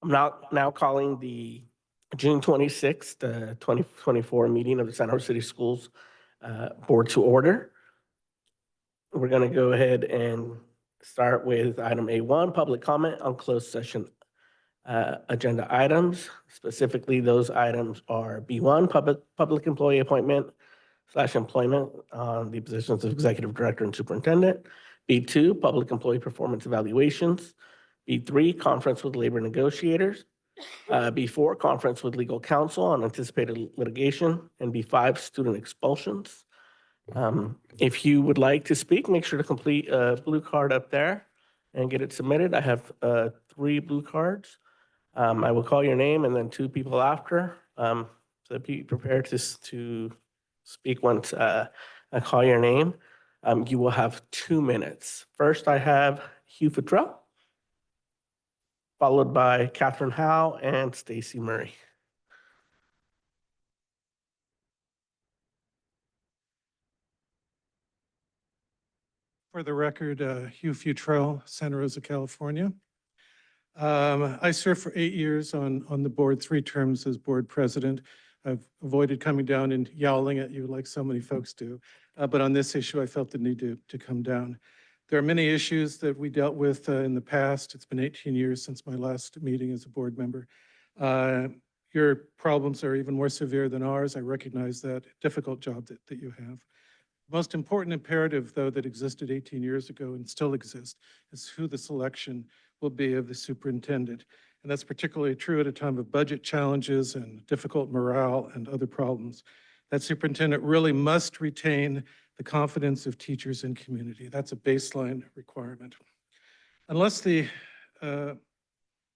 I'm now calling the June 26th, 2024 meeting of the San Jose City Schools Board to order. We're going to go ahead and start with item A1, public comment on closed session agenda items. Specifically, those items are B1, public employee appointment / employment on the positions of executive director and superintendent. B2, public employee performance evaluations. B3, conference with labor negotiators. B4, conference with legal counsel on anticipated litigation. And B5, student expulsions. If you would like to speak, make sure to complete a blue card up there and get it submitted. I have 3 blue cards. I will call your name and then 2 people after. So be prepared to speak once I call your name. You will have 2 minutes. First, I have Hugh Futrell, followed by Catherine Howe and Stacy Murray. For the record, Hugh Futrell, Santa Rosa, California. I served for 8 years on the board, 3 terms as board president. I've avoided coming down and yowling at you like so many folks do. But on this issue, I felt the need to come down. There are many issues that we dealt with in the past. It's been 18 years since my last meeting as a board member. Your problems are even more severe than ours. I recognize that difficult job that you have. The most important imperative, though, that existed 18 years ago and still exists is who the selection will be of the superintendent. And that's particularly true at a time of budget challenges and difficult morale and other problems. That superintendent really must retain the confidence of teachers and community. That's a baseline requirement. Unless the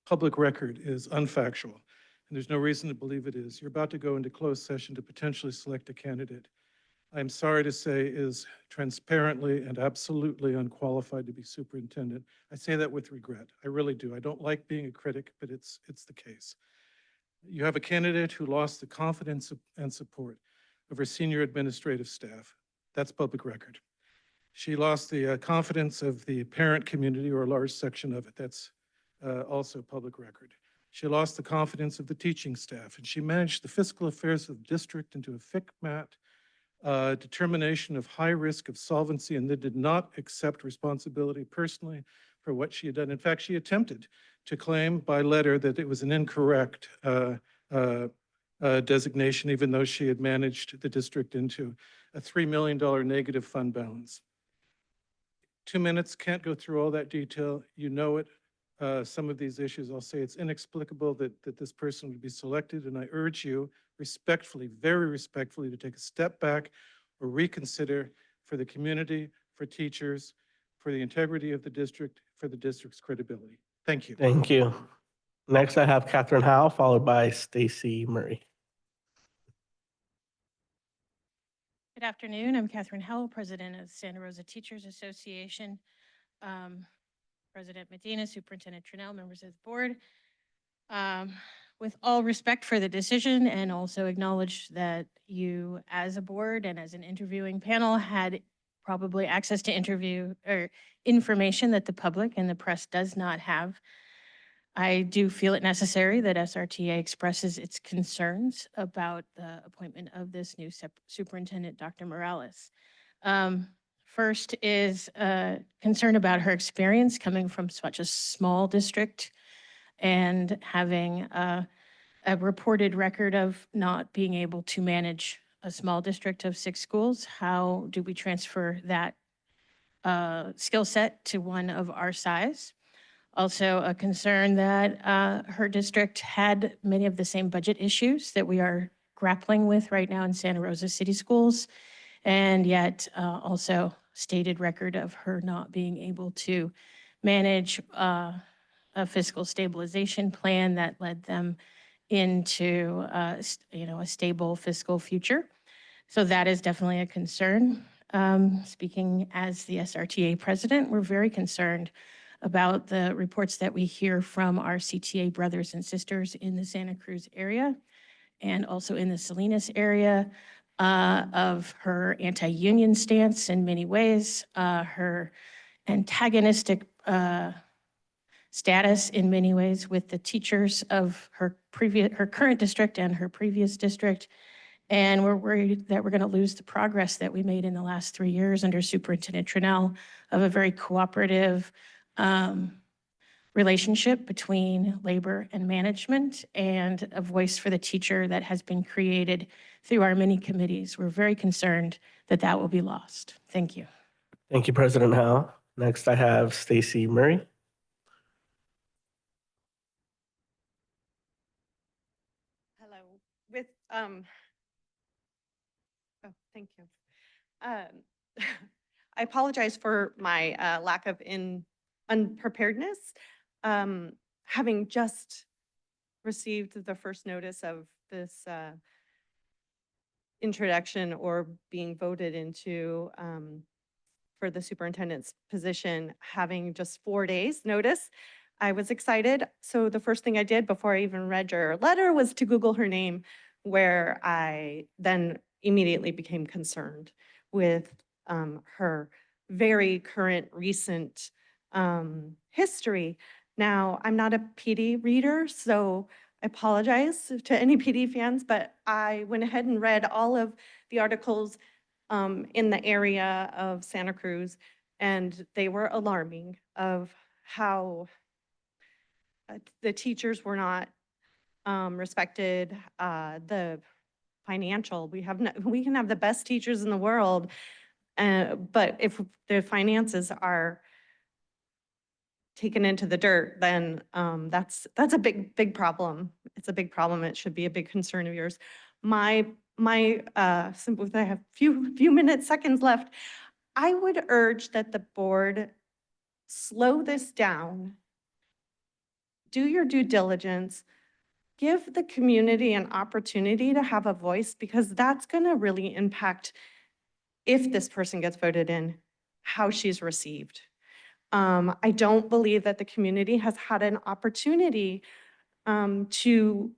public record is unfactual, and there's no reason to believe it is, you're about to go into closed session to potentially select a candidate I'm sorry to say is transparently and absolutely unqualified to be superintendent. I say that with regret. I really do. I don't like being a critic, but it's the case. You have a candidate who lost the confidence and support of her senior administrative staff. That's public record. She lost the confidence of the parent community, or a large section of it. That's also public record. She lost the confidence of the teaching staff, and she managed the fiscal affairs of the district into a FICMAT determination of high risk of solvency, and they did not accept responsibility personally for what she had done. In fact, she attempted to claim by letter that it was an incorrect designation, even though she had managed the district into a $3 million negative fund balance. 2 minutes, can't go through all that detail. You know it. Some of these issues, I'll say it's inexplicable that this person would be selected, and I urge you respectfully, very respectfully, to take a step back or reconsider for the community, for teachers, for the integrity of the district, for the district's credibility. Thank you. Thank you. Next, I have Catherine Howe, followed by Stacy Murray. Good afternoon. I'm Catherine Howe, president of Santa Rosa Teachers Association. President Medina, Superintendent Trinnell, members of the board. With all respect for the decision, and also acknowledge that you as a board and as an interviewing panel had probably access to interview or information that the public and the press does not have. I do feel it necessary that SRTA expresses its concerns about the appointment of this new superintendent, Dr. Morales. First is concern about her experience coming from such a small district and having a reported record of not being able to manage a small district of 6 schools. How do we transfer that skill set to one of our size? Also a concern that her district had many of the same budget issues that we are grappling with right now in Santa Rosa City Schools, and yet also stated record of her not being able to manage a fiscal stabilization plan that led them into a stable fiscal future. So that is definitely a concern. Speaking as the SRTA president, we're very concerned about the reports that we hear from our CTA brothers and sisters in the Santa Cruz area and also in the Salinas area of her anti-union stance in many ways, her antagonistic status in many ways with the teachers of her current district and her previous district. And we're worried that we're going to lose the progress that we made in the last 3 years under Superintendent Trinnell of a very cooperative relationship between labor and management and a voice for the teacher that has been created through our many committees. We're very concerned that that will be lost. Thank you. Thank you, President Howe. Next, I have Stacy Murray. Hello, with, oh, thank you. I apologize for my lack of unpreparedness. Having just received the first notice of this introduction or being voted into for the superintendent's position, having just 4 days notice, I was excited. So the first thing I did before I even read your letter was to Google her name, where I then immediately became concerned with her very current, recent history. Now, I'm not a PD reader, so I apologize to any PD fans, but I went ahead and read all of the articles in the area of Santa Cruz, and they were alarming of how the teachers were not respected, the financial, we can have the best teachers in the world, but if the finances are taken into the dirt, then that's a big problem. It's a big problem. It should be a big concern of yours. Simple, I have seconds left. I would urge that the board slow this down, do your due diligence, give the community an opportunity to have a voice, because that's going to really impact, if this person gets voted in, how she's received. I don't believe that the community has had an opportunity to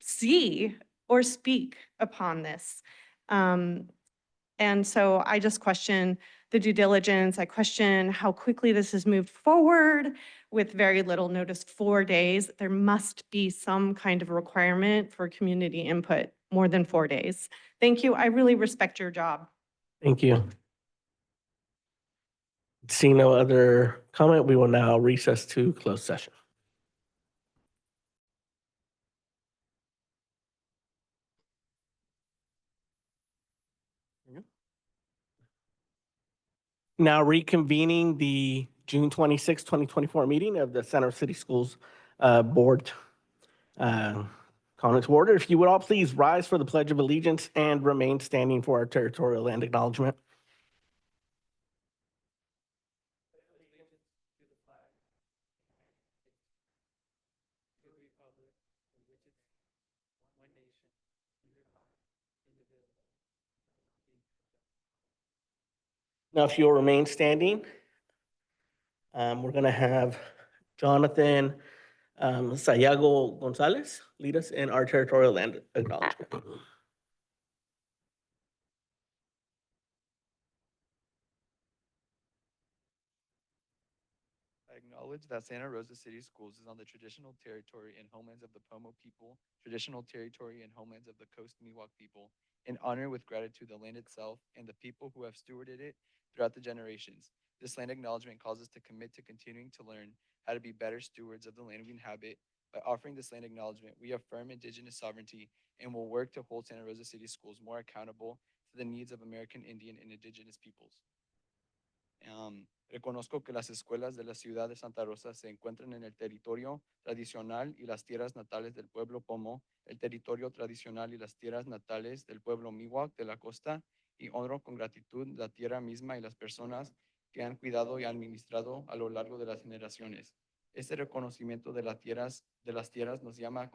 see or speak upon this. And so I just question the due diligence. I question how quickly this has moved forward with very little notice, 4 days. There must be some kind of requirement for community input, more than 4 days. Thank you. I really respect your job. Thank you. Seeing no other comment, we will now recess to closed session. Now reconvening the June 26, 2024 meeting of the Center City Schools Board. Calling to order. If you would all please rise for the Pledge of Allegiance and remain standing for our territorial land acknowledgement. Now, if you'll remain standing, we're going to have Jonathan Sayago Gonzalez lead us in our territorial land acknowledgement. I acknowledge that Santa Rosa City Schools is on the traditional territory and homelands of the Pomo people, traditional territory and homelands of the Coast Miwok people, and honor with gratitude the land itself and the people who have stewarded it throughout the generations. This land acknowledgement calls us to commit to continuing to learn how to be better stewards of the land we inhabit. By offering this land acknowledgement, we affirm Indigenous sovereignty and will work to hold Santa Rosa City Schools more accountable to the needs of American Indian and Indigenous peoples. Reconozco que las escuelas de la ciudad de Santa Rosa se encuentran en el territorio tradicional y las tierras natales del pueblo Pomo, el territorio tradicional y las tierras natales del pueblo Miwok de la costa, y honro con gratitud la tierra misma y las personas que han cuidado y administrado a lo largo de las generaciones. Este reconocimiento de las tierras nos llama a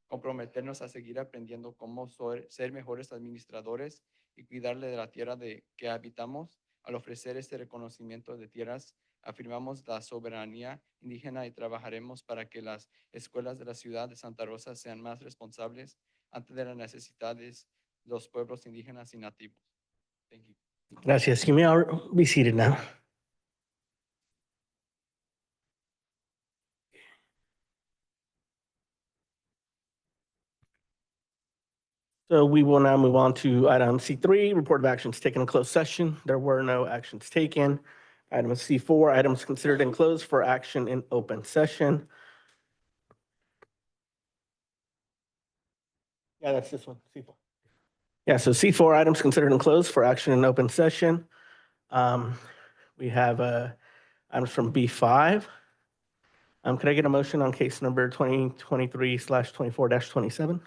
comprometernos a seguir aprendiendo cómo ser mejores administradores y cuidarle de la tierra que habitamos. Al ofrecer este reconocimiento de tierras, afirmamos la soberanía indígena y trabajaremos para que las escuelas de la ciudad de Santa Rosa sean más responsables ante las necesidades de los pueblos indígenas y nativos. Thank you. Gracias. You may all be seated now. So we will now move on to item C3, report of actions taken in closed session. There were no actions taken. Item C4, items considered in closed for action in open session. Yeah, that's this one, C4. Yeah, so C4, items considered in closed for action in open session. We have items from B5. Could I get a motion on case number 2023/24-27?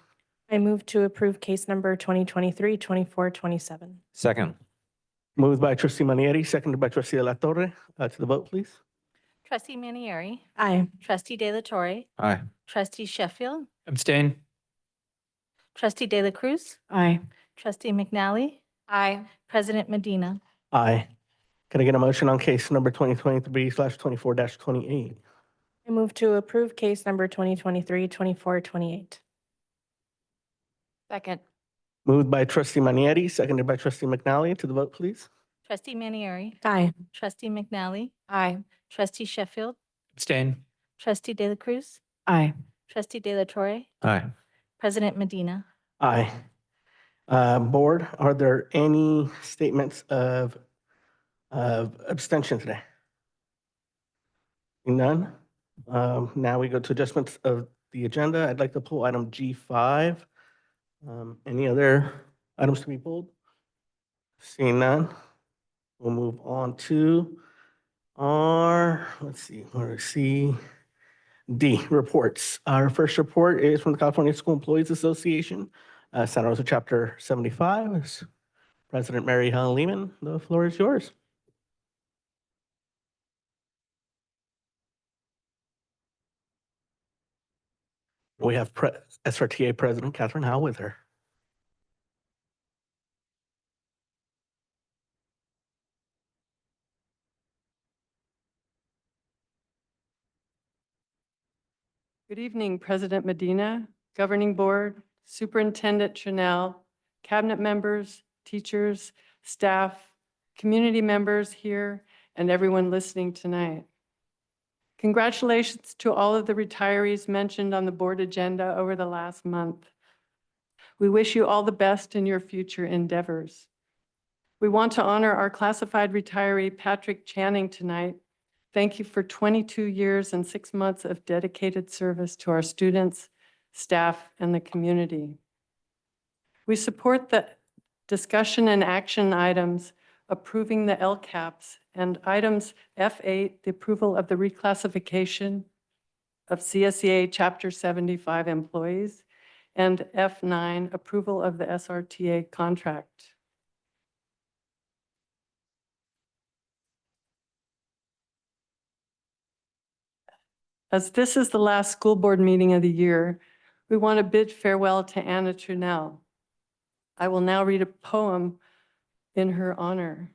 I move to approve case number 2023-2427. Second. Moved by trustee Manieri, seconded by trustee De La Torre. To the vote, please. Trustee Manieri, Aye. Trustee De La Torre, Aye. Trustee Sheffield, Abstain. Trustee De La Cruz, Aye. Trustee McNally. Aye. President Medina. Aye. Can I get a motion on case number 2023/24-28? I move to approve case number 2023-2428. Second. Moved by trustee Manieri, seconded by trustee McNally. To the vote, please. Trustee Manieri, Aye. Trustee McNally. Aye. Trustee Sheffield, Abstain. Trustee De La Cruz, Aye. Trustee De La Torre, Aye. President Medina. Aye. Board, are there any statements of abstention today? None. Now we go to adjustments of the agenda. I'd like to pull item G5. Any other items to be pulled? Seeing none, we'll move on to let's see, where C, D, reports. Our first report is from the California School Employees Association, Santa Rosa Chapter 75. President Mary Helen Lehman, the floor is yours. We have SRTA President Catherine Howe with her. Good evening, President Medina, Governing Board, Superintendent Chanel, Cabinet members, teachers, staff, community members here, and everyone listening tonight. Congratulations to all of the retirees mentioned on the board agenda over the last month. We wish you all the best in your future endeavors. We want to honor our classified retiree, Patrick Channing, tonight. Thank you for 22 years and 6 months of dedicated service to our students, staff, and the community. We support the discussion and action items approving the LCAPs and items F8, the approval of the reclassification of CSEA Chapter 75 employees, and F9, approval of the SRTA contract. As this is the last school board meeting of the year, we want to bid farewell to Anna Trunell. I will now read a poem in her honor.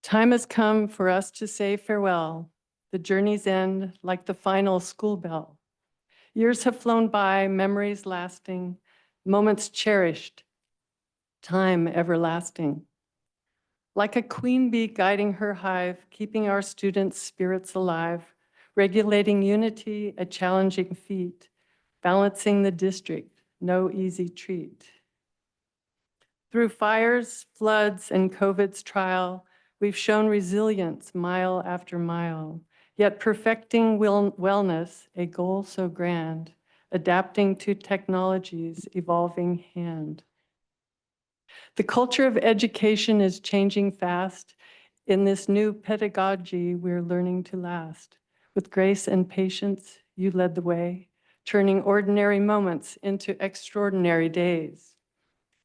Time has come for us to say farewell. The journey's end like the final school bell. Years have flown by, memories lasting, moments cherished, time everlasting. Like a queen bee guiding her hive, keeping our students' spirits alive, regulating unity, a challenging feat, balancing the district, no easy treat. Through fires, floods, and COVID's trial, we've shown resilience mile after mile, yet perfecting wellness, a goal so grand, adapting to technology's evolving hand. The culture of education is changing fast. In this new pedagogy, we're learning to last. With grace and patience, you led the way, turning ordinary moments into extraordinary days.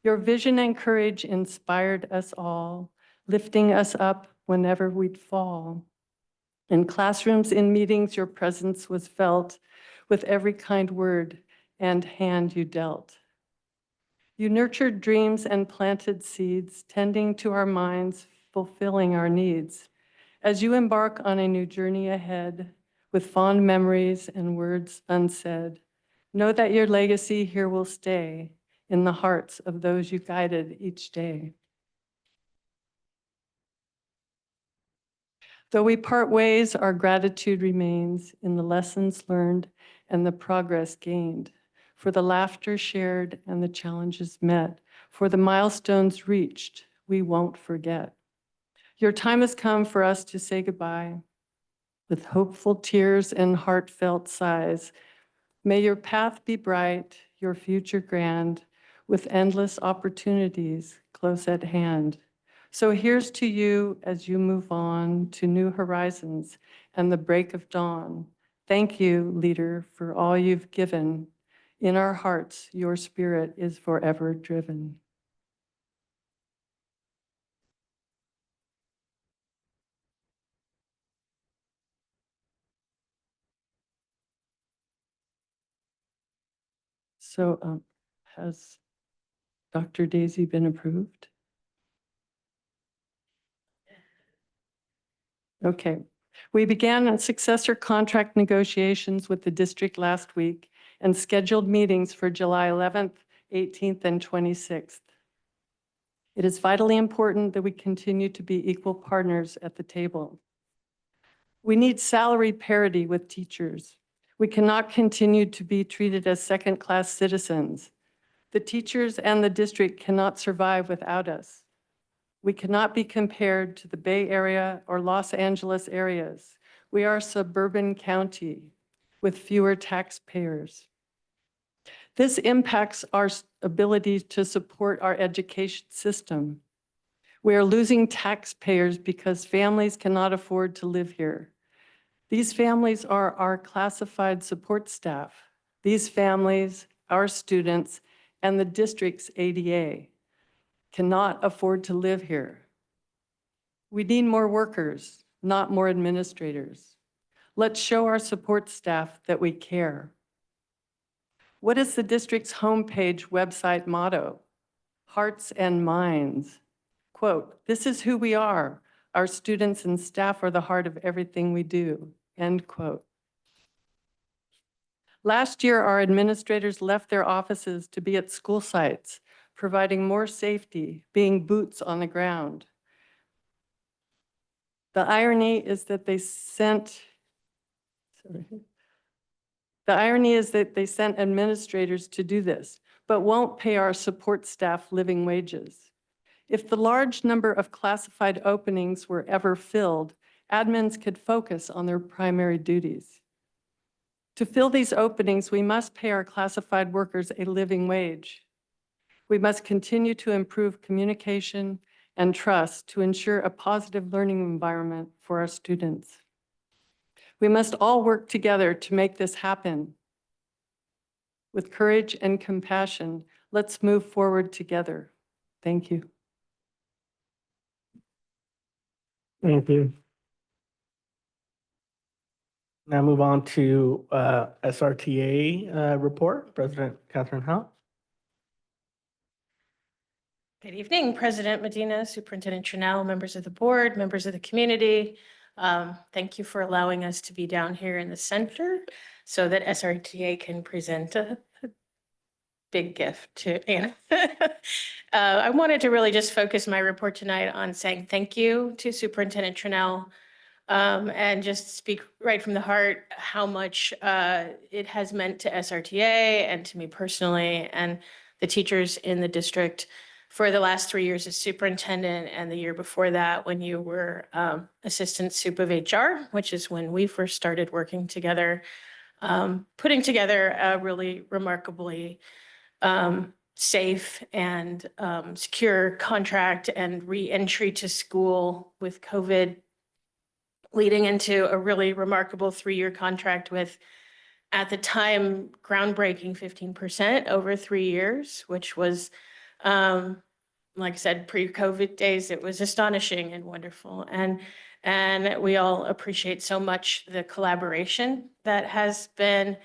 Your vision and courage inspired us all, lifting us up whenever we'd fall. In classrooms, in meetings, your presence was felt with every kind word and hand you dealt. You nurtured dreams and planted seeds, tending to our minds, fulfilling our needs. As you embark on a new journey ahead, with fond memories and words unsaid, know that your legacy here will stay in the hearts of those you guided each day. Though we part ways, our gratitude remains in the lessons learned and the progress gained, for the laughter shared and the challenges met, for the milestones reached, we won't forget. Your time has come for us to say goodbye. With hopeful tears and heartfelt sighs, may your path be bright, your future grand, with endless opportunities close at hand. So here's to you as you move on to new horizons and the break of dawn. Thank you, leader, for all you've given. In our hearts, your spirit is forever driven. So has Dr. Daisy been approved? Okay. We began successor contract negotiations with the district last week and scheduled meetings for July 11th, 18th, and 26th. It is vitally important that we continue to be equal partners at the table. We need salary parity with teachers. We cannot continue to be treated as second-class citizens. The teachers and the district cannot survive without us. We cannot be compared to the Bay Area or Los Angeles areas. We are a suburban county with fewer taxpayers. This impacts our ability to support our education system. We are losing taxpayers because families cannot afford to live here. These families are our classified support staff. These families, our students, and the district's ADA cannot afford to live here. We need more workers, not more administrators. Let's show our support staff that we care. What is the district's homepage website motto? Hearts and minds. Quote, "This is who we are. Our students and staff are the heart of everything we do." End quote. Last year, our administrators left their offices to be at school sites, providing more safety, being boots on the ground. The irony is that they sent administrators to do this, but won't pay our support staff living wages. If the large number of classified openings were ever filled, admins could focus on their primary duties. To fill these openings, we must pay our classified workers a living wage. We must continue to improve communication and trust to ensure a positive learning environment for our students. We must all work together to make this happen. With courage and compassion, let's move forward together. Thank you. Thank you. Now move on to SRTA report. President Catherine Howe. Good evening, President Medina, Superintendent Chanel, members of the board, members of the community. Thank you for allowing us to be down here in the center so that SRTA can present a big gift to Anna. I wanted to really just focus my report tonight on saying thank you to Superintendent Chanel and just speak right from the heart how much it has meant to SRTA and to me personally and the teachers in the district for the last 3 years as superintendent and the year before that when you were assistant sup of HR, which is when we first started working together, putting together a really remarkably safe and secure contract and re-entry to school with COVID, leading into a really remarkable 3-year contract with, at the time, groundbreaking 15% over 3 years, which was, like I said, pre-COVID days, it was astonishing and wonderful. And we all appreciate so much the collaboration that has been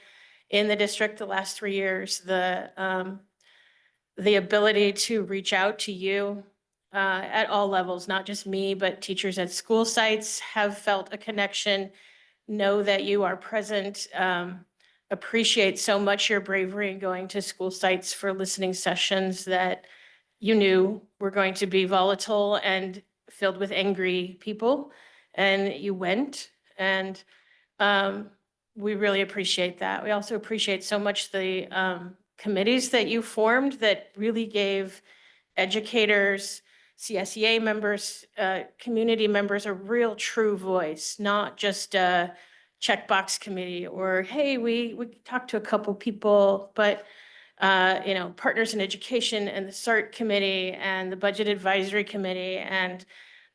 in the district the last 3 years, the ability to reach out to you at all levels, not just me, but teachers at school sites have felt a connection, know that you are present, appreciate so much your bravery in going to school sites for listening sessions that you knew were going to be volatile and filled with angry people. and you went, and we really appreciate that. We also appreciate so much the committees that you formed that really gave educators, CSEA members, community members a real true voice, not just a checkbox committee or, hey, we talked to a couple people, but Partners in Education and the SART committee and the Budget Advisory Committee and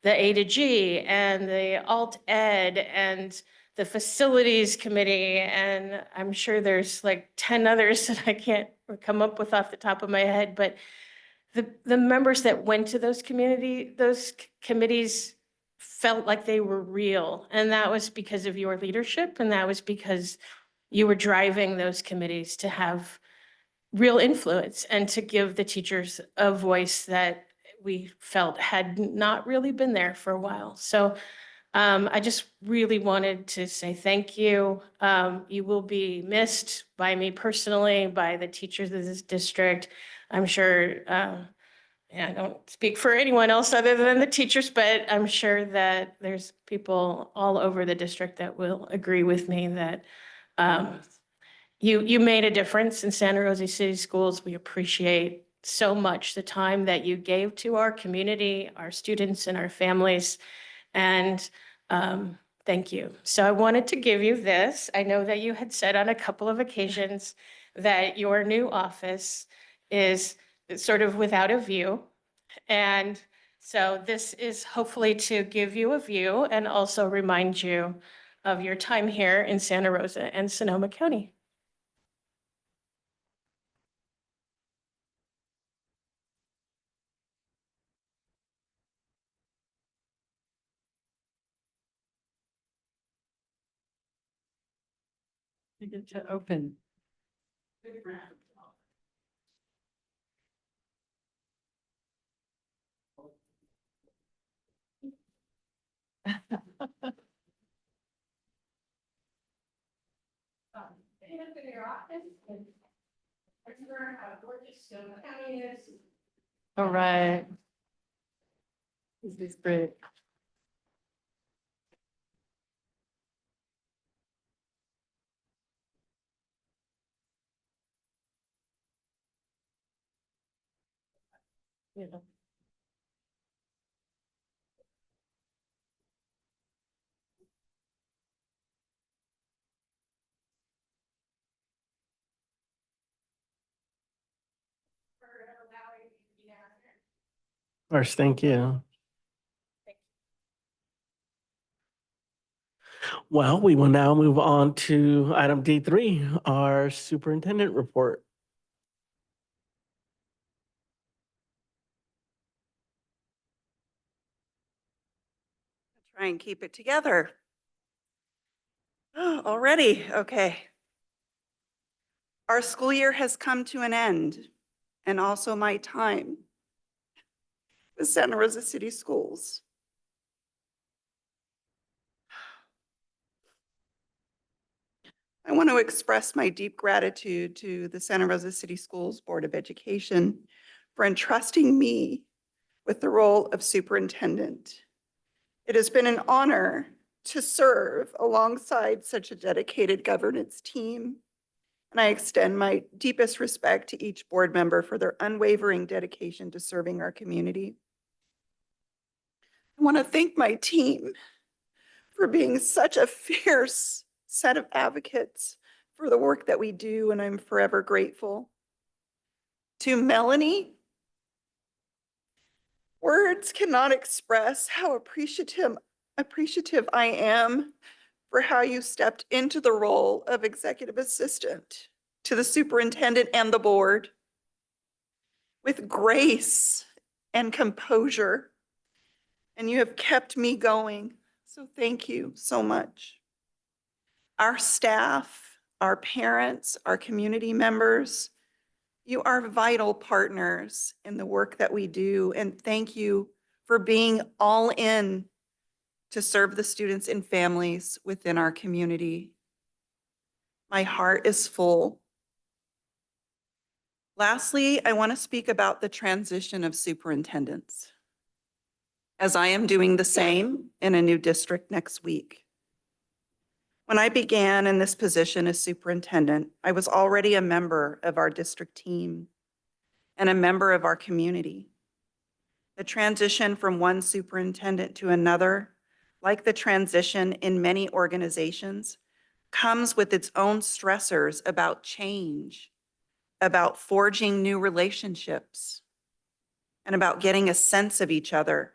the A to G and the Alt Ed and the Facilities Committee. And I'm sure there's like 10 others that I can't come up with off the top of my head, but the members that went to those committees felt like they were real. And that was because of your leadership. And that was because you were driving those committees to have real influence and to give the teachers a voice that we felt had not really been there for a while. So I just really wanted to say thank you. You will be missed by me personally, by the teachers of this district. I'm sure, I don't speak for anyone else other than the teachers, but I'm sure that there's people all over the district that will agree with me that you made a difference in Santa Rosa City Schools. We appreciate so much the time that you gave to our community, our students, and our families. And thank you. So I wanted to give you this. I know that you had said on a couple of occasions that your new office is sort of without a view. And so this is hopefully to give you a view and also remind you of your time here in Santa Rosa and Sonoma County. You get to open. All right. This is great. Yeah. Of course, thank you. Well, we will now move on to item D3, our superintendent report. Try and keep it together. Oh, already, okay. Our school year has come to an end, and also my time with Santa Rosa City Schools. I want to express my deep gratitude to the Santa Rosa City Schools Board of Education for entrusting me with the role of superintendent. It has been an honor to serve alongside such a dedicated governance team, and I extend my deepest respect to each board member for their unwavering dedication to serving our community. I want to thank my team for being such a fierce set of advocates for the work that we do, and I'm forever grateful. To Melanie, words cannot express how appreciative I am for how you stepped into the role of executive assistant to the superintendent and the board with grace and composure, and you have kept me going. So thank you so much. Our staff, our parents, our community members, you are vital partners in the work that we do, and thank you for being all in to serve the students and families within our community. My heart is full. Lastly, I want to speak about the transition of superintendents. as I am doing the same in a new district next week. When I began in this position as superintendent, I was already a member of our district team and a member of our community. The transition from one superintendent to another, like the transition in many organizations, comes with its own stressors about change, about forging new relationships, and about getting a sense of each other.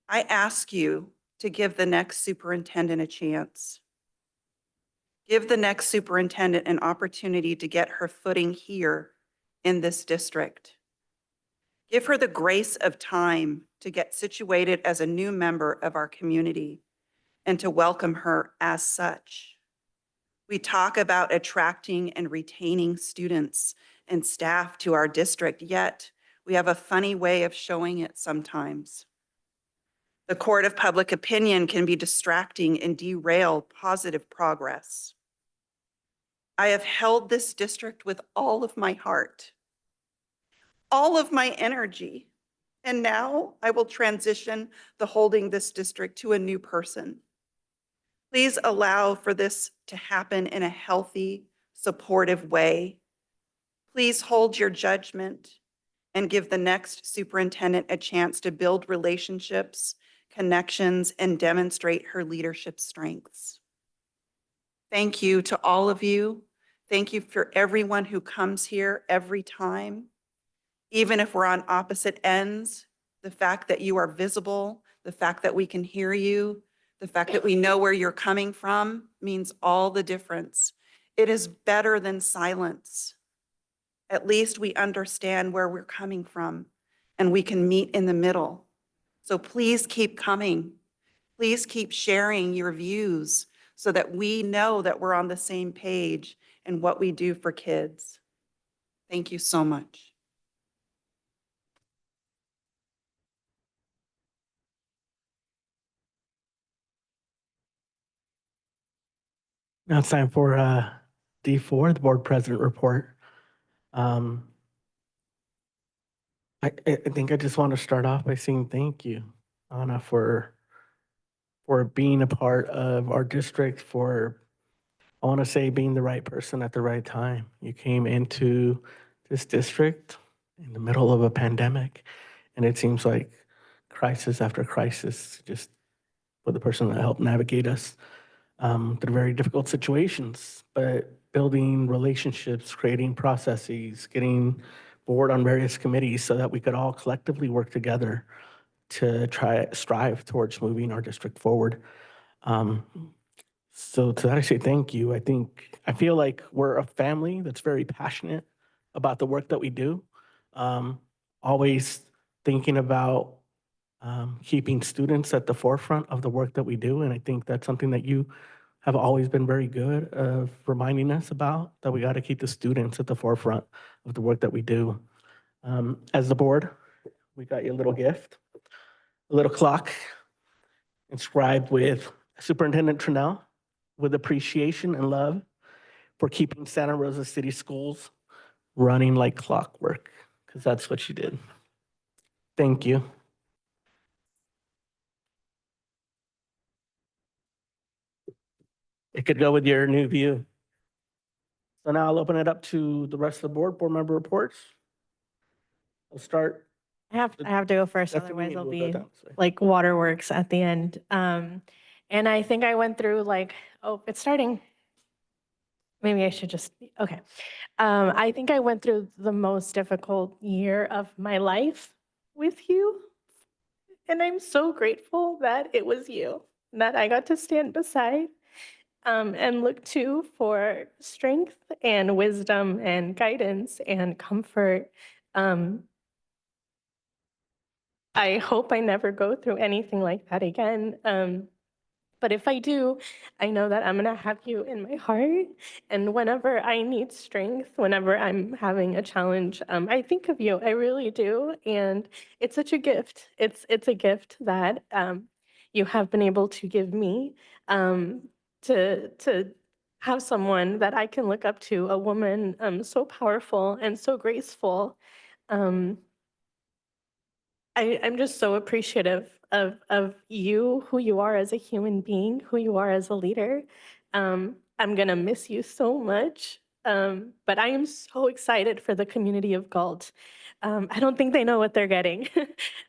I ask you to give the next superintendent a chance. Give the next superintendent an opportunity to get her footing here in this district. Give her the grace of time to get situated as a new member of our community and to welcome her as such. We talk about attracting and retaining students and staff to our district, yet we have a funny way of showing it sometimes. The court of public opinion can be distracting and derail positive progress. I have held this district with all of my heart, all of my energy, and now I will transition the holding this district to a new person. Please allow for this to happen in a healthy, supportive way. Please hold your judgment and give the next superintendent a chance to build relationships, connections, and demonstrate her leadership strengths. Thank you to all of you. Thank you for everyone who comes here every time. Even if we're on opposite ends, the fact that you are visible, the fact that we can hear you, the fact that we know where you're coming from means all the difference. It is better than silence. At least we understand where we're coming from and we can meet in the middle. So please keep coming. Please keep sharing your views so that we know that we're on the same page in what we do for kids. Thank you so much. Now it's time for D4, the board president report. I think I just want to start off by saying thank you, Anna, for being a part of our district, for, I want to say, being the right person at the right time. You came into this district in the middle of a pandemic, and it seems like crisis after crisis, just for the person that helped navigate us through very difficult situations, but building relationships, creating processes, getting board on various committees so that we could all collectively work together to strive towards moving our district forward. So to that I say thank you. I feel like we're a family that's very passionate about the work that we do. Always thinking about keeping students at the forefront of the work that we do. And I think that's something that you have always been very good of reminding us about, that we got to keep the students at the forefront of the work that we do. As the board, we got you a little gift, a little clock inscribed with Superintendent Trinnell, with appreciation and love for keeping Santa Rosa City Schools running like clockwork, because that's what you did. Thank you. It could go with your new view. So now I'll open it up to the rest of the board member reports. I'll start. I have to go first, That's the otherwise meeting, it'll we'll go be down this way. like waterworks at the end. And I think I went through it's starting. Maybe I should just, okay. I think I went through the most difficult year of my life with you. And I'm so grateful that it was you, that I got to stand beside and look to for strength and wisdom and guidance and comfort. I hope I never go through anything like that again. But if I do, I know that I'm gonna have you in my heart. And whenever I need strength, whenever I'm having a challenge, I think of you. I really do. And it's such a gift. It's a gift that you have been able to give me, to have someone that I can look up to, a woman so powerful and so graceful. I'm just so appreciative of you, who you are as a human being, who you are as a leader. I'm gonna miss you so much. But I am so excited for the community of Galt. I don't think they know what they're getting.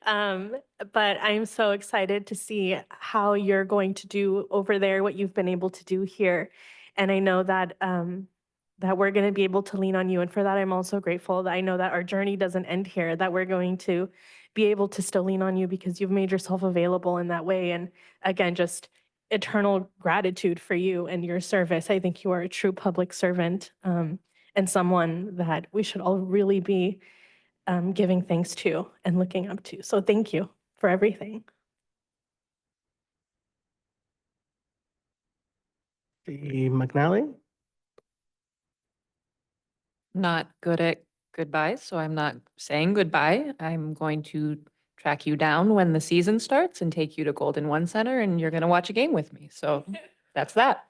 um, but I'm so excited to see how you're going to do over there what you've been able to do here. And I know that that we're going to be able to lean on you. And for that, I'm also grateful that I know that our journey doesn't end here, that we're going to be able to still lean on you because you've made yourself available in that way. And again, just eternal gratitude for you and your service. I think you are a true public servant, and someone that we should all really be giving thanks to and looking up to. So thank you for everything. The McNally? Not good at goodbyes, so I'm not saying goodbye. I'm going to track you down when the season starts and take you to Golden One Center, and you're going to watch a game with me. So that's that.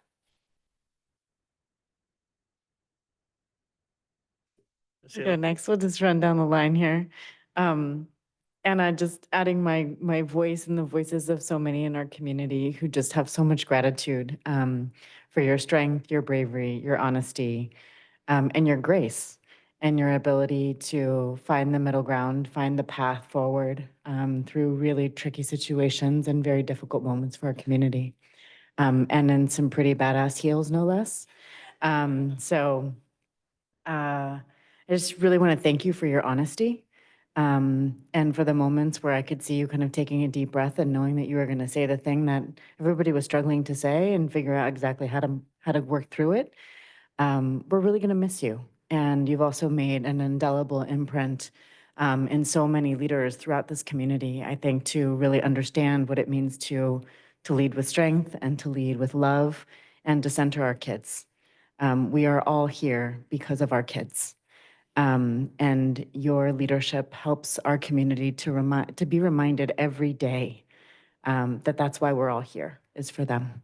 Okay, next we'll just run down the line here. Anna, just adding my voice and the voices of so many in our community who just have so much gratitude for your strength, your bravery, your honesty, and your grace, and your ability to find the middle ground, find the path forward through really tricky situations and very difficult moments for our community, and in some pretty badass heels, no less. I just really want to thank you for your honesty, and for the moments where I could see you kind of taking a deep breath and knowing that you were going to say the thing that everybody was struggling to say and figure out exactly how to work through it. We're really going to miss you. And you've also made an indelible imprint in so many leaders throughout this community, I think, to really understand what it means to lead with strength and to lead with love and to center our kids. We are all here because of our kids. And your leadership helps our community to be reminded every day that that's why we're all here, is for them.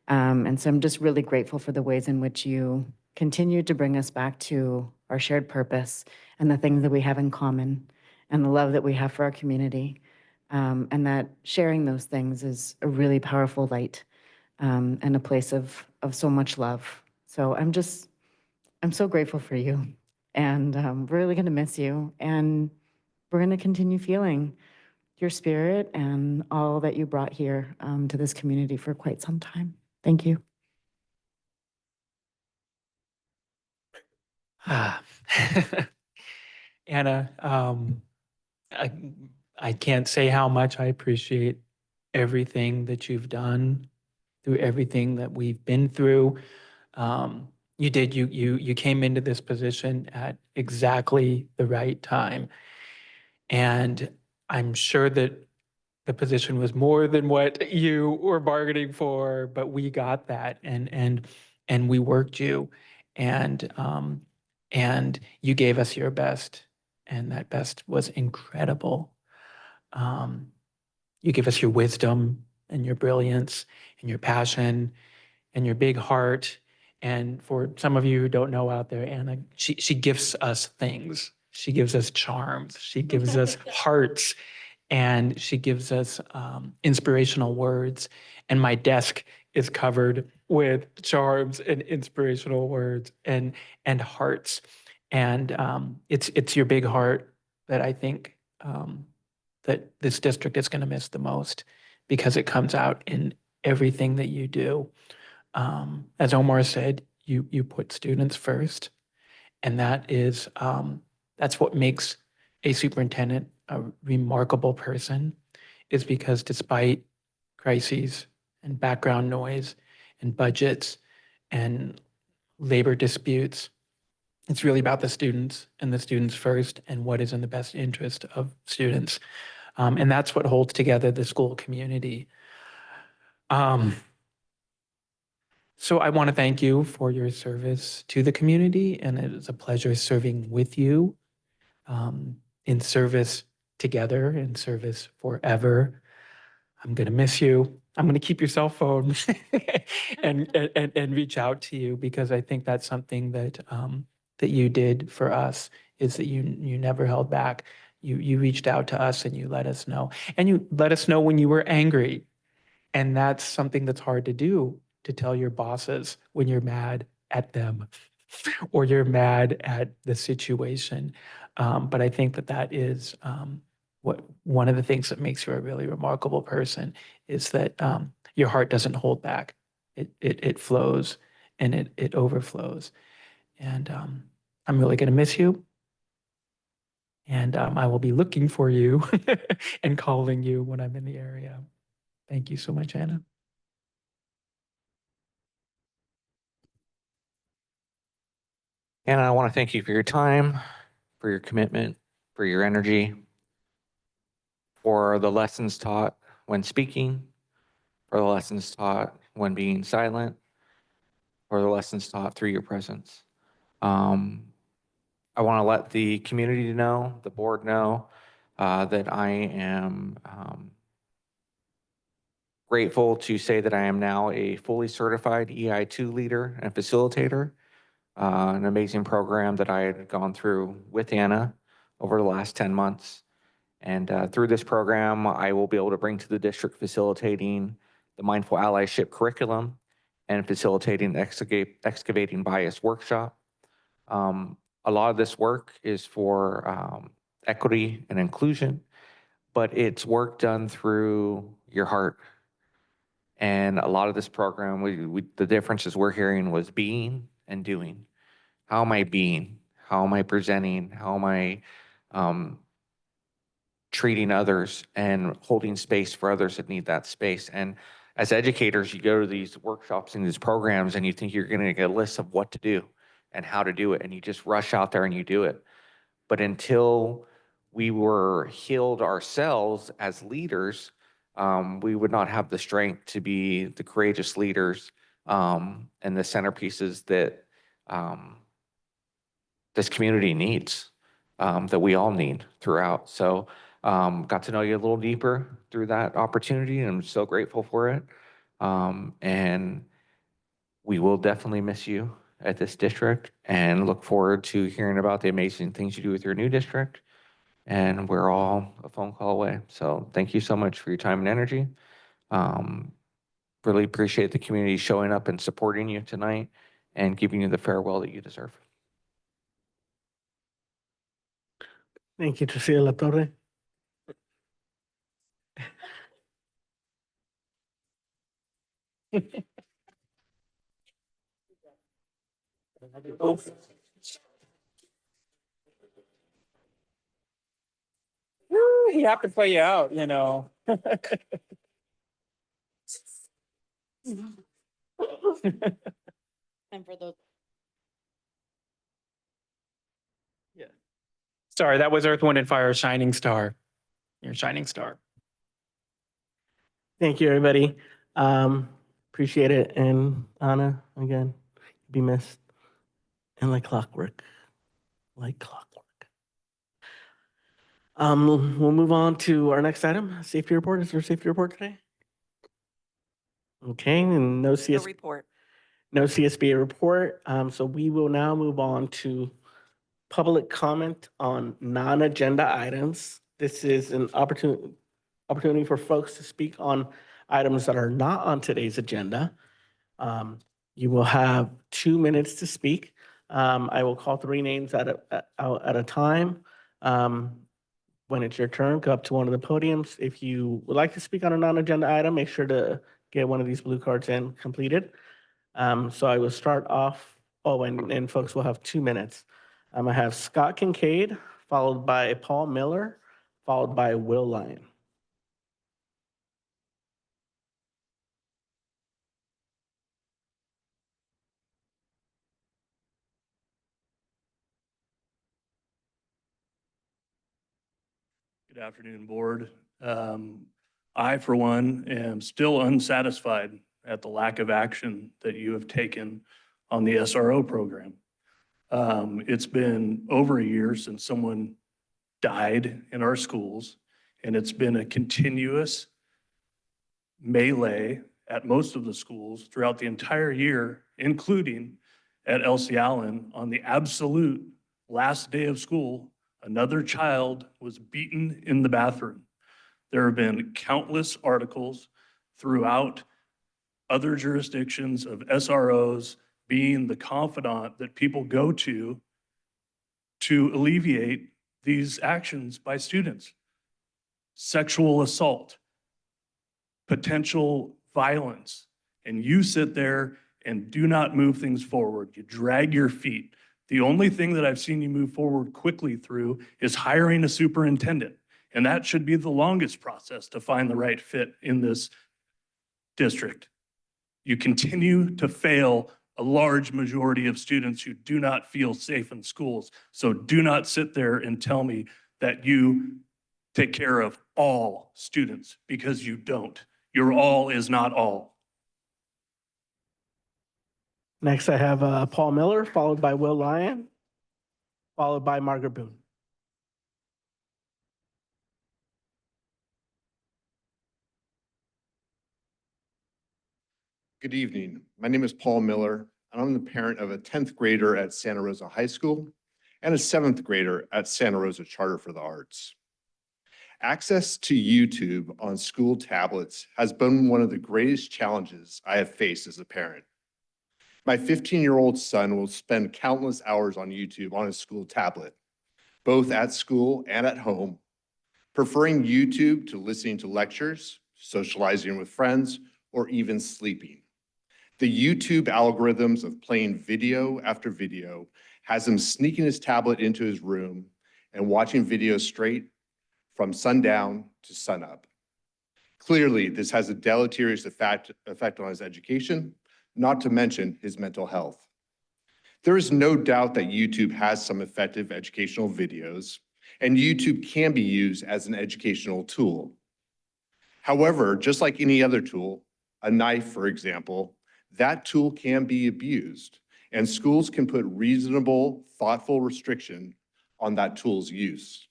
And so I'm just really grateful for the ways in which you continue to bring us back to our shared purpose and the things that we have in common and the love that we have for our community. And that sharing those things is a really powerful light and a place of so much love. So I'm so grateful for you. And we're really going to miss you. And we're going to continue feeling your spirit and all that you brought here to this community for quite some time. Thank you. Anna, I can't say how much I appreciate everything that you've done through everything that we've been through. You came into this position at exactly the right time. And I'm sure that the position was more than what you were bargaining for, but we got that and we worked you and you gave us your best, and that best was incredible. You give us your wisdom and your brilliance and your passion and your big heart. And for some of you who don't know out there, Anna, she gives us things. She gives us charms. She gives us hearts, and she gives us inspirational words. And my desk is covered with charms and inspirational words and hearts. And it's your big heart that I think that this district is going to miss the most, because it comes out in everything that you do. As Omar said, you put students first, and that's what makes a superintendent a remarkable person, is because despite crises and background noise and budgets and labor disputes, it's really about the students and the students first and what is in the best interest of students. And that's what holds together the school community. So I want to thank you for your service to the community, and it is a pleasure serving with you, in service together, in service forever. I'm going to miss you. I'm going to keep your cell phone and reach out to you, because I think that's something that that you did for us, is that you never held back You reached out to us and you let us know. And you let us know when you were angry. And that's something that's hard to do, to tell your bosses when you're mad at them or you're mad at the situation. But I think that that is what one of the things that makes you a really remarkable person is that your heart doesn't hold back. It flows and it overflows. And I'm really going to miss you. And I will be looking for you and calling you when I'm in the area. Thank you so much, Anna. And I want to thank you for your time, for your commitment, for your energy, for the lessons taught when speaking, for the lessons taught when being silent, for the lessons taught through your presence. I want to let the community know, the board know, that I am grateful to say that I am now a fully certified EI2 leader and facilitator, an amazing program that I had gone through with Anna over the last 10 months. And through this program, I will be able to bring to the district facilitating the Mindful Allyship curriculum and facilitating the Excavating Bias workshop. A lot of this work is for equity and inclusion, but it's work done through your heart. And a lot of this program, the differences we're hearing was being and doing. How am I being? How am I presenting? How am I treating others and holding space for others that need that space? And as educators, you go to these workshops and these programs and you think you're going to get a list of what to do and how to do it. And you just rush out there and you do it. But until we were healed ourselves as leaders, we would not have the strength to be the courageous leaders and the centerpieces that this community needs, that we all need throughout. So got to know you a little deeper through that opportunity, and I'm so grateful for it. And we will definitely miss you at this district and look forward to hearing about the amazing things you do with your new district. And we're all a phone call away. So thank you so much for your time and energy. Really appreciate the community showing up and supporting you tonight and giving you the farewell that you deserve. Thank you, Trustee La Torre. He have to play you out, you know. And for those. Sorry, that was Earth, Wind, and Fire, Shining Star. Your shining star. Thank you, everybody. Appreciate it. And Anna, again, be missed. And like clockwork. Like clockwork. We'll move on to our next item, safety report. Is there a safety report today? Okay, and no No CS, report. no CSBA report. So we will now move on to public comment on non-agenda items. This is an opportunity for folks to speak on items that are not on today's agenda. You will have 2 minutes to speak. I will call 3 names at a time. When it's your turn, go up to one of the podiums. If you would like to speak on a non-agenda item, make sure to get one of these blue cards in completed. So I will start off, and folks will have 2 minutes. I have Scott Kincaid, followed by Paul Miller, followed by Will Lyon. Good afternoon, Board. I, for one, am still unsatisfied at the lack of action that you have taken on the SRO program. It's been over a year since someone died in our schools, and it's been a continuous melee at most of the schools throughout the entire year, including at Elsie Allen on the absolute last day of school Another child was beaten in the bathroom. There have been countless articles throughout other jurisdictions of SROs being the confidant that people go to alleviate these actions by students. Sexual assault, potential violence, and you sit there and do not move things forward. You drag your feet. The only thing that I've seen you move forward quickly through is hiring a superintendent. And that should be the longest process to find the right fit in this district. You continue to fail a large majority of students who do not feel safe in schools. So do not sit there and tell me that you take care of all students, because you don't. Your all is not all. Next, I have Paul Miller, followed by Will Lyon, followed by Margaret Boone. Good evening. My name is Paul Miller, and I'm the parent of a 10th grader at Santa Rosa High School and a 7th grader at Santa Rosa Charter for the Arts. Access to YouTube on school tablets has been one of the greatest challenges I have faced as a parent. My 15-year-old son will spend countless hours on YouTube on his school tablet, both at school and at home, preferring YouTube to listening to lectures, socializing with friends, or even sleeping. The YouTube algorithms of playing video after video has him sneaking his tablet into his room and watching videos straight from sundown to sunup. Clearly, this has a deleterious effect on his education, not to mention his mental health. There is no doubt that YouTube has some effective educational videos, and YouTube can be used as an educational tool. However, just like any other tool, a knife, for example, that tool can be abused, and schools can put reasonable, thoughtful restriction on that tool's use.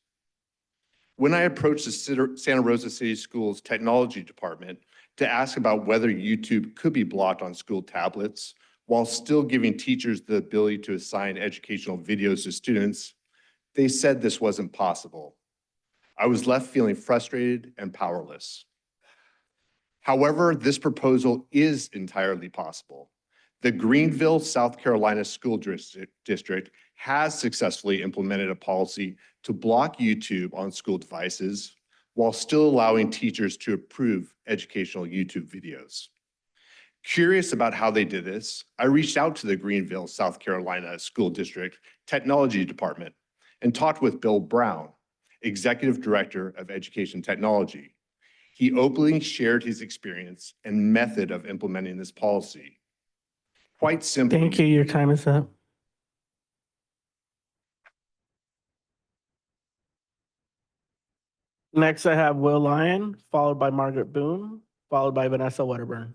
When I approached the Santa Rosa City Schools Technology Department to ask about whether YouTube could be blocked on school tablets while still giving teachers the ability to assign educational videos to students, they said this wasn't possible. I was left feeling frustrated and powerless. However, this proposal is entirely possible. The Greenville, South Carolina School District has successfully implemented a policy to block YouTube on school devices while still allowing teachers to approve educational YouTube videos. Curious about how they did this, I reached out to the Greenville, South Carolina School District Technology Department and talked with Bill Brown, Executive Director of Education Technology. He openly shared his experience and method of implementing this policy. Quite simply. Thank you. Your time is up. Next, I have Will Lyon, followed by Margaret Boone, followed by Vanessa Wedderburn.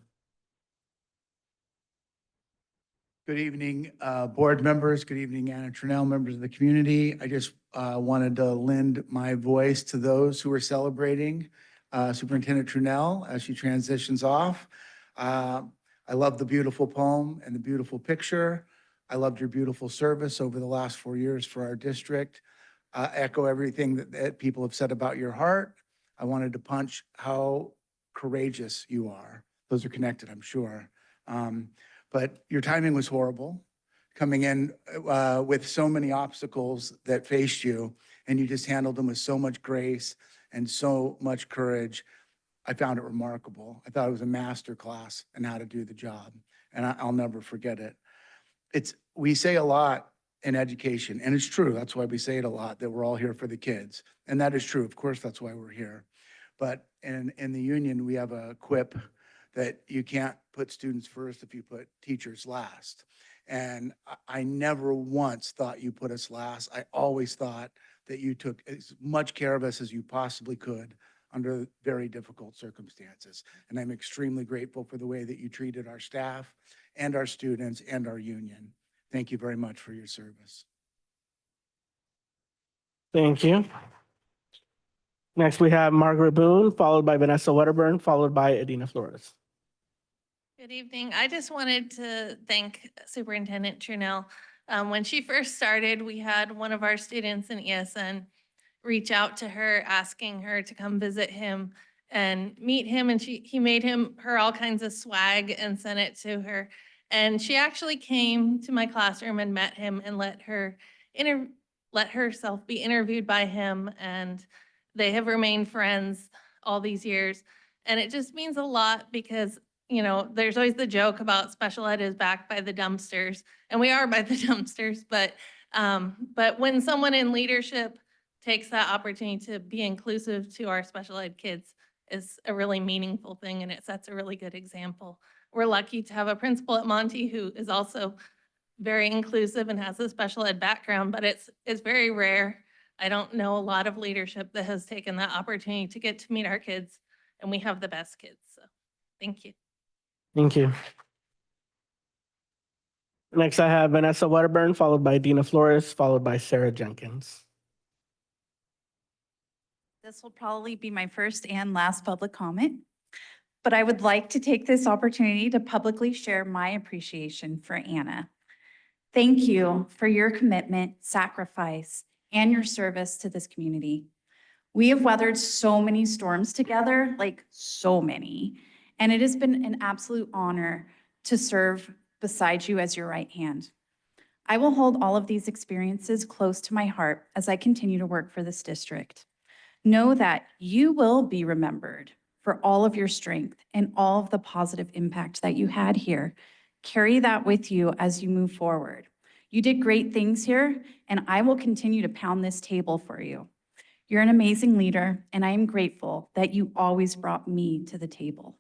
Good evening, board members. Good evening, Anna Trinnell, members of the community. I just wanted to lend my voice to those who are celebrating Superintendent Trinnell as she transitions off. I love the beautiful poem and the beautiful picture. I loved your beautiful service over the last 4 years for our district. Echo everything that people have said about your heart. I wanted to punch how courageous you are. Those are connected, I'm sure. But your timing was horrible, coming in with so many obstacles that faced you, and you just handled them with so much grace and so much courage. I found it remarkable. I thought it was a master class in how to do the job, and I'll never forget it. We say a lot in education, and it's true. That's why we say it a lot, that we're all here for the kids. And that is true. Of course, that's why we're here. But in the union, we have a quip that you can't put students first if you put teachers last. And I never once thought you put us last. I always thought that you took as much care of us as you possibly could under very difficult circumstances. And I'm extremely grateful for the way that you treated our staff and our students and our union. Thank you very much for your service. Thank you. Next, we have Margaret Boone, followed by Vanessa Wedderburn, followed by Adina Flores. Good evening. I just wanted to thank Superintendent Trinnell When she first started, we had one of our students in ESN reach out to her, asking her to come visit him and meet him. And he made her all kinds of swag and sent it to her. And she actually came to my classroom and met him and let herself be interviewed by him. And they have remained friends all these years. And it just means a lot because, you know, there's always the joke about special ed is backed by the dumpsters, and we are by the dumpsters, but when someone in leadership takes that opportunity to be inclusive to our special ed kids is a really meaningful thing, and it sets a really good example. We're lucky to have a principal at Monty who is also very inclusive and has a special ed background, but it's very rare. I don't know a lot of leadership that has taken that opportunity to get to meet our kids, and we have the best kids, so thank you. Thank you. Next, I have Vanessa Wedderburn, followed by Dina Flores, followed by Sarah Jenkins. This will probably be my first and last public comment, but I would like to take this opportunity to publicly share my appreciation for Anna. Thank you for your commitment, sacrifice, and your service to this community. We have weathered so many storms together, like so many, and it has been an absolute honor to serve beside you as your right hand. I will hold all of these experiences close to my heart as I continue to work for this district. Know that you will be remembered for all of your strength and all of the positive impact that you had here. Carry that with you as you move forward. You did great things here, and I will continue to pound this table for you. You're an amazing leader, and I am grateful that you always brought me to the table.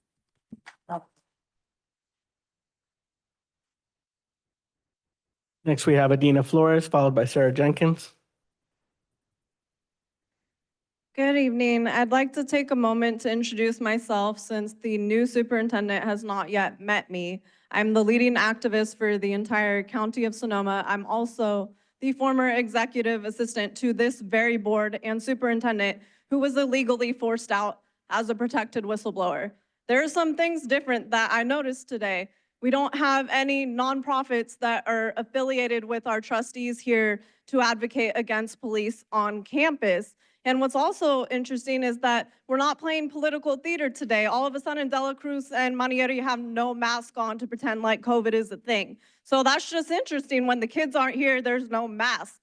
Next, we have Dina Flores, followed by Sarah Jenkins. Good evening. I'd like to take a moment to introduce myself since the new superintendent has not yet met me. I'm the leading activist for the entire county of Sonoma. I'm also the former executive assistant to this very board and superintendent who was illegally forced out as a protected whistleblower. There are some things different that I noticed today. We don't have any nonprofits that are affiliated with our trustees here to advocate against police on campus. And what's also interesting is that we're not playing political theater today. All of a sudden, Dela Cruz and Manieri have no mask on to pretend like COVID is a thing. So that's just interesting. When the kids aren't here, there's no mask.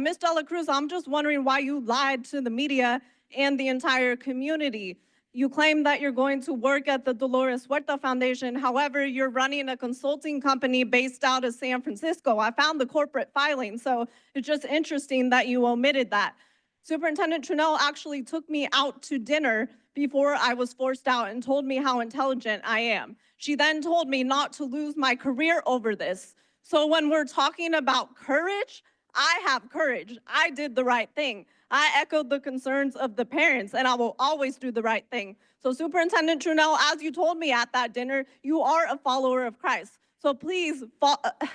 Ms. Dela Cruz, I'm just wondering why you lied to the media and the entire community. You claim that you're going to work at the Dolores Huerta Foundation. However, you're running a consulting company based out of San Francisco. I found the corporate filing, so it's just interesting that you omitted that. Superintendent Trunnell actually took me out to dinner before I was forced out and told me how intelligent I am. She then told me not to lose my career over this. So when we're talking about courage, I have courage. I did the right thing. I echoed the concerns of the parents, and I will always do the right thing. So Superintendent Trunnell, as you told me at that dinner, you are a follower of Christ. So please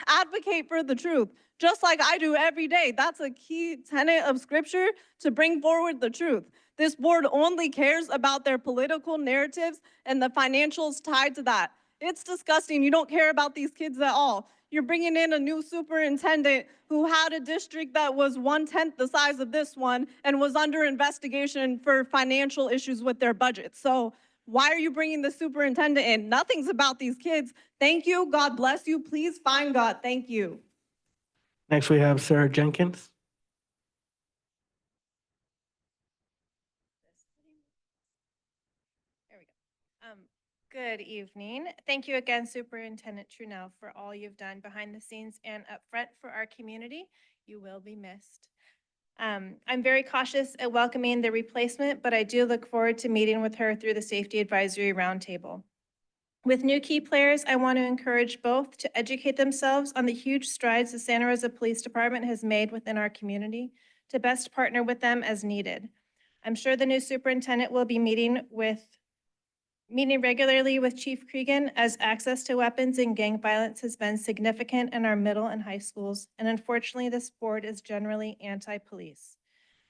advocate for the truth, just like I do every day. That's a key tenet of Scripture, to bring forward the truth. This board only cares about their political narratives and the financials tied to that. It's disgusting. You don't care about these kids at all. You're bringing in a new superintendent who had a district that was 1/10 the size of this one and was under investigation for financial issues with their budget. So why are you bringing the superintendent in? Nothing's about these kids. Thank you. God bless you. Please find God. Thank you. Next, we have Sarah Jenkins. There we go. Good evening. Thank you again, Superintendent Trunnell, for all you've done behind the scenes and up front for our community. You will be missed. I'm very cautious at welcoming the replacement, but I do look forward to meeting with her through the Safety Advisory Roundtable. With new key players, I want to encourage both to educate themselves on the huge strides the Santa Rosa Police Department has made within our community, to best partner with them as needed. I'm sure the new superintendent will be meeting regularly with Chief Cregan, as access to weapons and gang violence has been significant in our middle and high schools, and unfortunately this board is generally anti-police.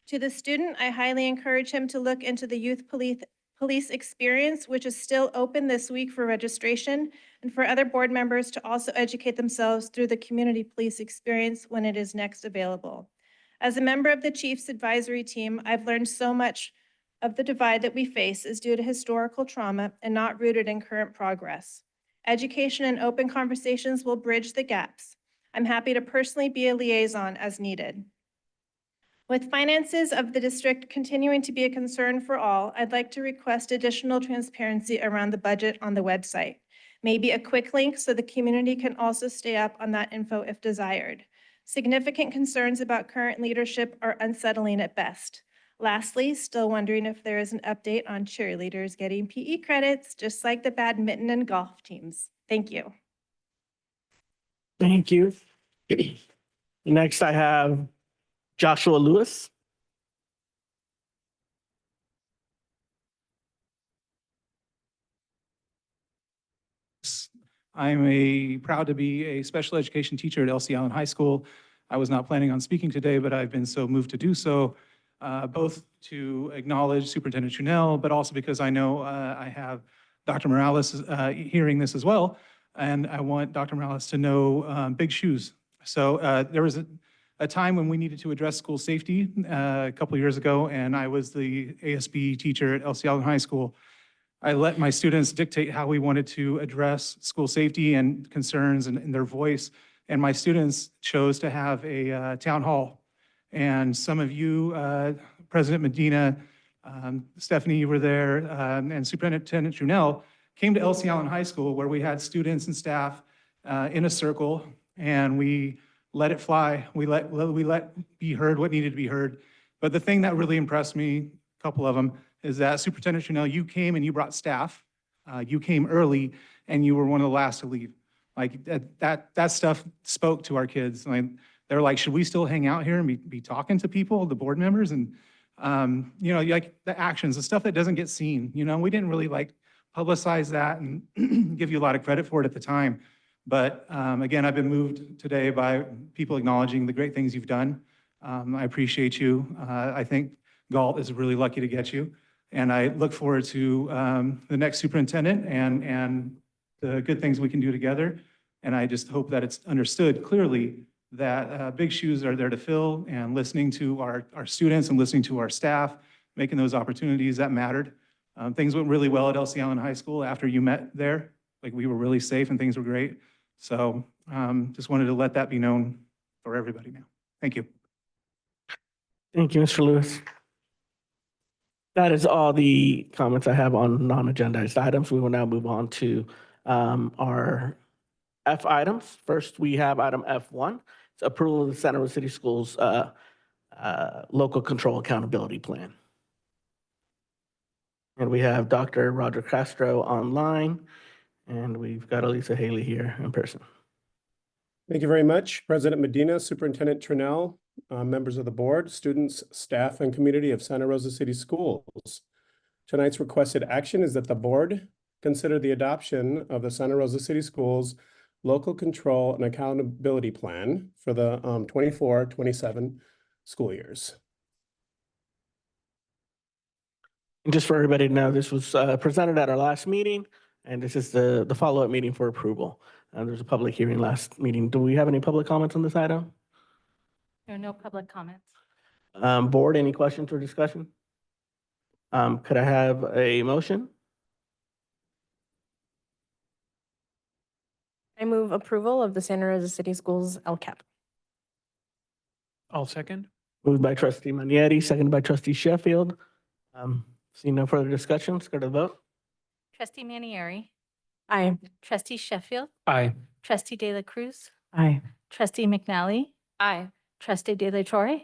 To the student, I highly encourage him to look into the youth Police Experience, which is still open this week for registration, and for other board members to also educate themselves through the Community Police Experience when it is next available. As a member of the Chiefs Advisory Team, I've learned so much of the divide that we face is due to historical trauma and not rooted in current progress. Education and open conversations will bridge the gaps. I'm happy to personally be a liaison as needed. With finances of the district continuing to be a concern for all, I'd like to request additional transparency around the budget on the website. Maybe a quick link so the community can also stay up on that info if desired. Significant concerns about current leadership are unsettling at best. Lastly, still wondering if there is an update on cheerleaders getting PE credits, just like the badminton and golf teams. Thank you. Thank you. Next, I have Joshua Lewis. I'm proud to be a special education teacher at Elsie Allen High School. I was not planning on speaking today, but I've been so moved to do so, both to acknowledge Superintendent Chunell, but also because I know I have Dr. Morales hearing this as well, and I want Dr. Morales to know big shoes. So there was a time when we needed to address school safety a couple of years ago, and I was the ASB teacher at Elsie Allen High School. I let my students dictate how we wanted to address school safety and concerns and their voice. And my students chose to have a town hall. And some of you, President Medina, Stephanie, you were there, and Superintendent Chunell came to Elsie Allen High School where we had students and staff in a circle, and we let it fly. We let be heard what needed to be heard. But the thing that really impressed me, a couple of them, is that Superintendent Chunell, you came and you brought staff. You came early and you were one of the last to leave. Like that stuff spoke to our kids. Like, they're like, should we still hang out here and be talking to people, the board members? And, you know, like the actions, the stuff that doesn't get seen, you know, we didn't really like publicize that and give you a lot of credit for it at the time. But again, I've been moved today by people acknowledging the great things you've done. I appreciate you. I think Galt is really lucky to get you. And I look forward to the next superintendent and the good things we can do together. And I just hope that it's understood clearly that big shoes are there to fill, and listening to our students and listening to our staff, making those opportunities that mattered. Things went really well at Elsie Allen High School after you met there. Like, we were really safe and things were great. So just wanted to let that be known for everybody now. Thank you. Thank you, Mr. Lewis. That is all the comments I have on non-agendized items. We will now move on to our F items. First, we have item F1. It's approval of the Santa Rosa City Schools local control accountability plan. And we have Dr. Roger Castro online, and we've got Elisa Haley here in person. Thank you very much, President Medina, Superintendent Chunell, members of the board, students, staff, and community of Santa Rosa City Schools. Tonight's requested action is that the board consider the adoption of the Santa Rosa City Schools Local Control and Accountability Plan for the 24-27 school years. And just for everybody to know, this was presented at our last meeting, and this is the follow-up meeting for approval. There's a public hearing last meeting. Do we have any public comments on this item? There are no public comments. Board, any questions or discussion? Could I have a motion? I move approval of the Santa Rosa City Schools LCAP. I'll second. Moved by trustee Magnetti, seconded by trustee Sheffield. Seeing no further discussion, let's go to the vote. Trustee Manieri. Aye. Trustee Sheffield. Aye. Trustee De La Cruz. Aye. Trustee McNally. Aye. Trustee De La Torre.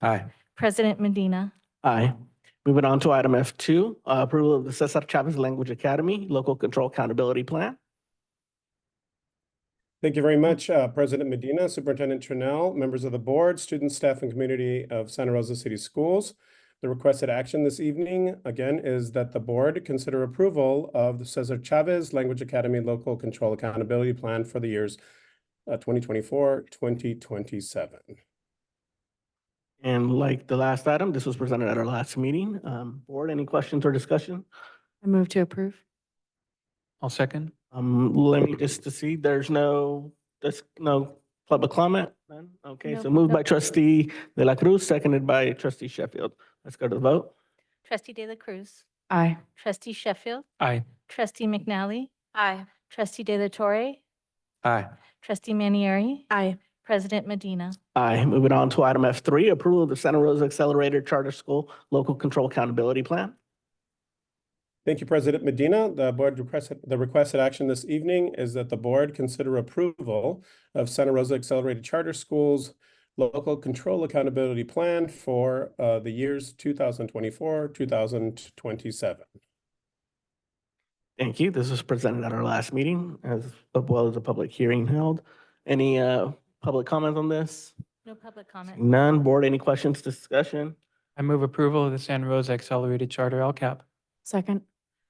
Aye. President Medina. Aye. Moving on to item F2, approval of the Cesar Chavez Language Academy Local Control Accountability Plan. Thank you very much, President Medina, Superintendent Chunell, members of the board, students, staff, and community of Santa Rosa City Schools. The requested action this evening, again, is that the board consider approval of the Cesar Chavez Language Academy Local Control Accountability Plan for the years 2024-2027. And like the last item, this was presented at our last meeting. Board, any questions or discussion? I move to approve. I'll second. Let me just to see, there's no public comment? None? Okay, Nope, so moved by nope. trustee De La Cruz, seconded by trustee Sheffield. Let's go to the vote. Trustee De La Cruz. Aye. Trustee Sheffield. Aye. Trustee McNally. Aye. Trustee De La Torre. Aye. Trustee Manieri. Aye. President Medina. Aye. Moving on to item F3, approval of the Santa Rosa Accelerated Charter School Local Control Accountability Plan. Thank you, President Medina. The requested action this evening is that the board consider approval of Santa Rosa Accelerated Charter Schools Local Control Accountability Plan for the years 2024, 2027. Thank you. This was presented at our last meeting as well as a public hearing held. Any public comment on this? No public comment. None. Board, any questions, discussion? I move approval of the Santa Rosa Accelerated Charter LCAP. Second.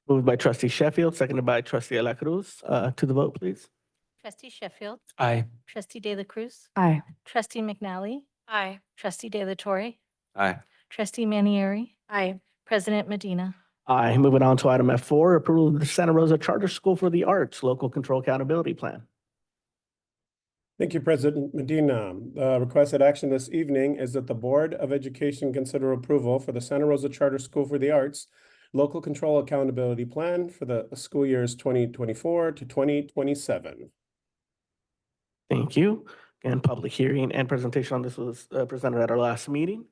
Moved by trustee Sheffield, seconded by trustee De La Cruz. To the vote, please. Trustee Sheffield. Aye. Trustee De La Cruz. Aye. Trustee McNally. Aye. Trustee De La Torre. Aye. Trustee Manieri. Aye. President Medina. Aye. Moving on to item F4, approval of the Santa Rosa Charter School for the Arts Local Control Accountability Plan. Thank you, President Medina. Requested action this evening is that the Board of Education consider approval for the Santa Rosa Charter School for the Arts Local Control Accountability Plan for the school years 2024 to 2027. Thank you. Again, public hearing and presentation on this was presented at our last meeting.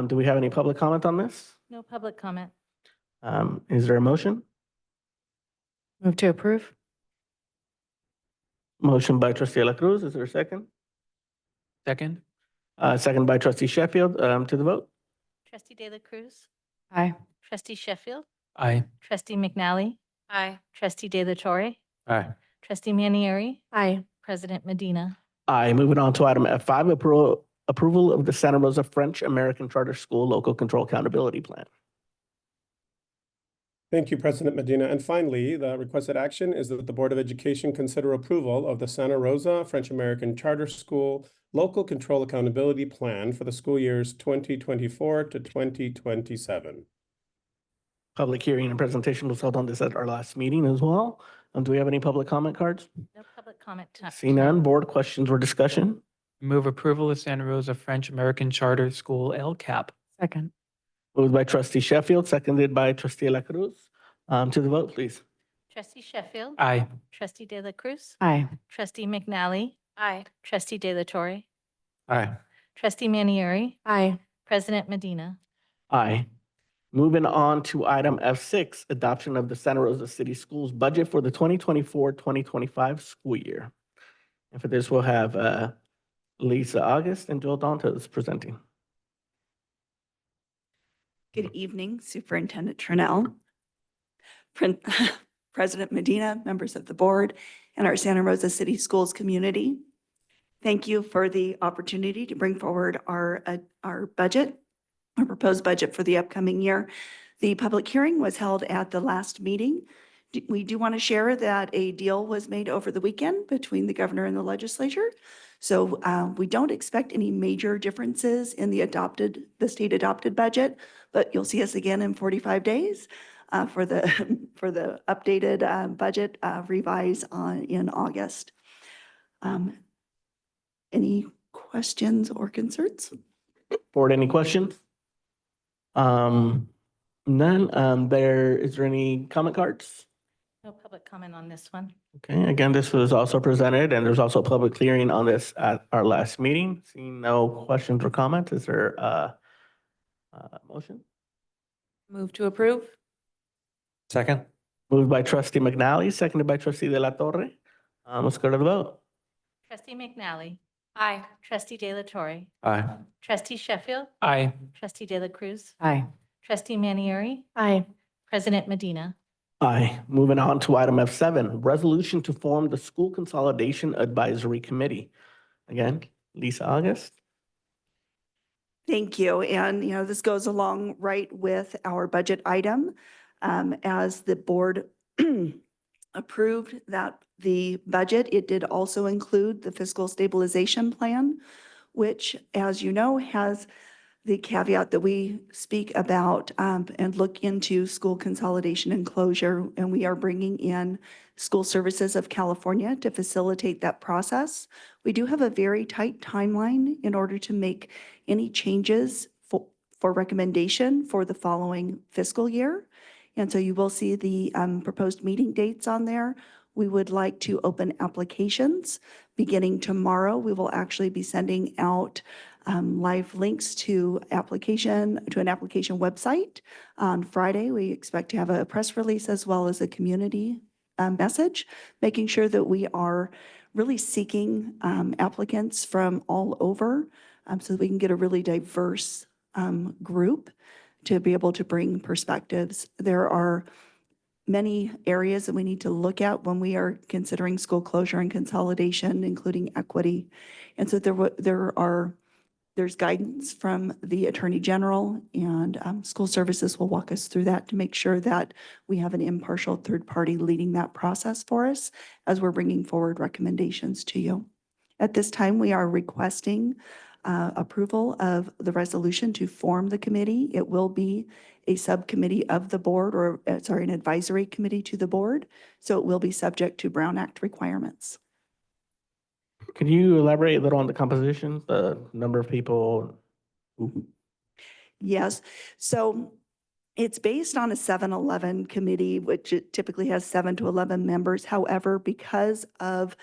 Do we have any public comment on this? No public comment. Is there a motion? Move to approve. Motion by trustee De La Cruz. Is there a second? Second. Second by trustee Sheffield. To the vote. Trustee De La Cruz. Aye. Trustee Sheffield. Aye. Trustee McNally. Aye. Trustee De La Torre. Aye. Trustee Manieri. Aye. President Medina. Aye. Moving on to item F5, approval of the Santa Rosa French American Charter School Local Control Accountability Plan. Thank you, President Medina. And finally, the requested action is that the Board of Education consider approval of the Santa Rosa French American Charter School Local Control Accountability Plan for the school years 2024 to 2027. Public hearing and presentation was held on this at our last meeting as well. Do we have any public comment cards? No public comment. See none. Board questions or discussion? Move approval of Santa Rosa French American Charter School LCAP. Second. Moved by trustee Sheffield, seconded by trustee De La Cruz. To the vote, please. Trustee Sheffield. Aye. Trustee De La Cruz. Aye. Trustee McNally. Aye. Trustee De La Torre. Aye. Trustee Manieri. Aye. President Medina. Aye. Moving on to item F6, adoption of the Santa Rosa City Schools budget for the 2024-2025 school year. And for this, we'll have Lisa August and Joel Dantos presenting. Good evening, Superintendent Trinnell, President Medina, members of the board, and our Santa Rosa City Schools community. Thank you for the opportunity to bring forward our budget, our proposed budget for the upcoming year. The public hearing was held at the last meeting. We do want to share that a deal was made over the weekend between the governor and the legislature. So we don't expect any major differences in the state adopted budget, but you'll see us again in 45 days for the updated budget revise in August. Any questions or concerns? Board, any questions? None. Is there any comment cards? No public comment on this one. Okay, again, this was also presented and there's also a public hearing on this at our last meeting. Seeing no questions or comments, is there a motion? Move to approve. Second. Moved by trustee McNally, seconded by trustee De La Torre. Let's go to the vote. Trustee McNally. Aye. Trustee De La Torre. Aye. Trustee Sheffield. Aye. Trustee De La Cruz. Aye. Trustee Manieri. Aye. President Medina. Aye. Moving on to item F7, resolution to form the School Consolidation Advisory Committee. Again, Lisa August. Thank you. And, this goes along right with our budget item. As the board approved the budget, it did also include the fiscal stabilization plan, which, as you know, has the caveat that we speak about and look into school consolidation and closure, and we are bringing in School Services of California to facilitate that process. We do have a very tight timeline in order to make any changes for recommendation for the following fiscal year. And so you will see the proposed meeting dates on there. We would like to open applications beginning tomorrow. We will actually be sending out live links to an application website. On Friday, we expect to have a press release as well as a community message, making sure that we are really seeking applicants from all over so that we can get a really diverse group to be able to bring perspectives. There are many areas that we need to look at when we are considering school closure and consolidation, including equity. And so there's guidance from the Attorney General, and School Services will walk us through that to make sure that we have an impartial third party leading that process for us as we're bringing forward recommendations to you. At this time, we are requesting approval of the resolution to form the committee. It will be a subcommittee of the board, or an advisory committee to the board. So it will be subject to Brown Act requirements. Can you elaborate a little on the composition, the number of people? Yes. So it's based on a 7-11 committee, which it typically has 7 to 11 members. However, because of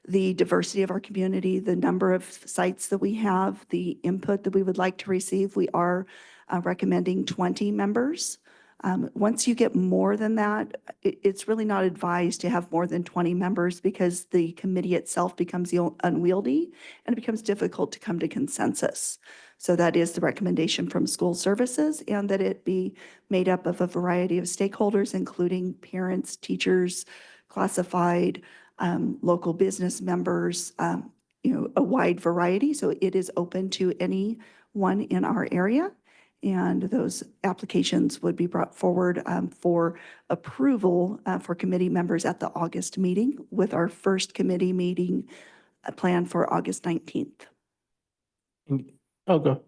the diversity of our community, the number of sites that we have, the input that we would like to receive, we are recommending 20 members. Once you get more than that, it's really not advised to have more than 20 members because the committee itself becomes unwieldy and it becomes difficult to come to consensus. So that is the recommendation from School Services, and that it be made up of a variety of stakeholders, including parents, teachers, classified, local business members, a wide variety. So it is open to anyone in our area. And those applications would be brought forward for approval for committee members at the August meeting, with our first committee meeting planned for August 19th. Oh, go.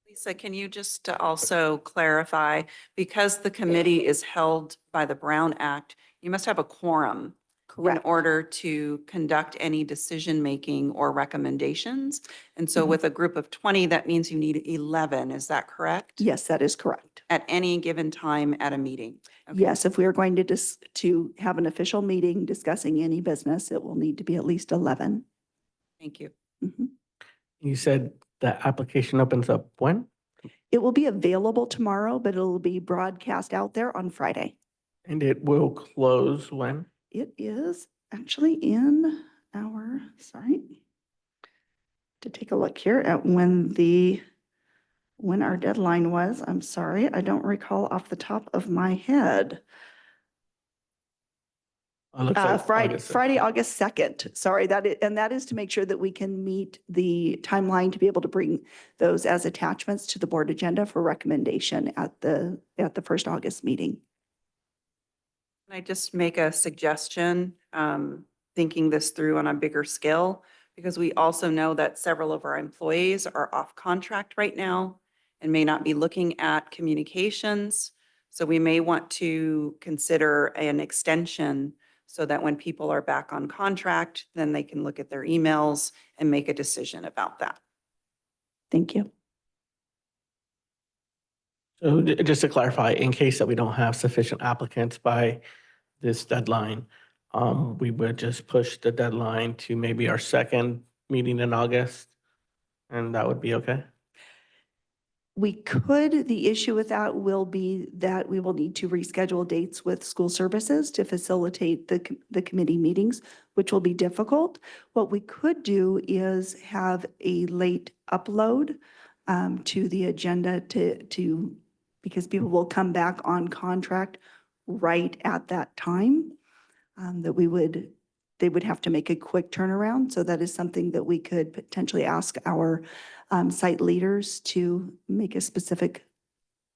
Lisa, can you just also clarify, because the committee is held by the Brown Act, you must have a quorum in order to conduct any decision-making or recommendations. And so with a group of 20, that means you need 11. Is that correct? Yes, that is correct. At any given time at a meeting? Okay. Yes, if we are going to have an official meeting discussing any business, it will need to be at least 11. Thank you. You said the application opens up when? It will be available tomorrow, but it'll be broadcast out there on Friday. And it will close when? It is actually in our, to take a look here at when our deadline was. I'm sorry, I don't recall off the top of my head. Friday, August 2nd. Sorry, that is to make sure that we can meet the timeline to be able to bring those as attachments to the board agenda for recommendation at the first August meeting. Can I just make a suggestion, thinking this through on a bigger scale? Because we also know that several of our employees are off contract right now and may not be looking at communications. So we may want to consider an extension so that when people are back on contract, then they can look at their emails and make a decision about that. Thank you. So just to clarify, in case that we don't have sufficient applicants by this deadline, we would just push the deadline to maybe our second meeting in August, and that would be okay? We could. The issue with that will be that we will need to reschedule dates with School Services to facilitate the committee meetings, which will be difficult. What we could do is have a late upload to the agenda because people will come back on contract right at that time. They would have to make a quick turnaround. So that is something that we could potentially ask our site leaders to make a specific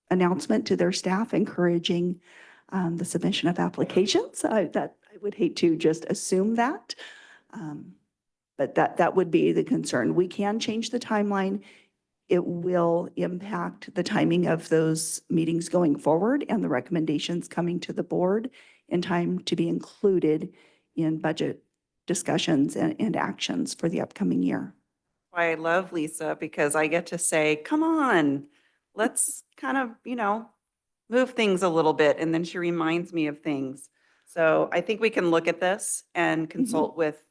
announcement to their staff, encouraging the submission of applications. I would hate to just assume that. But that would be the concern. We can change the timeline. It will impact the timing of those meetings going forward and the recommendations coming to the board in time to be included in budget discussions and actions for the upcoming year. Why I love Lisa, because I get to say, come on, let's kind of, move things a little bit. And then she reminds me of things. So I think we can look at this and consult with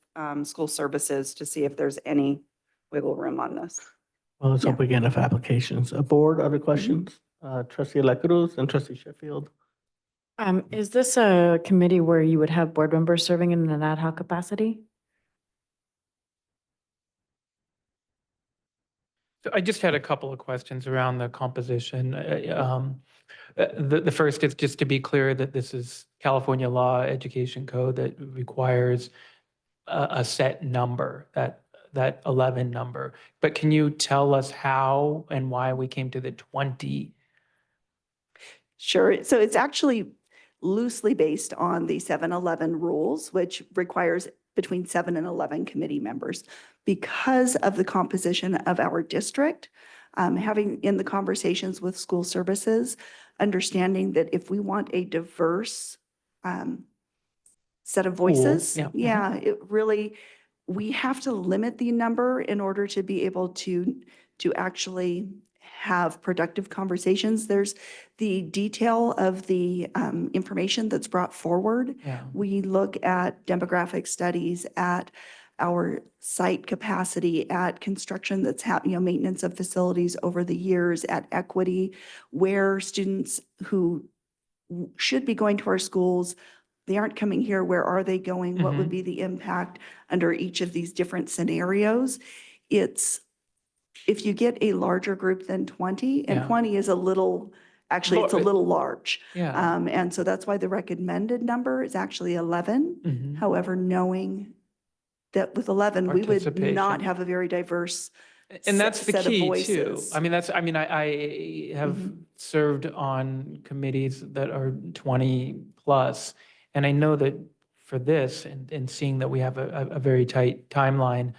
school services to see if there's any wiggle room on this. Well, let's hope we get enough applications. Board, other questions? Trustee La Cruz and Trustee Sheffield. Is this a committee where you would have board members serving in an ad hoc capacity? So I just had a couple of questions around the composition. The first is just to be clear that this is California law education code that requires a set number, that 11 number. But can you tell us how and why we came to the 20? Sure. So it's actually loosely based on the 7-11 rules, which requires between 7 and 11 committee members. Because of the composition of our district, having in the conversations with school services, understanding that if we want a diverse set of voices, it really, we have to limit the number in order to be able to actually have productive conversations. There's the detail of the information that's brought forward. We look at demographic studies, at our site capacity, at construction that's happening, maintenance of facilities over the years, at equity, where students who should be going to our schools, they aren't coming here. Where are they going? What would be the impact under each of these different scenarios? If you get a larger group than 20, and 20 is a little, actually, it's a little large. And so that's why the recommended number is actually 11. However, knowing that with 11, we would not have a very diverse And that's the set of key too. voices. I have served on committees that are 20 plus. And I know that for this and seeing that we have a very tight timeline,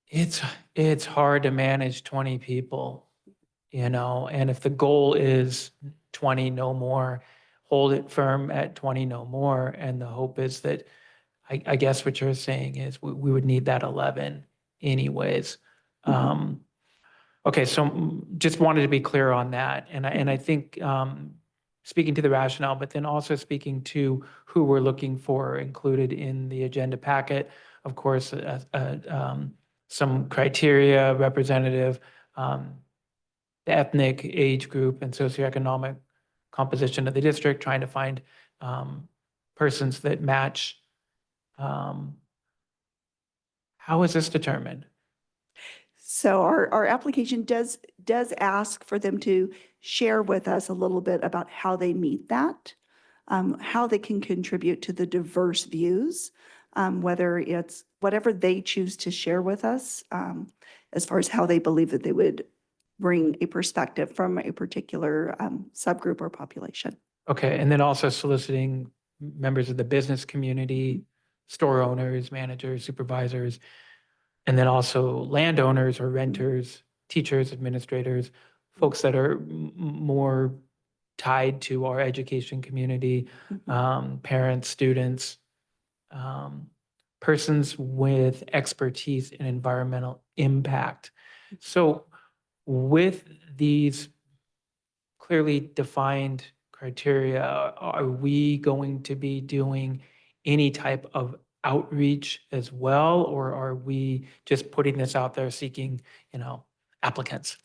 it's hard to manage 20 people, and if the goal is 20, no more, hold it firm at 20, no more. And the hope is that, I guess what you're saying is we would need that 11 anyways. Okay, so just wanted to be clear on that. And I think speaking to the rationale, but then also speaking to who we're looking for included in the agenda packet, of course, some criteria representative, the ethnic, age group, and socioeconomic composition of the district, trying to find persons that match. How is this determined? So our application does ask for them to share with us a little bit about how they meet that, how they can contribute to the diverse views, whether it's whatever they choose to share with us, as far as how they believe that they would bring a perspective from a particular subgroup or population. Okay, and then also soliciting members of the business community, store owners, managers, supervisors, and then also landowners or renters, teachers, administrators, folks that are more tied to our education community, parents, students, persons with expertise in environmental impact. So with these clearly defined criteria, are we going to be doing any type of outreach as well, or are we just putting this out there seeking, applicants?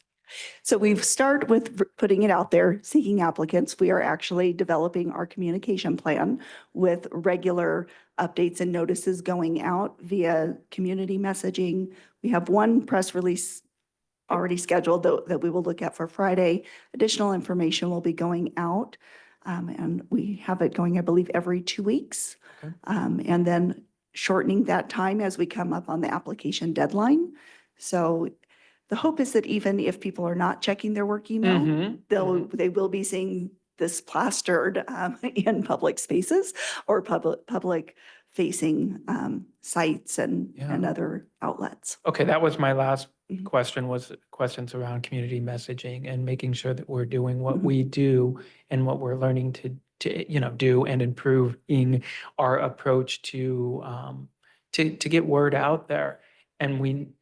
So we've started with putting it out there, seeking applicants. We are actually developing our communication plan with regular updates and notices going out via community messaging. We have one press release already scheduled that we will look at for Friday. Additional information will be going out. And we have it going, I believe, every 2 weeks. And then shortening that time as we come up on the application deadline. So the hope is that even if people are not checking their work email, they will be seeing this plastered in public spaces or public facing sites and Yeah. other outlets. Okay, that was my last Mhm. question, was questions around community messaging and making sure that we're doing what Mhm. we do and what we're learning to do and improving our approach to get word out there. And we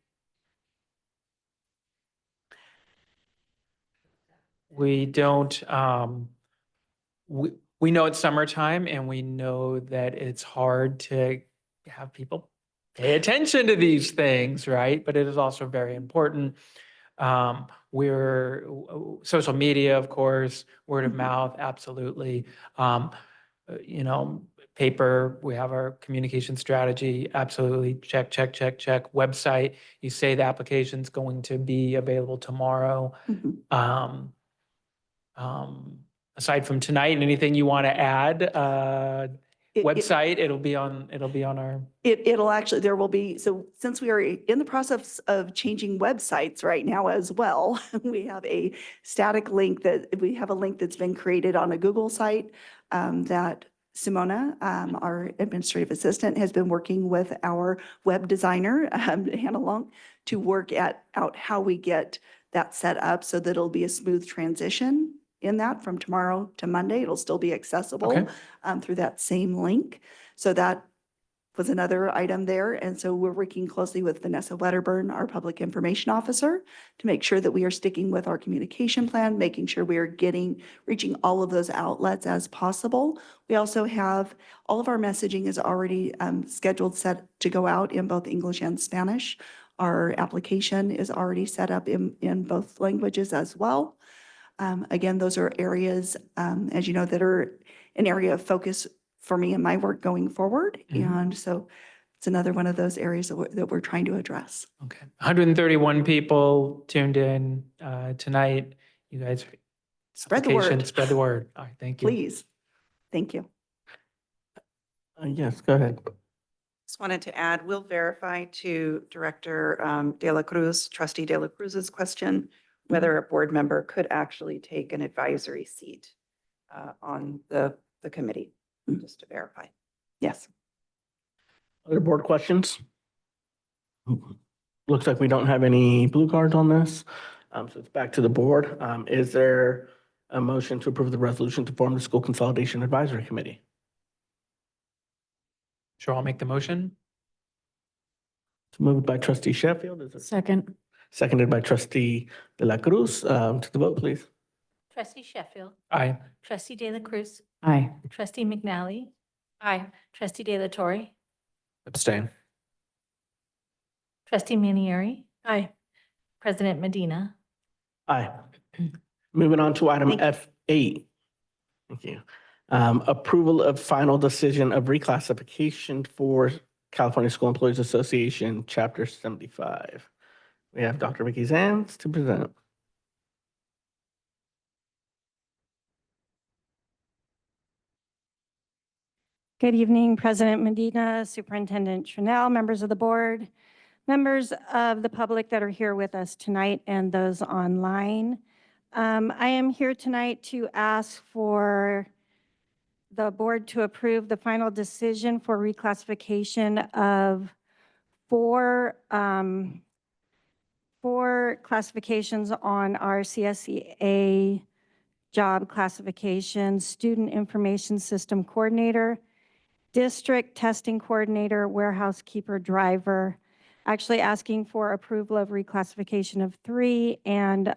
don't, we know it's summertime and we know that it's hard to have people pay attention to these things, right? But it is also very important. We're social media, of course, word of mouth, absolutely. Paper, we have our communication strategy, absolutely. Check, check, check, check. Website, you say the application's going to be available tomorrow. Mhm. Aside from tonight, anything you want to add? It- Website, it'll be on our. It'll actually, there will be, so since we are in the process of changing websites right now as well, we have a static link we have a link that's been created on a Google site that Simona, our administrative assistant, has been working with our web designer, Hannah Long, to work out how we get that set up so that it'll be a smooth transition in that from tomorrow to Monday. It'll still be accessible Okay. through that same link. So that was another item there. And so we're working closely with Vanessa Wedderburn, our public information officer, to make sure that we are sticking with our communication plan, making sure we are reaching all of those outlets as possible. We also have, all of our messaging is already scheduled, set to go out in both English and Spanish. Our application is already set up in both languages as well. Again, those are areas, as you know, that are an area of focus for me and my work going forward. Mhm. And so it's another one of those areas that we're trying to address. Okay. 131 people tuned in tonight. You guys. Spread the application, word. Spread the word. All right, thank you. Please. Thank you. Yes, go ahead. Just wanted to add, we'll verify to Director De La Cruz, Trustee De La Cruz's question, whether a board member could actually take an advisory seat on the committee, just to verify. Yes. Other board questions? Looks like we don't have any blue cards on this. So it's back to the board. Is there a motion to approve the resolution to form the School Consolidation Advisory Committee? Sure, I'll make the motion. It's moved by trustee Sheffield. Is it Second. seconded by trustee De La Cruz? To the vote, please. Trustee Sheffield. Aye. Trustee De La Cruz. Aye. Trustee McNally. Aye. Trustee De La Torre. Abstain. Trustee Manieri. Aye. President Medina. Aye. Moving on to item Thank you. F8. Thank you. Approval of final decision of reclassification for California School Employees Association, Chapter 75. We have Dr. Vicky Zans to present. Good evening, President Medina, Superintendent Tranel, members of the board, members of the public that are here with us tonight, and those online. I am here tonight to ask for the board to approve the final decision for reclassification of four classifications on our CSEA job classification: Student Information System Coordinator, District Testing Coordinator, Warehouse Keeper, Driver. Actually asking for approval of reclassification of 3 and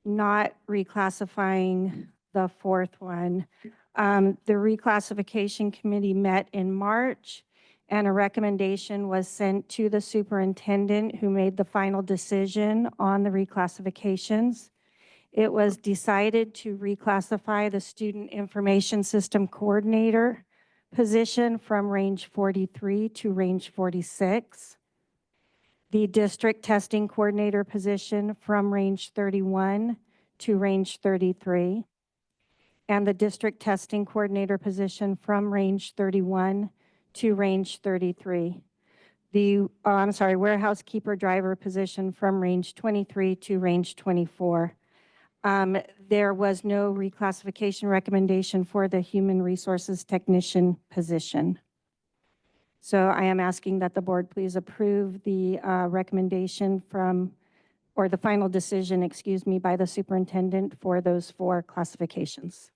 not reclassifying the 4th one. The reclassification committee met in March, and a recommendation was sent to the superintendent, who made the final decision on the reclassifications. It was decided to reclassify the Student Information System Coordinator position from range 43 to range 46. The District Testing Coordinator position from range 31 to range 33. And the District Testing Coordinator position from range 31 to range 33. The, Warehouse Keeper Driver position from range 23 to range 24. There was no reclassification recommendation for the Human Resources Technician position. So I am asking that the board please approve the recommendation from, or the final decision, excuse me, by the superintendent for those 4 classifications.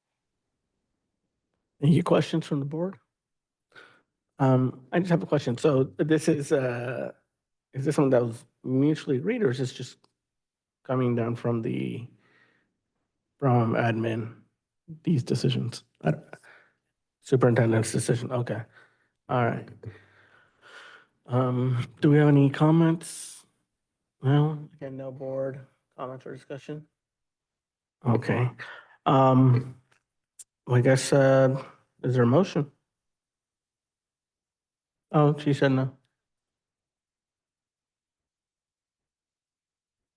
Any questions from the board? I just have a question. So this is this something that was mutually agreed, or is this just coming down from from admin, these decisions? Superintendent's decision, okay. All right. Do we have any comments? No, again, no board comments or discussion? Okay. Well, I guess, is there a motion? Oh, she said no.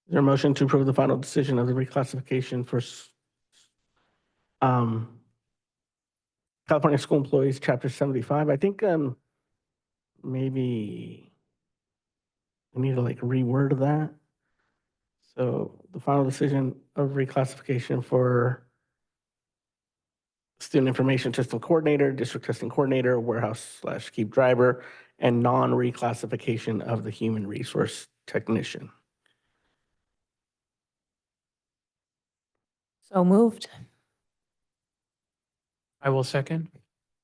Is there a motion to approve the final decision of the reclassification for California School Employees, Chapter 75? I think maybe we need to like reword that. So the final decision of reclassification for student information system coordinator, district testing coordinator, warehouse/keep driver, and non-reclassification of the human resource technician. So moved. I will second.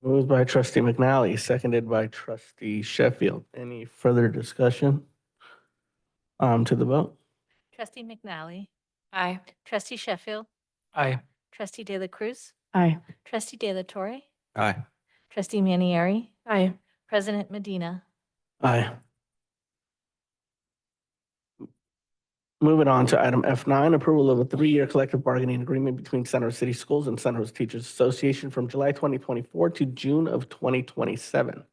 Moved by trustee McNally, seconded by trustee Sheffield. Any further discussion? To the vote? Trustee McNally. Aye. Trustee Sheffield. Aye. Trustee De La Cruz. Aye. Trustee De La Torre. Aye. Trustee Manieri. Aye. President Medina. Aye. Moving on to item F9, approval of a 3-year collective bargaining agreement between Santa Rosa City Schools and Santa Rosa Teachers Association from July 2024 to June of 2027.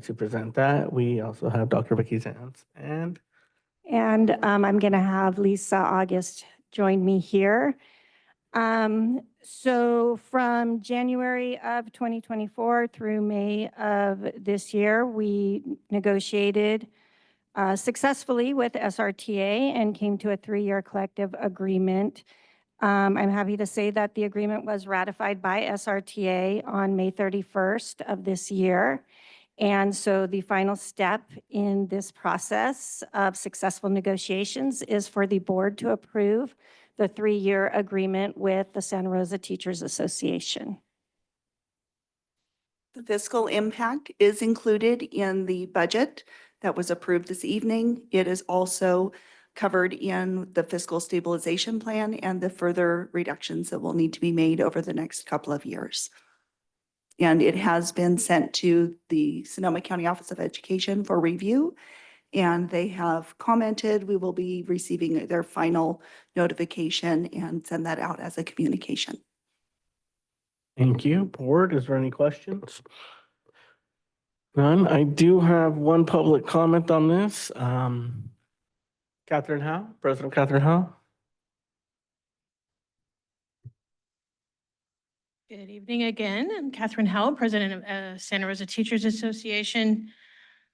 To present that, we also have Dr. Vicky Zans and And I'm going to have Lisa August join me here. So from January of 2024 through May of this year, we negotiated successfully with SRTA and came to a 3-year collective agreement. I'm happy to say that the agreement was ratified by SRTA on May 31st of this year. And so the final step in this process of successful negotiations is for the board to approve the 3-year agreement with the Santa Rosa Teachers Association. The fiscal impact is included in the budget that was approved this evening. It is also covered in the fiscal stabilization plan and the further reductions that will need to be made over the next couple of years. And it has been sent to the Sonoma County Office of Education for review, and they have commented. We will be receiving their final notification and send that out as a communication. thank you. Board, is there any questions? None. I do have one public comment on this. Catherine Howe, President Catherine Howe. Good evening again. I'm Catherine Howell, President of Santa Rosa Teachers Association.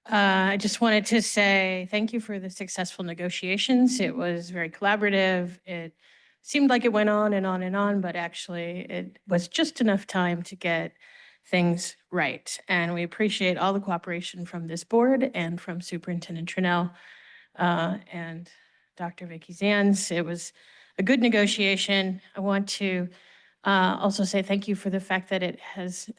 I just wanted to say thank you for the successful negotiations. It was very collaborative. It seemed like it went on and on and on, but actually it was just enough time to get things right. And we appreciate all the cooperation from this board and from Superintendent Trinnell and Dr. Vicky Zans. It was a good negotiation. I want to also say thank you for the fact that it has,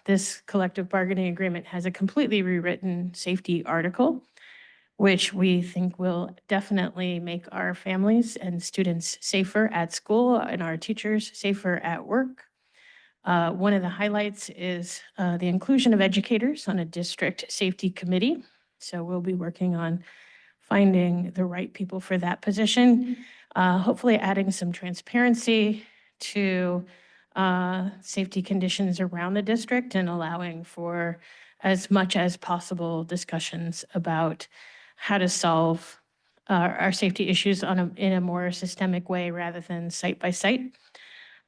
this collective bargaining agreement has a completely rewritten safety article, which we think will definitely make our families and students safer at school and our teachers safer at work. One of the highlights is the inclusion of educators on a district safety committee. So we'll be working on finding the right people for that position, hopefully adding some transparency to safety conditions around the district and allowing for as much as possible discussions about how to solve our safety issues in a more systemic way rather than site by site.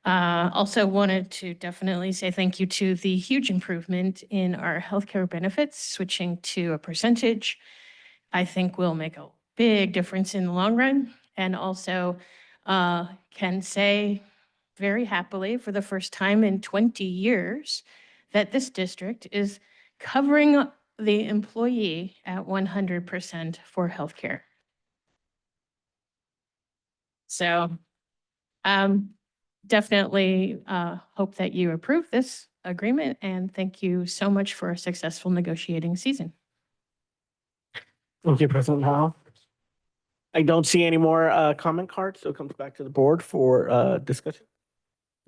Also wanted to definitely say thank you to the huge improvement in our healthcare benefits, switching to a percentage. I think will make a big difference in the long run, and also can say very happily for the first time in 20 years that this district is covering the employee at 100% for healthcare. So definitely hope that you approve this agreement, and thank you so much for a successful negotiating season. Thank you, President Howell. I don't see any more comment cards, so it comes back to the board for discussion.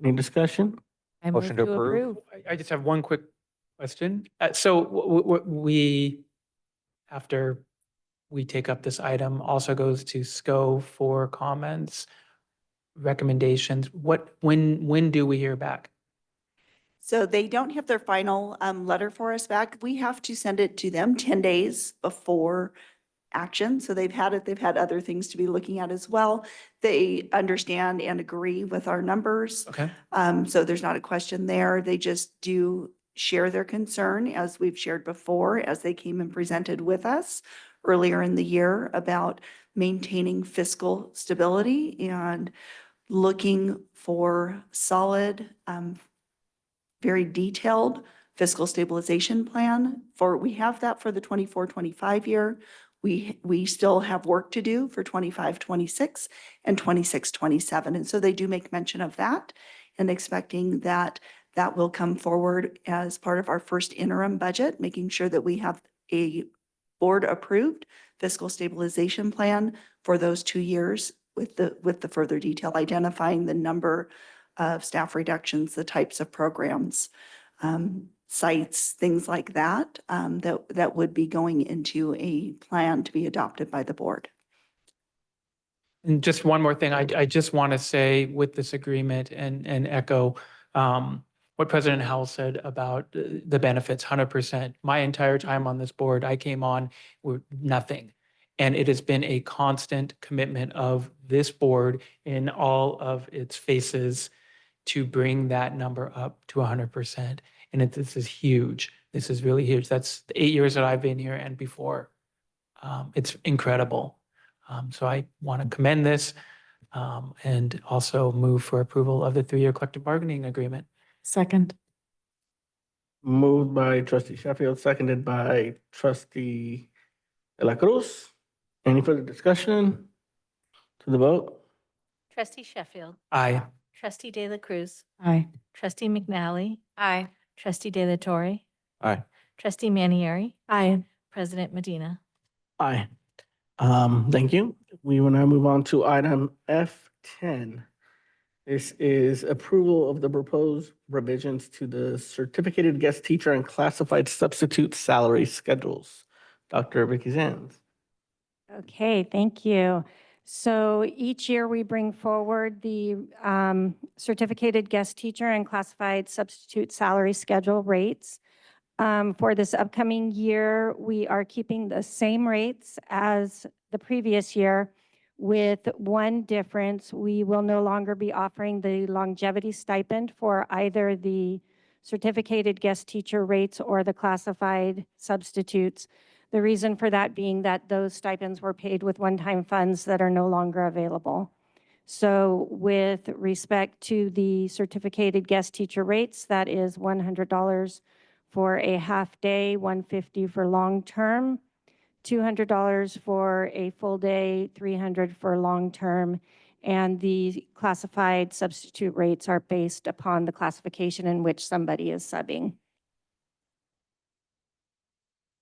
Any discussion? I move Motion to to approve. approve. I just have one quick question. So we, after we take up this item, also goes to SCO for comments, recommendations. When do we hear back? So they don't have their final letter for us back. We have to send it to them 10 days before action. So they've had other things to be looking at as well. They understand and agree with our numbers. Okay. So there's not a question there. They just do share their concern, as we've shared before, as they came and presented with us earlier in the year about maintaining fiscal stability and looking for solid, very detailed fiscal stabilization plan we have that for the 24-25 year. We still have work to do for 25-26 and 26-27. And so they do make mention of that and expecting that that will come forward as part of our first interim budget, making sure that we have a board approved fiscal stabilization plan for those 2 years with the further detail identifying the number of staff reductions, the types of programs, sites, things like that, that would be going into a plan to be adopted by the board. And just one more thing, I just want to say with this agreement and echo what President Howell said about the benefits, 100%. My entire time on this board, I came on with nothing. And it has been a constant commitment of this board in all of its faces to bring that number up to 100%. And this is huge. This is really huge. That's the 8 years that I've been here and before. It's incredible. So I want to commend this and also move for approval of the 3-year collective bargaining agreement. Second. Moved by trustee Sheffield, seconded by trustee De La Cruz. Any further discussion? To the vote? Trustee Sheffield. Aye. Trustee De La Cruz. Aye. Trustee McNally. Aye. Trustee De La Torre. Aye. Trustee Manieri. Aye. President Medina. Aye. Thank you. We will now move on to item F10. This is approval of the proposed revisions to the certificated guest teacher and classified substitute salary schedules. Dr. Vicky Zanz. Okay, thank you. So each year we bring forward the certificated guest teacher and classified substitute salary schedule rates. For this upcoming year, we are keeping the same rates as the previous year with one difference. We will no longer be offering the longevity stipend for either the certificated guest teacher rates or the classified substitutes. The reason for that being that those stipends were paid with one-time funds that are no longer available. So with respect to the certificated guest teacher rates, that is $100 for a half day, $150 for long-term, $200 for a full day, $300 for long-term. And the classified substitute rates are based upon the classification in which somebody is subbing.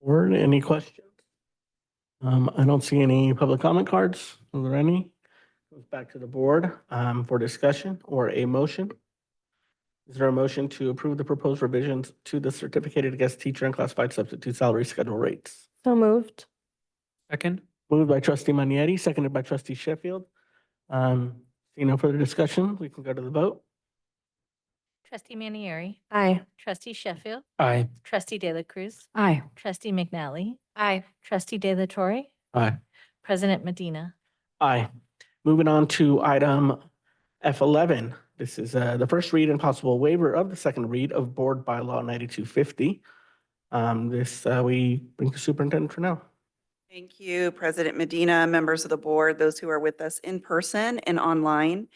Word, any questions? I don't see any public comment cards. Are there any? Goes back to the board for discussion or a motion. Is there a motion to approve the proposed revisions to the certificated guest teacher and classified substitute salary schedule rates? So moved. Second? Moved by trustee Manieri, seconded by trustee Sheffield. See no further discussion, we can go to the vote. Trustee Manieri. Aye. Trustee Sheffield. Aye. Trustee De La Cruz. Aye. Trustee McNally. Aye. Trustee De La Torre. Aye. President Medina. Aye. Moving on to item F11. This is the first read and possible waiver of the second read of Board Bylaw 9250. We bring to Superintendent Trinnell. Thank you, President Medina, members of the board, those who are with us in person and online.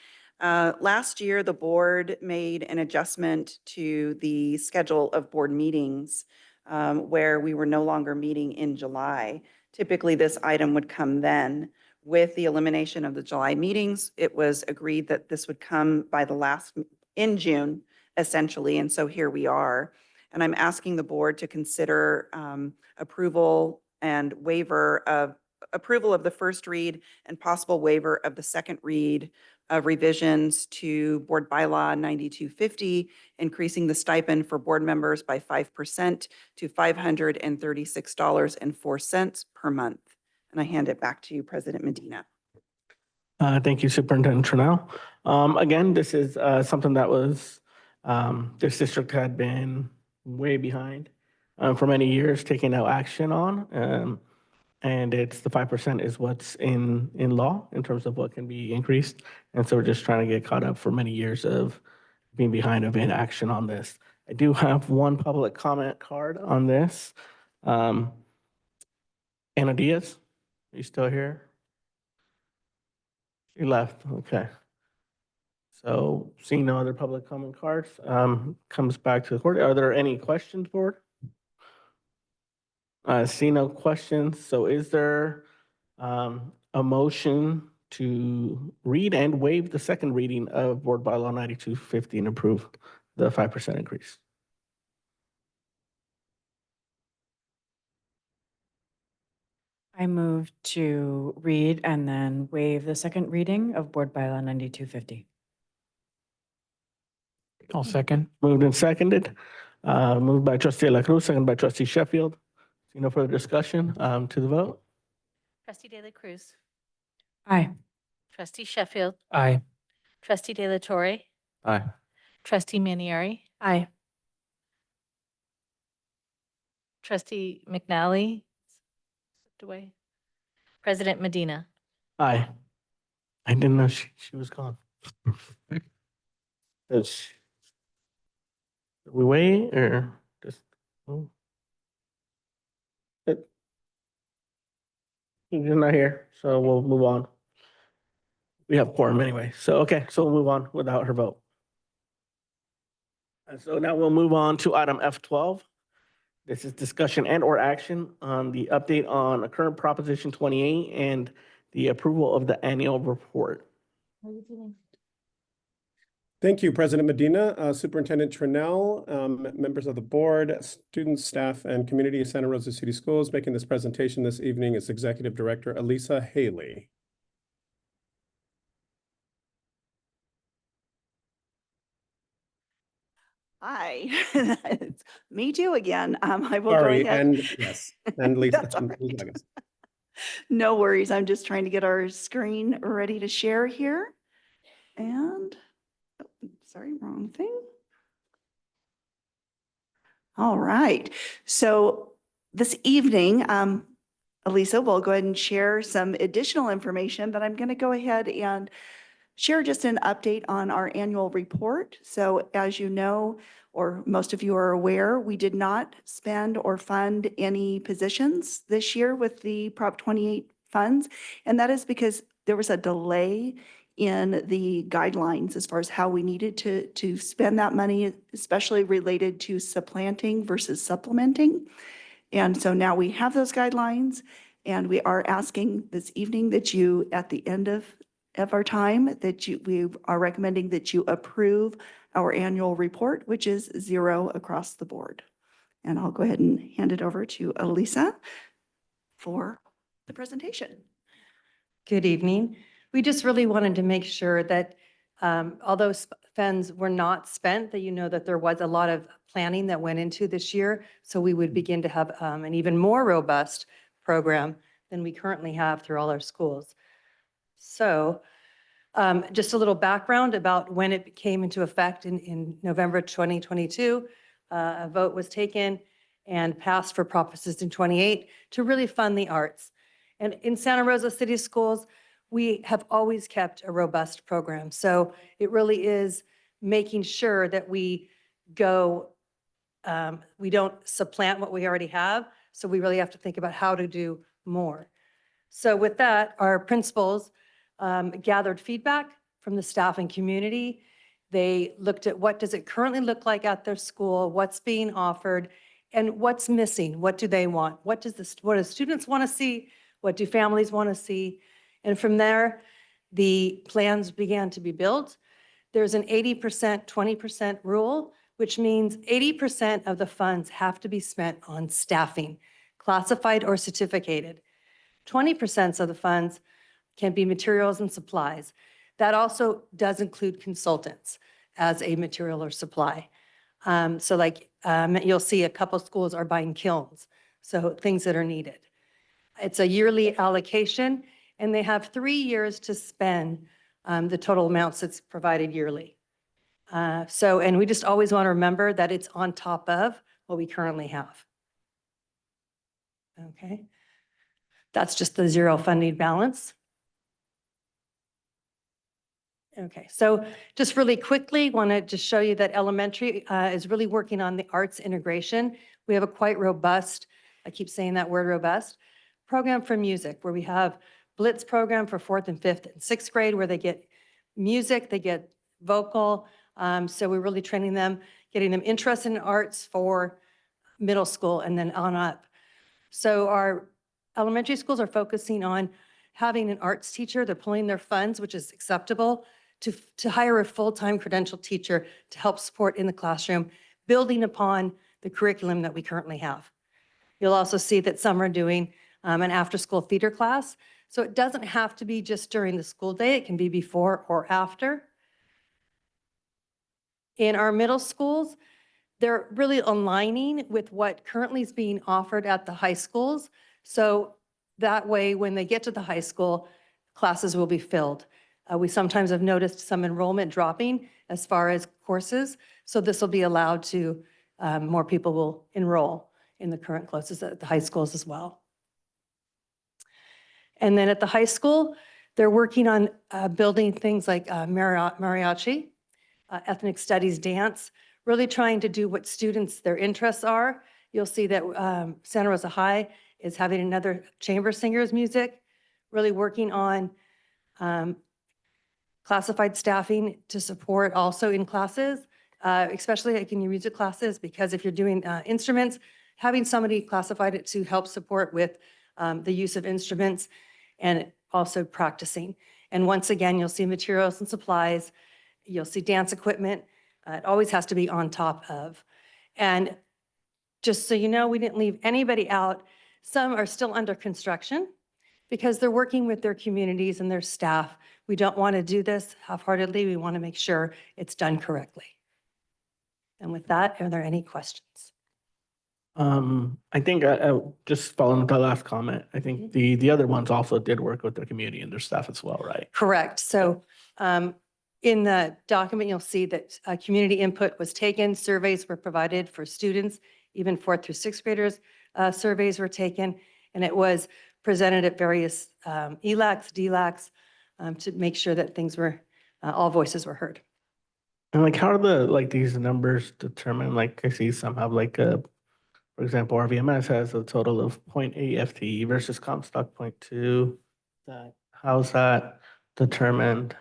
Last year, the board made an adjustment to the schedule of board meetings where we were no longer meeting in July. Typically, this item would come then. With the elimination of the July meetings, it was agreed that this would come by in June, essentially, and so here we are. And I'm asking the board to consider approval of the first read and possible waiver of the second read of revisions to Board Bylaw 9250, increasing the stipend for board members by 5% to $536.04 per month. And I hand it back to you, President Medina. Thank you, Superintendent Trinnell. Again, this is something that was, this district had been way behind for many years, taking no action on. And it's the 5% is what's in law in terms of what can be increased. And so we're just trying to get caught up for many years of being behind of inaction on this. I do have one public comment card on this. Anna Diaz, are you still here? You left, okay. So seeing no other public comment cards, comes back to the court. Are there any questions, board? See no questions. So is there a motion to read and waive the second reading of Board Bylaw 9250 and approve the 5% increase? I move to read and then waive the second reading of Board Bylaw 9250. I'll second. Moved and seconded. Moved by trustee La Cruz, seconded by trustee Sheffield. See no further discussion, to the vote. Trustee De La Cruz. Aye. Trustee Sheffield. Aye. Trustee De La Torre. Aye. Trustee Manieri. Aye. Trustee McNally. Away. President Medina. Aye. I didn't know she was gone. We wait or just? Oh. She's not here, so we'll move on. We have quorum anyway, so okay, so we'll move on without her vote. And so now we'll move on to item F12. This is discussion and or action on the update on a current Proposition 28 and the approval of the annual report. Thank you, President Medina, Superintendent Trinnell, members of the board, students, staff, and community of Santa Rosa City Schools. Making this presentation this evening is Executive Director Elisa Haley. Hi, it's me too again. I will go Sorry, ahead. and yes, and Lisa. That's all right. Lisa, yes. No worries. I'm just trying to get our screen ready to share here. And, oh, sorry, wrong thing. All right. So this evening, Elisa will go ahead and share some additional information, but I'm going to go ahead and share just an update on our annual report. So as you know, or most of you are aware, we did not spend or fund any positions this year with the Prop 28 funds. And that is because there was a delay in the guidelines as far as how we needed to spend that money, especially related to supplanting versus supplementing. And so now we have those guidelines, and we are asking this evening that you, at the end of our time, that we are recommending that you approve our annual report, which is 0 across the board. And I'll go ahead and hand it over to Elisa for the presentation. Good evening. We just really wanted to make sure that although funds were not spent, that you know that there was a lot of planning that went into this year. So we would begin to have an even more robust program than we currently have through all our schools. So just a little background about when it came into effect in November 2022. A vote was taken and passed for Proposition 28 to really fund the arts. And in Santa Rosa City Schools, we have always kept a robust program. So it really is making sure that we go, we don't supplant what we already have. So we really have to think about how to do more. So with that, our principals gathered feedback from the staff and community. They looked at what does it currently look like at their school, what's being offered, and what's missing? What do they want? What do students want to see? What do families want to see? And from there, the plans began to be built. There's an 80%, 20% rule, which means 80% of the funds have to be spent on staffing, classified or certificated. 20% of the funds can be materials and supplies. That also does include consultants as a material or supply. So like you'll see a couple schools are buying kilns, so things that are needed. It's a yearly allocation, and they have 3 years to spend the total amounts that's provided yearly. And we just always want to remember that it's on top of what we currently have. Okay. That's just the zero funding balance. Okay, so just really quickly, wanted to show you that elementary is really working on the arts integration. We have a quite robust, I keep saying that word robust, program for music, where we have Blitz program for 4th and 5th and 6th grade, where they get music, they get vocal. So we're really training them, getting them interested in arts for middle school and then on up. So our elementary schools are focusing on having an arts teacher. They're pulling their funds, which is acceptable, to hire a full-time credentialed teacher to help support in the classroom, building upon the curriculum that we currently have. You'll also see that some are doing an after-school theater class. So it doesn't have to be just during the school day. It can be before or after. In our middle schools, they're really aligning with what currently is being offered at the high schools. So that way, when they get to the high school, classes will be filled. We sometimes have noticed some enrollment dropping as far as courses. So this will be allowed to, more people will enroll in the current courses at the high schools as well. And then at the high school, they're working on building things like mariachi, ethnic studies, dance, really trying to do what students, their interests are. You'll see that Santa Rosa High is having another chamber singers music, really working on classified staffing to support also in classes, especially like in your music classes, because if you're doing instruments, having somebody classified it to help support with the use of instruments and also practicing. And once again, you'll see materials and supplies, you'll see dance equipment. It always has to be on top of. And just so you know, we didn't leave anybody out. Some are still under construction because they're working with their communities and their staff. We don't want to do this half-heartedly. We want to make sure it's done correctly. And with that, are there any questions? I think I just following the last comment, I think the other ones also did work with their community and their staff as well, right? Correct. So in the document, you'll see that community input was taken, surveys were provided for students, even 4th through 6th graders, surveys were taken, and it was presented at various ELACs, DLACs, to make sure that things were, all voices were heard. And like, how are these numbers determined? Like, I see some have like for example, RVMS has a total of 0.8 FTE versus Comstock 0.2. How's that determined?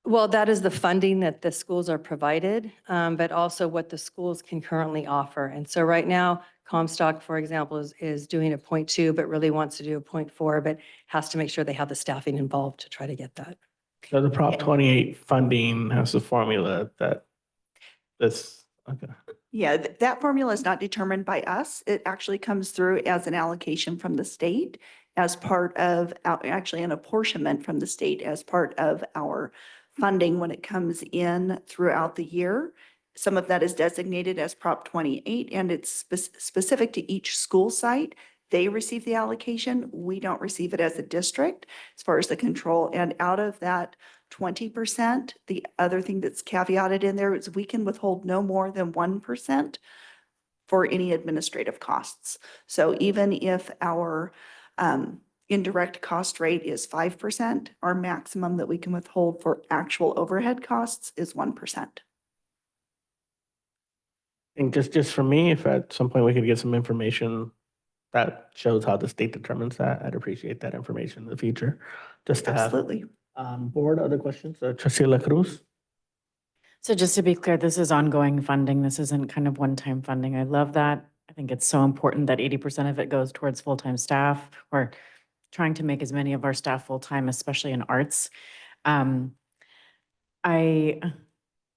Well, that is the funding that the schools are provided, but also what the schools can currently offer. And so right now, Comstock, for example, is doing a 0.2, but really wants to do a 0.4, but has to make sure they have the staffing involved to try to get that. So the Prop 28 funding has a formula that okay. Yeah, that formula is not determined by us. It actually comes through as an allocation from the state as part of, actually an apportionment from the state as part of our funding when it comes in throughout the year. Some of that is designated as Prop 28, and it's specific to each school site. They receive the allocation. We don't receive it as a district as far as the control. And out of that 20%, the other thing that's caveated in there is we can withhold no more than 1% for any administrative costs. So even if our indirect cost rate is 5%, our maximum that we can withhold for actual overhead costs is 1%. And just for me, if at some point we could get some information that shows how the state determines that, I'd appreciate that information in the future. Just to Absolutely. have. Board, other questions? Trustee La Cruz? So just to be clear, this is ongoing funding. This isn't kind of one-time funding. I love that. I think it's so important that 80% of it goes towards full-time staff, or trying to make as many of our staff full-time, especially in arts. Um, I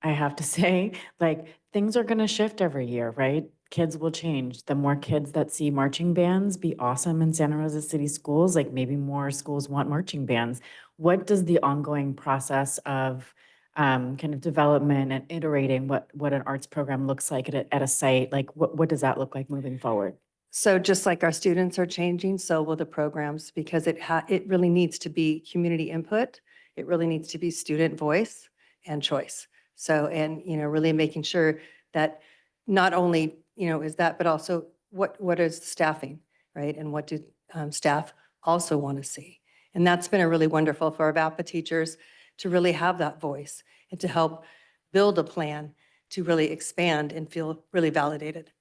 have to say, like, things are gonna shift every year, right? Kids will change. The more kids that see marching bands be awesome in Santa Rosa City Schools, like maybe more schools want marching bands. What does the ongoing process of kind of development and iterating what an arts program looks like at a site, like what does that look like moving forward? So just like our students are changing, so will the programs, because it really needs to be community input. It really needs to be student voice and choice. So, and, really making sure that not only, is that, but also what is staffing, right? And what do staff also want to see? And that's been a really wonderful for our VAPA teachers to really have that voice and to help build a plan to really expand and feel really validated.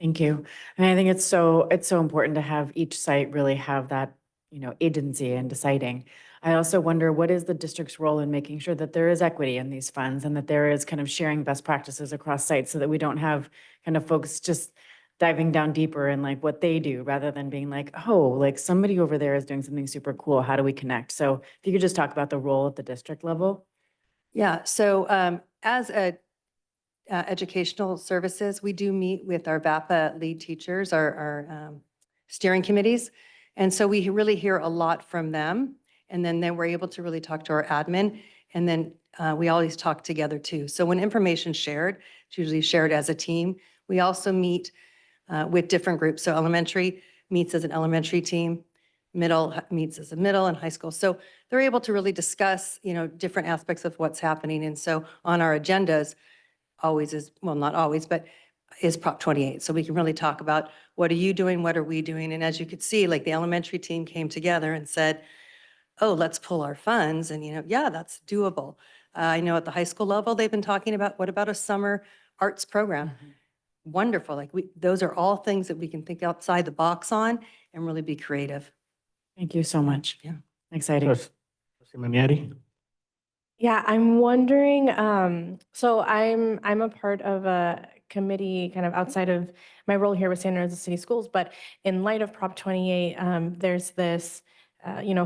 Thank you. And I think it's so important to have each site really have that, agency in deciding. I also wonder, what is the district's role in making sure that there is equity in these funds and that there is kind of sharing best practices across sites so that we don't have kind of folks just diving down deeper in like what they do rather than being like, oh, like somebody over there is doing something super cool. How do we connect? So if you could just talk about the role at the district level. Yeah, so as a educational services, we do meet with our VAPA lead teachers, our steering committees. And so we really hear a lot from them. And then we're able to really talk to our admin. And then we always talk together too. So when information's shared, it's usually shared as a team. We also meet with different groups. So elementary meets as an elementary team, middle meets as a middle, and high school. So they're able to really discuss, different aspects of what's happening. And so on our agendas, always is, well, not always, but is Prop 28. So we can really talk about what are you doing, what are we doing? And as you could see, like the elementary team came together and said, oh, let's pull our funds. And, yeah, that's doable. I know at the high school level, they've been talking about, what about a summer arts program? Wonderful. Like those are all things that we can think outside the box on and really be creative. Thank you so much. Yeah. Exciting. Trustee Manieri? Yeah, I'm wondering, so I'm a part of a committee kind of outside of my role here with Santa Rosa City Schools, but in light of Prop 28, there's this,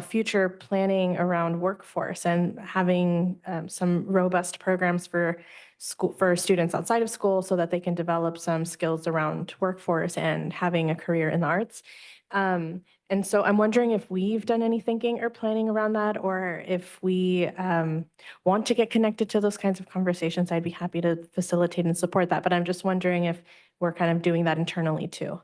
future planning around workforce and having some robust programs for students outside of school so that they can develop some skills around workforce and having a career in the arts. And so I'm wondering if we've done any thinking or planning around that, or if we want to get connected to those kinds of conversations, I'd be happy to facilitate and support that. But I'm just wondering if we're kind of doing that internally too.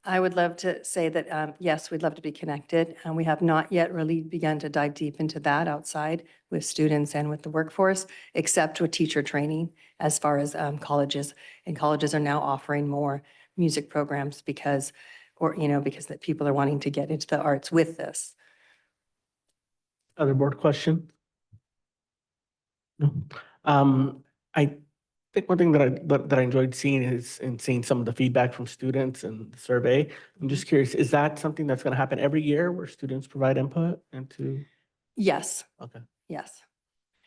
I would love to say that, yes, we'd love to be connected. And we have not yet really begun to dive deep into that outside with students and with the workforce, except with teacher training as far as colleges. And colleges are now offering more music programs because that people are wanting to get into the arts with this. Other board question? No. I think one thing that I enjoyed seeing is in seeing some of the feedback from students and the survey. I'm just curious, is that something that's going to happen every year where students provide input into? Yes. Okay. Yes.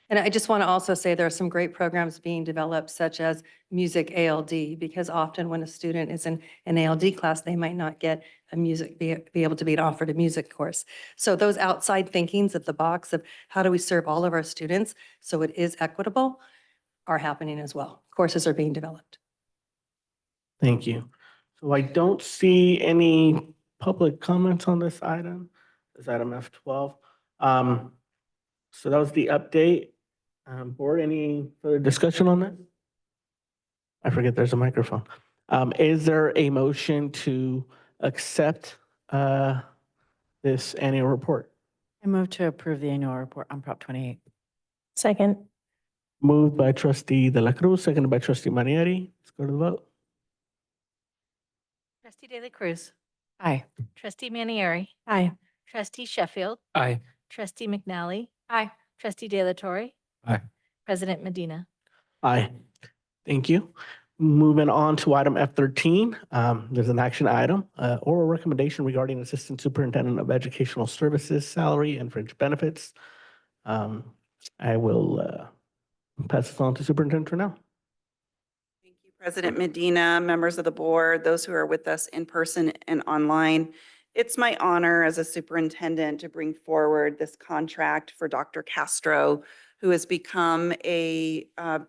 And I just want to also say there are some great programs being developed, such as music ALD, because often when a student is in an ALD class, they might not get be able to be offered a music course. So those outside thinkings of the box of how do we serve all of our students so it is equitable are happening as well. Courses are being developed. Thank you. So I don't see any public comments on this item. This item F12. So that was the update. Board, any further discussion on that? I forget there's a microphone. Is there a motion to accept this annual report? I move to approve the annual report on Prop 28. Second. Moved by trustee De La Cruz, seconded by trustee Manieri. Let's go to the vote. Trustee De La Cruz. Aye. Trustee Manieri. Aye. Trustee Sheffield. Aye. Trustee McNally. Aye. Trustee De La Torre. Aye. President Medina. Aye. Thank you. Moving on to item F13, there's an action item, oral recommendation regarding Assistant Superintendent of Educational Services salary and fringe benefits. I will pass this on to Superintendent Trinnell. Thank you, President Medina, members of the board, those who are with us in person and online. It's my honor as a superintendent to bring forward this contract for Dr. Castro, who has become a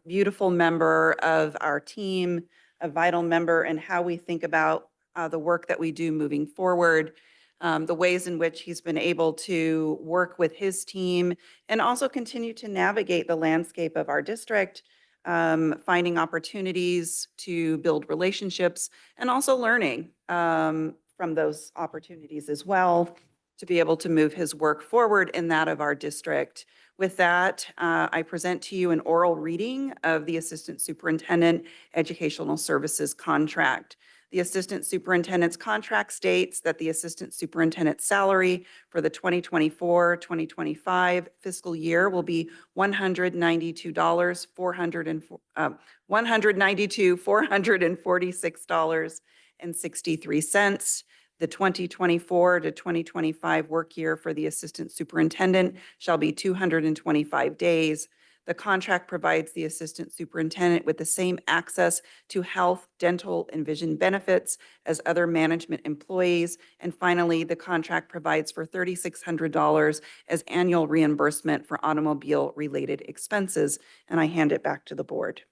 beautiful member of our team, a vital member in how we think about the work that we do moving forward, the ways in which he's been able to work with his team and also continue to navigate the landscape of our district, finding opportunities to build relationships and also learning from those opportunities as well to be able to move his work forward in that of our district. With that, I present to you an oral reading of the Assistant Superintendent Educational Services contract. The Assistant Superintendent's contract states that the Assistant Superintendent's salary for the 2024-2025 fiscal year will be $192,446.63. The 2024 to 2025 work year for the Assistant Superintendent shall be 225 days. The contract provides the Assistant Superintendent with the same access to health, dental, and vision benefits as other management employees. And finally, the contract provides for $3,600 as annual reimbursement for automobile-related expenses. And I hand it back to the board.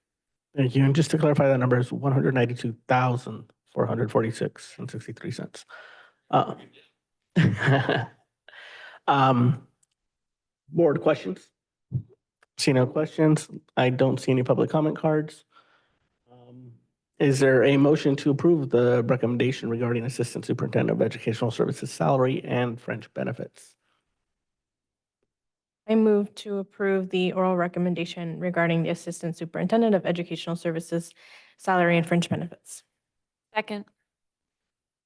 Thank you. And just to clarify, that number is 192,446.63 cents. Board questions? See no questions. I don't see any public comment cards. Is there a motion to approve the recommendation regarding Assistant Superintendent of Educational Services salary and fringe benefits? I move to approve the oral recommendation regarding the Assistant Superintendent of Educational Services salary and fringe benefits. Second.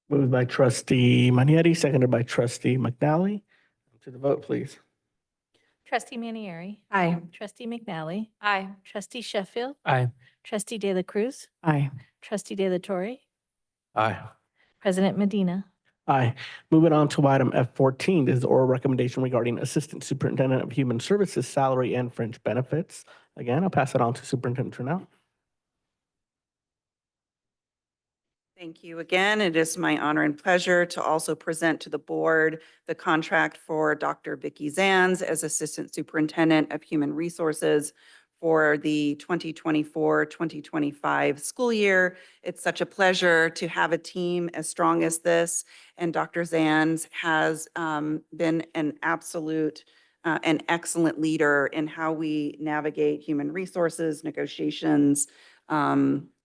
Moved by Trustee Manietti, seconded by Trustee McNally. To the vote, please. Trustee Manieri. Aye. Trustee McNally. Aye. Trustee Sheffield. Aye. Trustee De La Cruz. Aye. Trustee De La Torre. Aye. President Medina. Aye. Moving on to item F14, this is the oral recommendation regarding Assistant Superintendent of Human Services salary and fringe benefits. Again, I'll pass it on to Superintendent Trinnell. Thank you again. It is my honor and pleasure to also present to the board the contract for Dr. Vicki Zanz as Assistant Superintendent of Human Resources for the 2024-2025 school year. It's such a pleasure to have a team as strong as this. And Dr. Zanz has been an absolute and excellent leader in how we navigate human resources, negotiations,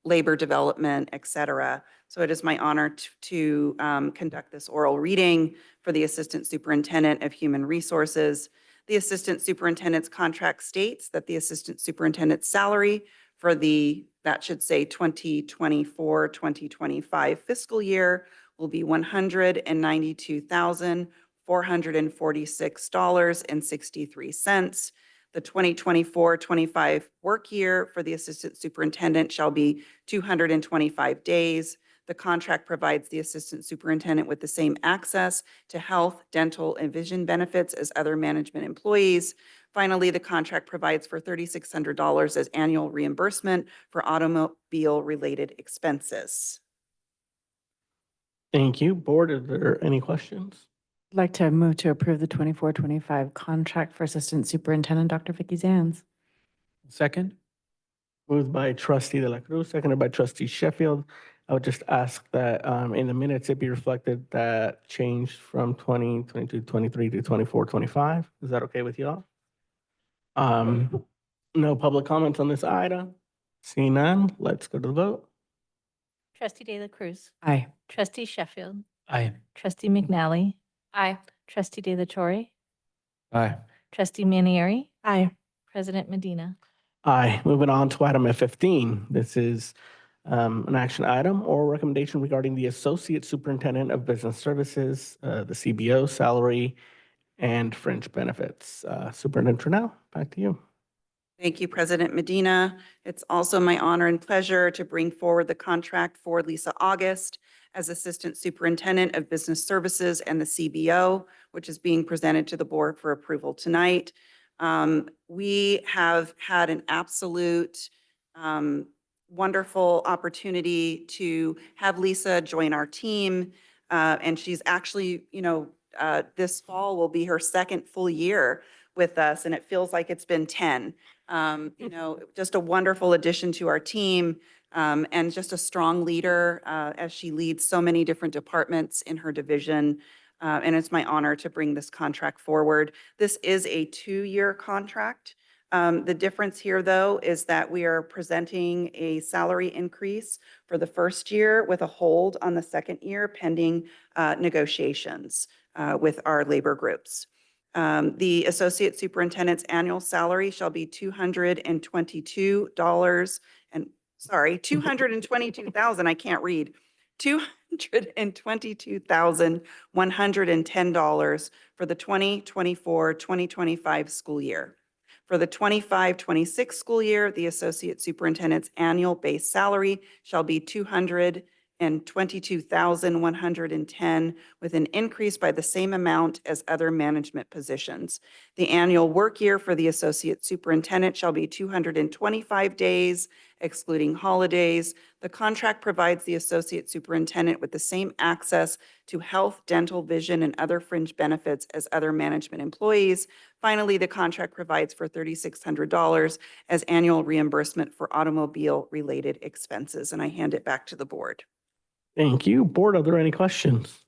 labor development, et cetera. So it is my honor to conduct this oral reading for the Assistant Superintendent of Human Resources. The Assistant Superintendent's contract states that the Assistant Superintendent's salary for the, that should say 2024-2025 fiscal year will be $192,446.63. The 2024-25 work year for the Assistant Superintendent shall be 225 days. The contract provides the Assistant Superintendent with the same access to health, dental, and vision benefits as other management employees. Finally, the contract provides for $3,600 as annual reimbursement for automobile-related expenses. Thank you. Board, are there any questions? I'd like to move to approve the 24-25 contract for Assistant Superintendent Dr. Vicki Zanz. Second. Moved by Trustee De La Cruz, seconded by Trustee Sheffield. I would just ask that in the minutes it be reflected that changed from 2022-23 to 24-25. Is that okay with you all? No public comments on this item. Seeing none, let's go to the vote. Trustee De La Cruz. Aye. Trustee Sheffield. Aye. Trustee McNally. Aye. Trustee De La Torre. Aye. Trustee Manieri. Aye. President Medina. Aye. Moving on to item F15. This is an action item or recommendation regarding the Associate Superintendent of Business Services, the CBO salary and fringe benefits. Superintendent Trinnell, back to you. Thank you, President Medina. It's also my honor and pleasure to bring forward the contract for Lisa August as Assistant Superintendent of Business Services and the CBO, which is being presented to the board for approval tonight. We have had an absolute wonderful opportunity to have Lisa join our team. And she's actually, this fall will be her second full year with us, and it feels like it's been 10. Just a wonderful addition to our team, and just a strong leader as she leads so many different departments in her division. And it's my honor to bring this contract forward. This is a 2-year contract. The difference here, though, is that we are presenting a salary increase for the first year with a hold on the second year pending negotiations with our labor groups. The associate superintendent's annual salary shall be $222 and, sorry, 222,000, I can't read, $222,110 for the 2024-2025 school year. For the 25-26 school year, the associate superintendent's annual base salary shall be $222,110 with an increase by the same amount as other management positions. The annual work year for the associate superintendent shall be 225 days, excluding holidays. The contract provides the associate superintendent with the same access to health, dental, vision, and other fringe benefits as other management employees. Finally, the contract provides for $3,600 as annual reimbursement for automobile-related expenses. And I hand it back to the board. Thank you. Board, are there any questions?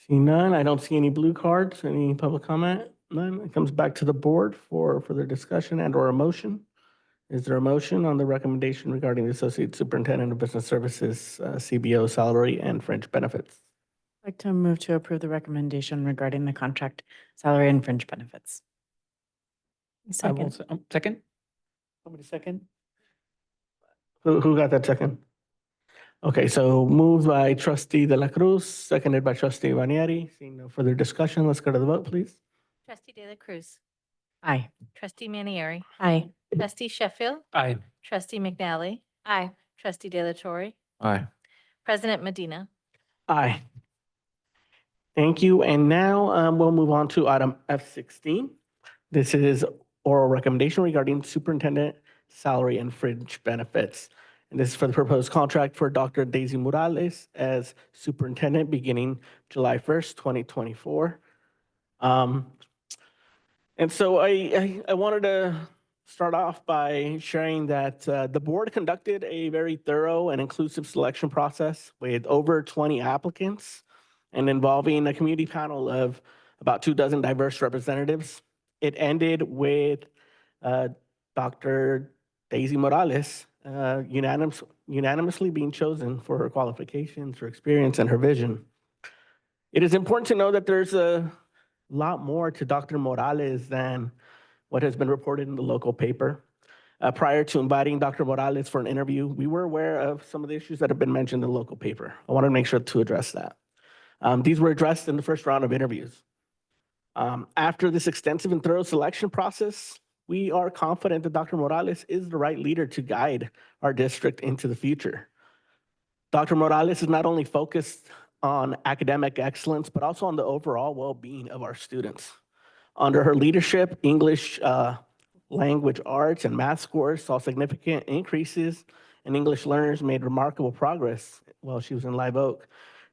See none. I don't see any blue cards. Any public comment? None. It comes back to the board for further discussion and or a motion. Is there a motion on the recommendation regarding the Associate Superintendent of Business Services, CBO salary and fringe benefits? I'd like to move to approve the recommendation regarding the contract salary and fringe benefits. Second. Second? Somebody second? Who got that second? Okay, so moved by Trustee De La Cruz, seconded by Trustee Vanieri. Seeing no further discussion, let's go to the vote, please. Trustee De La Cruz. Aye. Trustee Manieri. Aye. Trustee Sheffield. Aye. Trustee McNally. Aye. Trustee De La Torre. Aye. President Medina. Aye. Thank you. And now we'll move on to item F16. This is oral recommendation regarding superintendent salary and fringe benefits. And this is for the proposed contract for Dr. Daisy Morales as superintendent beginning July 1st, 2024. And so I wanted to start off by sharing that the board conducted a very thorough and inclusive selection process with over 20 applicants and involving a community panel of about 24 diverse representatives. It ended with Dr. Daisy Morales unanimously being chosen for her qualifications, her experience, and her vision. It is important to know that there's a lot more to Dr. Morales than what has been reported in the local paper. Prior to inviting Dr. Morales for an interview, we were aware of some of the issues that have been mentioned in the local paper. I want to make sure to address that. These were addressed in the first round of interviews. After this extensive and thorough selection process, we are confident that Dr. Morales is the right leader to guide our district into the future. Dr. Morales is not only focused on academic excellence, but also on the overall well-being of our students. Under her leadership, English language arts and math scores saw significant increases, and English learners made remarkable progress while she was in Live Oak.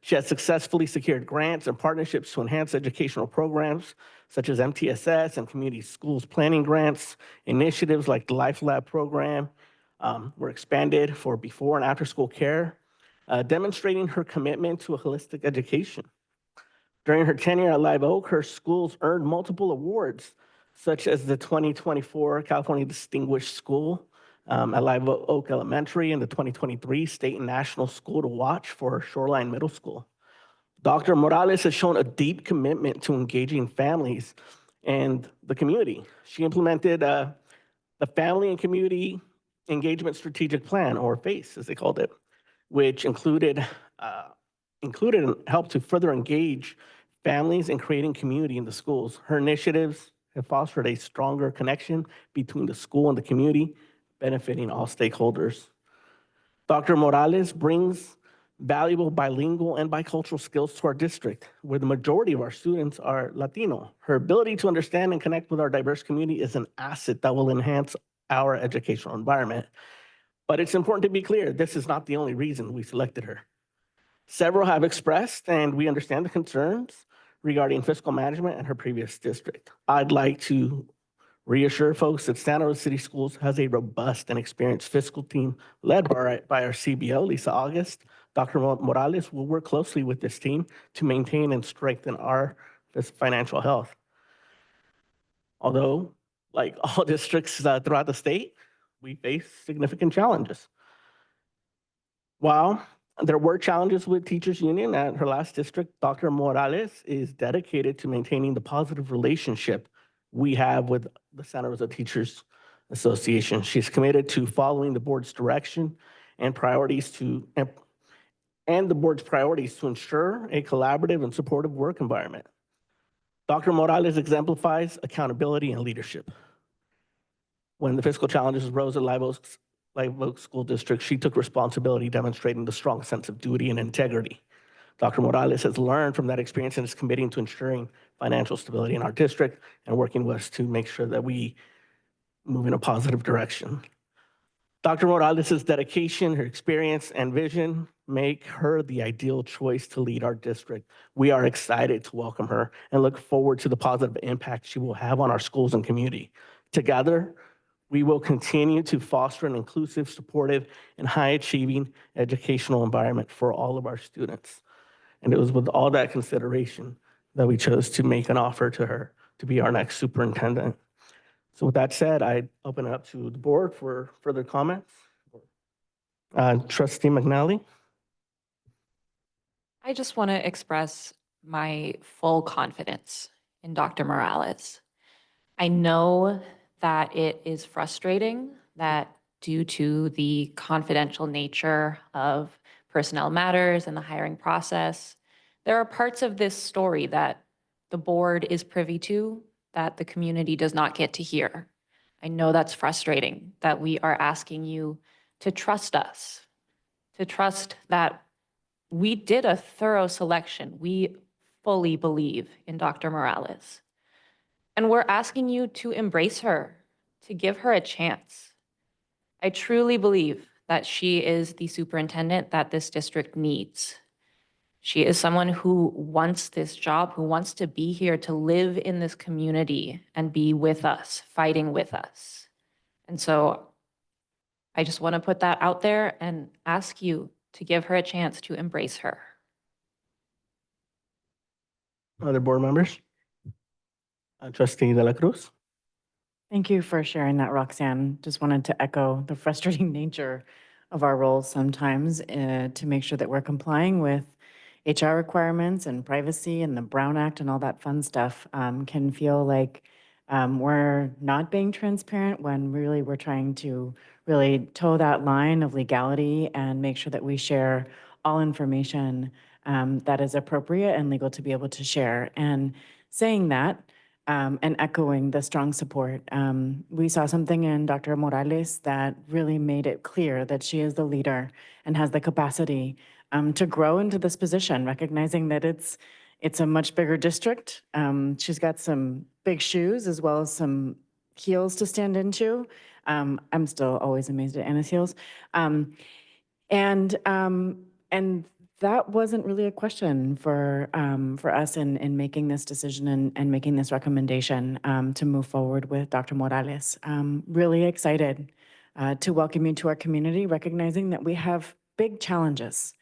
She has successfully secured grants and partnerships to enhance educational programs such as MTSS and community schools planning grants. Initiatives like the Life Lab program were expanded for before and after school care, demonstrating her commitment to a holistic education. During her tenure at Live Oak, her schools earned multiple awards, such as the 2024 California Distinguished School at Live Oak Elementary and the 2023 State and National School to Watch for Shoreline Middle School. Dr. Morales has shown a deep commitment to engaging families and the community. She implemented the Family and Community Engagement Strategic Plan, or FACE, as they called it, which included and helped to further engage families in creating community in the schools. Her initiatives have fostered a stronger connection between the school and the community, benefiting all stakeholders. Dr. Morales brings valuable bilingual and bicultural skills to our district, where the majority of our students are Latino. Her ability to understand and connect with our diverse community is an asset that will enhance our educational environment. But it's important to be clear, this is not the only reason we selected her. Several have expressed, and we understand the concerns regarding fiscal management in her previous district. I'd like to reassure folks that Santa Rosa City Schools has a robust and experienced fiscal team led by our CBO, Lisa August. Dr. Morales will work closely with this team to maintain and strengthen our financial health. Although, like all districts throughout the state, we face significant challenges. While there were challenges with teachers union at her last district, Dr. Morales is dedicated to maintaining the positive relationship we have with the Santa Rosa Teachers Association. She's committed to following the board's direction and priorities and the board's priorities to ensure a collaborative and supportive work environment. Dr. Morales exemplifies accountability and leadership. When the fiscal challenges arose at Live Oak School District, she took responsibility, demonstrating the strong sense of duty and integrity. Dr. Morales has learned from that experience and is committing to ensuring financial stability in our district and working with us to make sure that we move in a positive direction. Dr. Morales' dedication, her experience, and vision make her the ideal choice to lead our district. We are excited to welcome her and look forward to the positive impact she will have on our schools and community. Together, we will continue to foster an inclusive, supportive, and high-achieving educational environment for all of our students. And it was with all that consideration that we chose to make an offer to her to be our next superintendent. So with that said, I open it up to the board for further comments. Trustee McNally. I just want to express my full confidence in Dr. Morales. I know that it is frustrating that due to the confidential nature of personnel matters and the hiring process, there are parts of this story that the board is privy to that the community does not get to hear. I know that's frustrating, that we are asking you to trust us, to trust that we did a thorough selection. We fully believe in Dr. Morales. And we're asking you to embrace her, to give her a chance. I truly believe that she is the superintendent that this district needs. She is someone who wants this job, who wants to be here, to live in this community and be with us, fighting with us. And so I just want to put that out there and ask you to give her a chance to embrace her. Other board members? Trustee De La Cruz. Thank you for sharing that, Roxanne. Just wanted to echo the frustrating nature of our roles sometimes to make sure that we're complying with HR requirements and privacy and the Brown Act and all that fun stuff. Can feel like we're not being transparent when really we're trying to really toe that line of legality and make sure that we share all information that is appropriate and legal to be able to share. And saying that, and echoing the strong support. We saw something in Dr. Morales that really made it clear that she is the leader and has the capacity to grow into this position, recognizing that it's a much bigger district. She's got some big shoes as well as some heels to stand into. I'm still always amazed at Anna's heels. And that wasn't really a question for us in making this decision and making this recommendation to move forward with Dr. Morales. Really excited to welcome you to our community, recognizing that we have big challenges.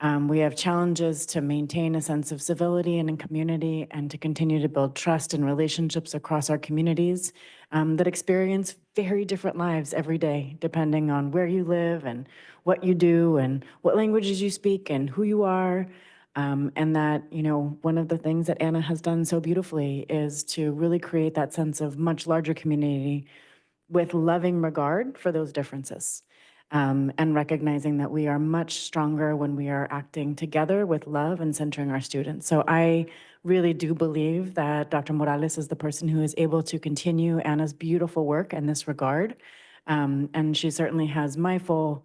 We have challenges to maintain a sense of civility and in community and to continue to build trust and relationships across our communities that experience very different lives every day, depending on where you live and what you do and what languages you speak and who you are. And that, you know, one of the things that Anna has done so beautifully is to really create that sense of much larger community with loving regard for those differences. And recognizing that we are much stronger when we are acting together with love and centering our students. So I really do believe that Dr. Morales is the person who is able to continue Anna's beautiful work in this regard. And she certainly has my full,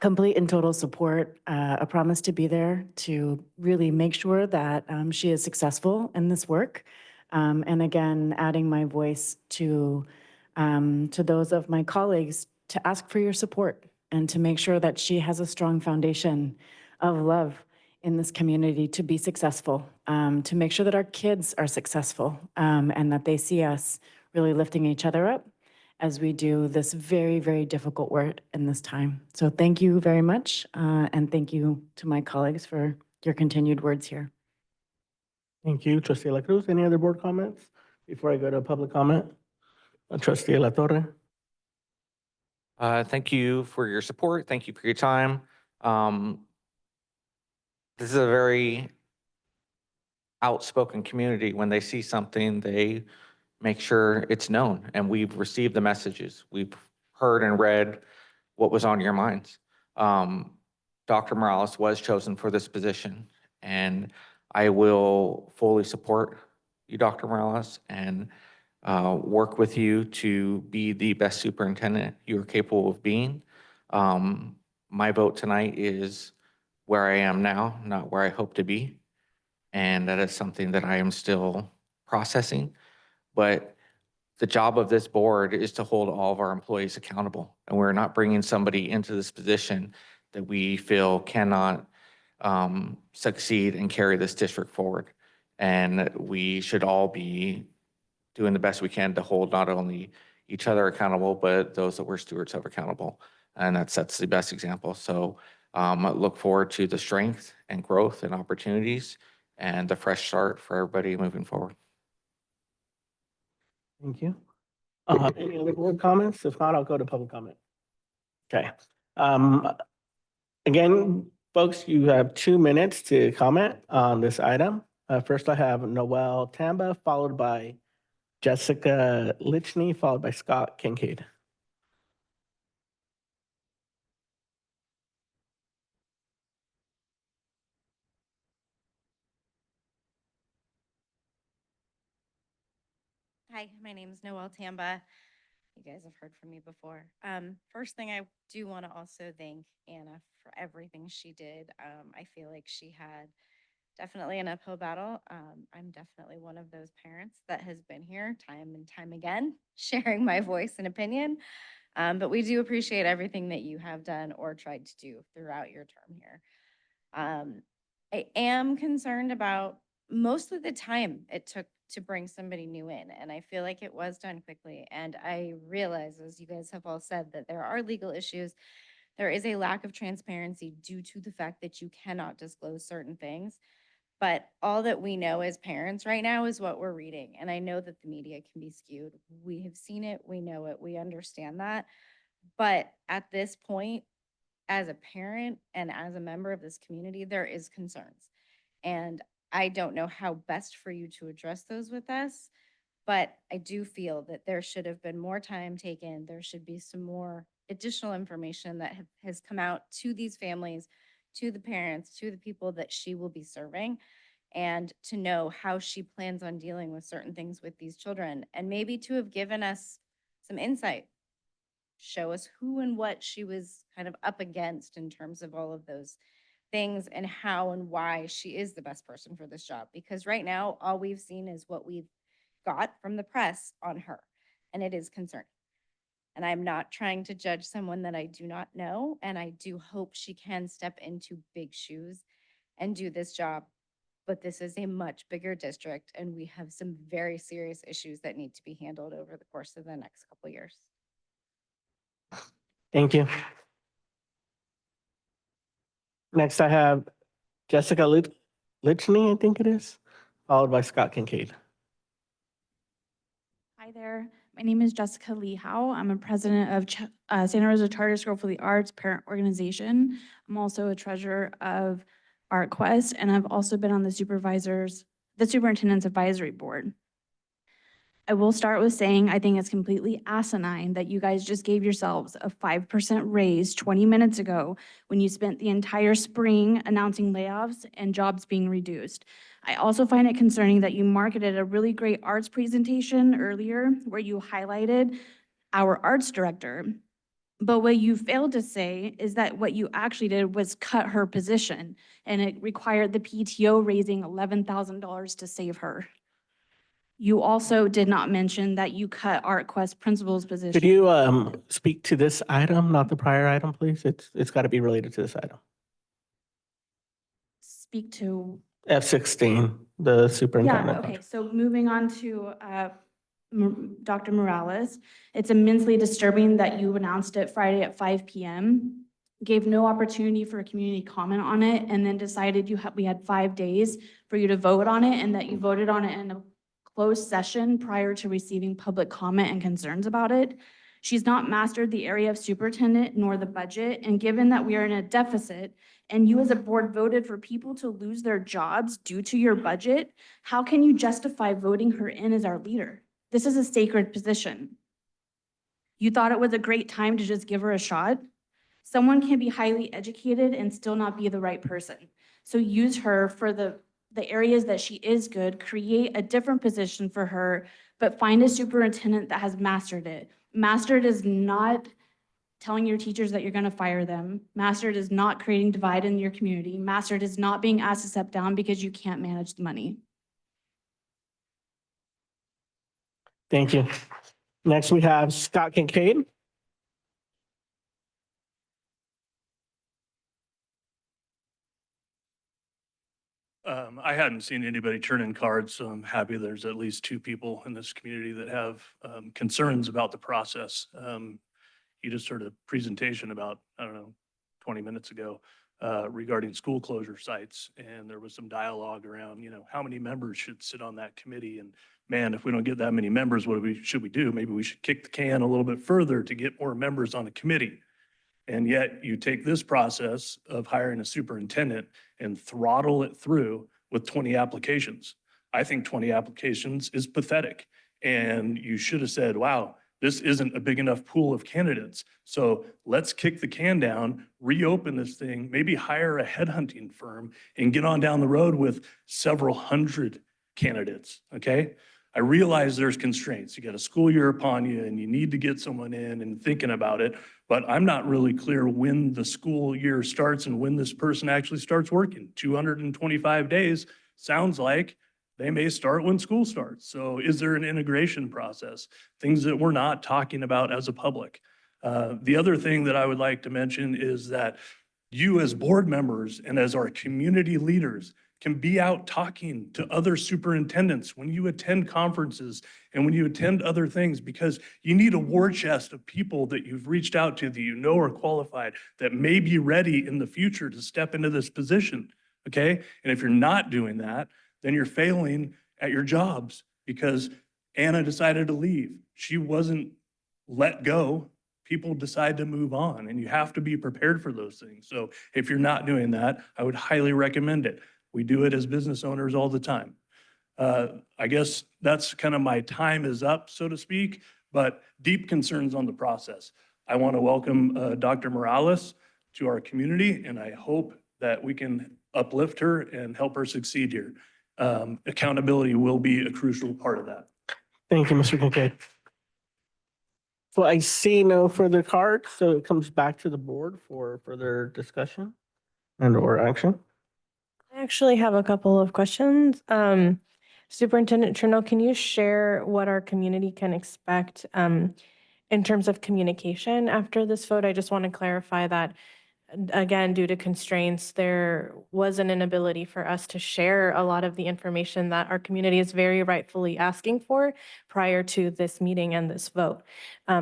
complete and total support, a promise to be there to really make sure that she is successful in this work. And again, adding my voice to those of my colleagues to ask for your support and to make sure that she has a strong foundation of love in this community to be successful, to make sure that our kids are successful, and that they see us really lifting each other up as we do this very, very difficult work in this time. So thank you very much, and thank you to my colleagues for your continued words here. Thank you, Trustee La Cruz. Any other board comments before I go to public comment? Trustee La Torre. Thank you for your support. Thank you for your time. This is a very outspoken community. When they see something, they make sure it's known, and we've received the messages. We've heard and read what was on your minds. Dr. Morales was chosen for this position, and I will fully support you, Dr. Morales, and work with you to be the best superintendent you are capable of being. My vote tonight is where I am now, not where I hope to be. And that is something that I am still processing. But the job of this board is to hold all of our employees accountable. And we're not bringing somebody into this position that we feel cannot succeed and carry this district forward. And we should all be doing the best we can to hold not only each other accountable, but those that we're stewards of accountable. And that sets the best example. So I look forward to the strength and growth and opportunities and the fresh start for everybody moving forward. Thank you. Any other board comments? If not, I'll go to public comment. Okay. Again, folks, you have 2 minutes to comment on this item. First, I have Noel Tamba, followed by Jessica Lichney, followed by Scott Kincaid. Hi, my name is Noelle Tamba. You guys have heard from me before. First thing, I do want to also thank Anna for everything she did. I feel like she had definitely an uphill battle. I'm definitely one of those parents that has been here time and time again, sharing my voice and opinion. But we do appreciate everything that you have done or tried to do throughout your term here. I am concerned about most of the time it took to bring somebody new in, and I feel like it was done quickly. And I realize, as you guys have all said, that there are legal issues. There is a lack of transparency due to the fact that you cannot disclose certain things. But all that we know as parents right now is what we're reading. And I know that the media can be skewed. We have seen it, we know it, we understand that. But at this point, as a parent and as a member of this community, there is concerns. And I don't know how best for you to address those with us, but I do feel that there should have been more time taken. There should be some more additional information that has come out to these families, to the parents, to the people that she will be serving, and to know how she plans on dealing with certain things with these children, and maybe to have given us some insight, show us who and what she was kind of up against in terms of all of those things and how and why she is the best person for this job. Because right now, all we've seen is what we've got from the press on her, and it is concerning. And I'm not trying to judge someone that I do not know, and I do hope she can step into big shoes and do this job. But this is a much bigger district, and we have some very serious issues that need to be handled over the course of the next couple of years. Thank you. Next, I have Jessica Lichney, I think it is, followed by Scott Kincaid. Hi there. My name is Jessica Lee Howe. I'm a president of Santa Rosa Charter School for the Arts parent organization. I'm also a treasurer of ArtQuest, and I've also been on the superintendent's advisory board. I will start with saying I think it's completely asinine that you guys just gave yourselves a 5% raise 20 minutes ago when you spent the entire spring announcing layoffs and jobs being reduced. I also find it concerning that you marketed a really great arts presentation earlier where you highlighted our arts director. But what you failed to say is that what you actually did was cut her position, and it required the PTO raising $11,000 to save her. You also did not mention that you cut ArtQuest principal's position. Could you speak to this item, not the prior item, please? It's got to be related to this item. Speak to, F16, the superintendent. yeah, okay, so moving on to Dr. Morales. It's immensely disturbing that you announced it Friday at 5 p.m., gave no opportunity for a community comment on it, and then decided we had 5 days for you to vote on it, and that you voted on it in a closed session prior to receiving public comment and concerns about it. She's not mastered the area of superintendent nor the budget, and given that we are in a deficit and you as a board voted for people to lose their jobs due to your budget, how can you justify voting her in as our leader? This is a sacred position. You thought it was a great time to just give her a shot? Someone can be highly educated and still not be the right person. So use her for the areas that she is good, create a different position for her, but find a superintendent that has mastered it. Mastered is not telling your teachers that you're going to fire them. Mastered is not creating divide in your community. Mastered is not being asked to step down because you can't manage the money. Thank you. Next, we have Scott Kincaid. I hadn't seen anybody turn in cards, so I'm happy there's at least 2 people in this community that have concerns about the process. You just heard a presentation about, I don't know, 20 minutes ago regarding school closure sites. And there was some dialogue around, how many members should sit on that committee? And man, if we don't get that many members, what should we do? Maybe we should kick the can a little bit further to get more members on a committee. And yet you take this process of hiring a superintendent and throttle it through with 20 applications. I think 20 applications is pathetic. And you should have said, wow, this isn't a big enough pool of candidates. So let's kick the can down, reopen this thing, maybe hire a headhunting firm and get on down the road with several hundred candidates, okay? I realize there's constraints. You got a school year upon you and you need to get someone in and thinking about it, but I'm not really clear when the school year starts and when this person actually starts working. 225 days sounds like they may start when school starts. So is there an integration process? Things that we're not talking about as a public. The other thing that I would like to mention is that you as board members and as our community leaders can be out talking to other superintendents when you attend conferences and when you attend other things, because you need a war chest of people that you've reached out to that you know are qualified, that may be ready in the future to step into this position, okay? And if you're not doing that, then you're failing at your jobs because Anna decided to leave. She wasn't let go. People decide to move on, and you have to be prepared for those things. So if you're not doing that, I would highly recommend it. We do it as business owners all the time. I guess that's kind of my time is up, so to speak, but deep concerns on the process. I want to welcome Dr. Morales to our community, and I hope that we can uplift her and help her succeed here. Accountability will be a crucial part of that. Thank you, Mr. Kincaid. So I see no further cards, so it comes back to the board for further discussion and/or action. I actually have a couple of questions. Superintendent Chernow, can you share what our community can expect in terms of communication after this vote? I just want to clarify that, again, due to constraints, there was an inability for us to share a lot of the information that our community is very rightfully asking for prior to this meeting and this vote.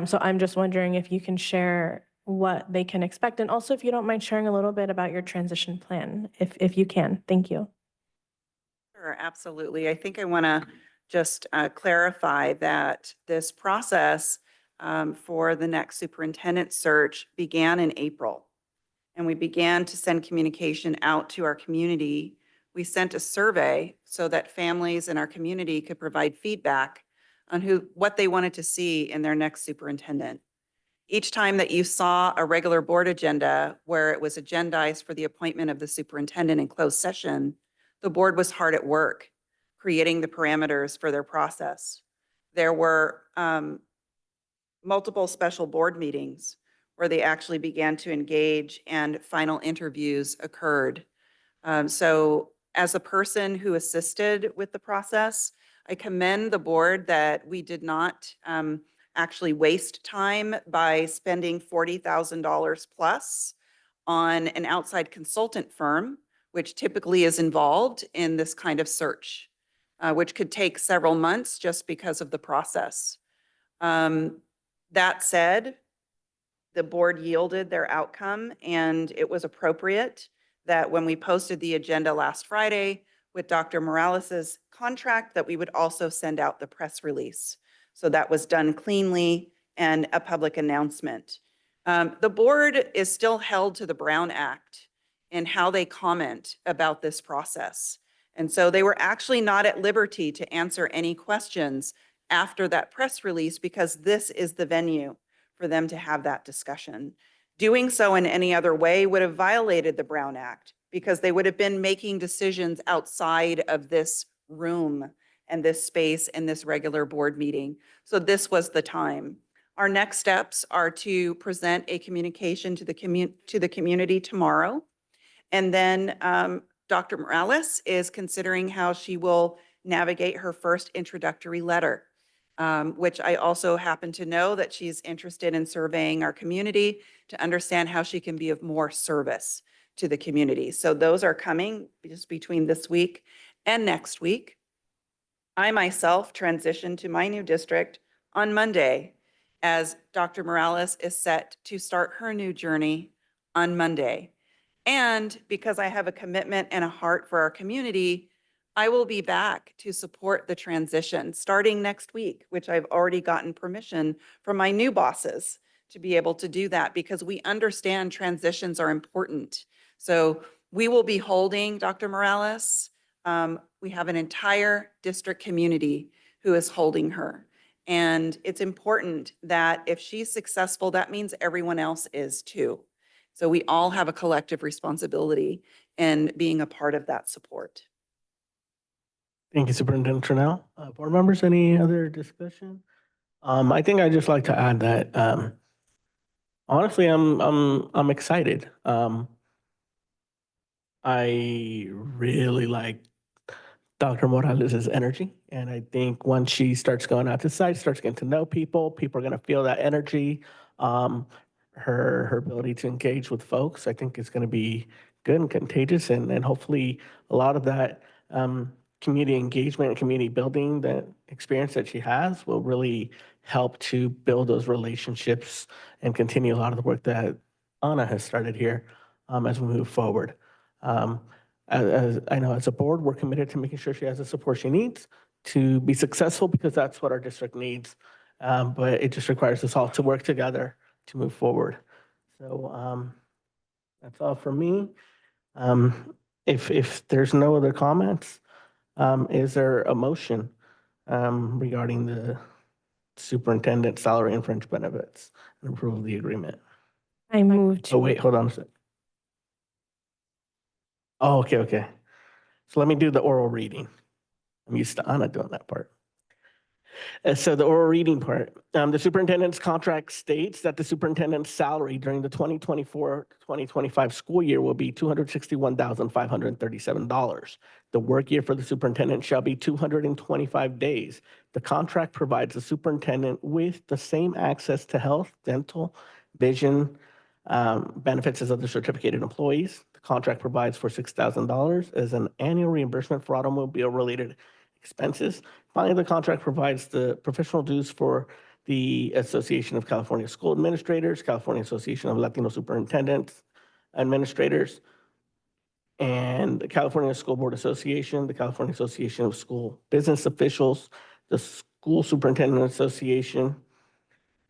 So I'm just wondering if you can share what they can expect, and also if you don't mind sharing a little bit about your transition plan, if you can. Thank you. Sure, absolutely. I think I want to just clarify that this process for the next superintendent search began in April. And we began to send communication out to our community. We sent a survey so that families in our community could provide feedback on what they wanted to see in their next superintendent. Each time that you saw a regular board agenda where it was agendized for the appointment of the superintendent in closed session, the board was hard at work creating the parameters for their process. There were multiple special board meetings where they actually began to engage and final interviews occurred. So as a person who assisted with the process, I commend the board that we did not actually waste time by spending $40,000 plus on an outside consultant firm, which typically is involved in this kind of search, which could take several months just because of the process. That said, the board yielded their outcome, and it was appropriate that when we posted the agenda last Friday with Dr. Morales's contract, that we would also send out the press release. So that was done cleanly and a public announcement. The board is still held to the Brown Act in how they comment about this process. And so they were actually not at liberty to answer any questions after that press release because this is the venue for them to have that discussion. Doing so in any other way would have violated the Brown Act because they would have been making decisions outside of this room and this space and this regular board meeting. So this was the time. Our next steps are to present a communication to the community tomorrow. And then Dr. Morales is considering how she will navigate her first introductory letter, which I also happen to know that she's interested in surveying our community to understand how she can be of more service to the community. So those are coming just between this week and next week. I myself transitioned to my new district on Monday as Dr. Morales is set to start her new journey on Monday. And because I have a commitment and a heart for our community, I will be back to support the transition starting next week, which I've already gotten permission from my new bosses to be able to do that because we understand transitions are important. So we will be holding Dr. Morales. We have an entire district community who is holding her. And it's important that if she's successful, that means everyone else is too. So we all have a collective responsibility in being a part of that support. Thank you, Superintendent Trinnell. Board members, any other discussion? I think I'd just like to add that honestly, I'm excited. I really like Dr. Morales' energy, and I think once she starts going out to site, starts getting to know people, people are going to feel that energy. Her ability to engage with folks, I think, is going to be good and contagious, and hopefully a lot of that community engagement and community building, that experience that she has, will really help to build those relationships and continue a lot of the work that Anna has started here as we move forward. As I know, as a board, we're committed to making sure she has the support she needs to be successful because that's what our district needs. But it just requires us all to work together to move forward. So that's all for me. If there's no other comments, is there a motion regarding the superintendent salary and fringe benefits and approval of the agreement? I move to. Oh, wait, hold on a sec. Oh, okay. So let me do the oral reading. I'm used to Anna doing that part. So the oral reading part, the superintendent's contract states that the superintendent's salary during the 2024-2025 school year will be $261,537. The work year for the superintendent shall be 225 days. The contract provides the superintendent with the same access to health, dental, vision, benefits as other certificated employees. The contract provides for $6,000 as an annual reimbursement for automobile-related expenses. Finally, the contract provides the professional dues for the Association of California School Administrators, California Association of Latino Superintendents, Administrators, and the California School Board Association, the California Association of School Business Officials, the School Superintendent Association,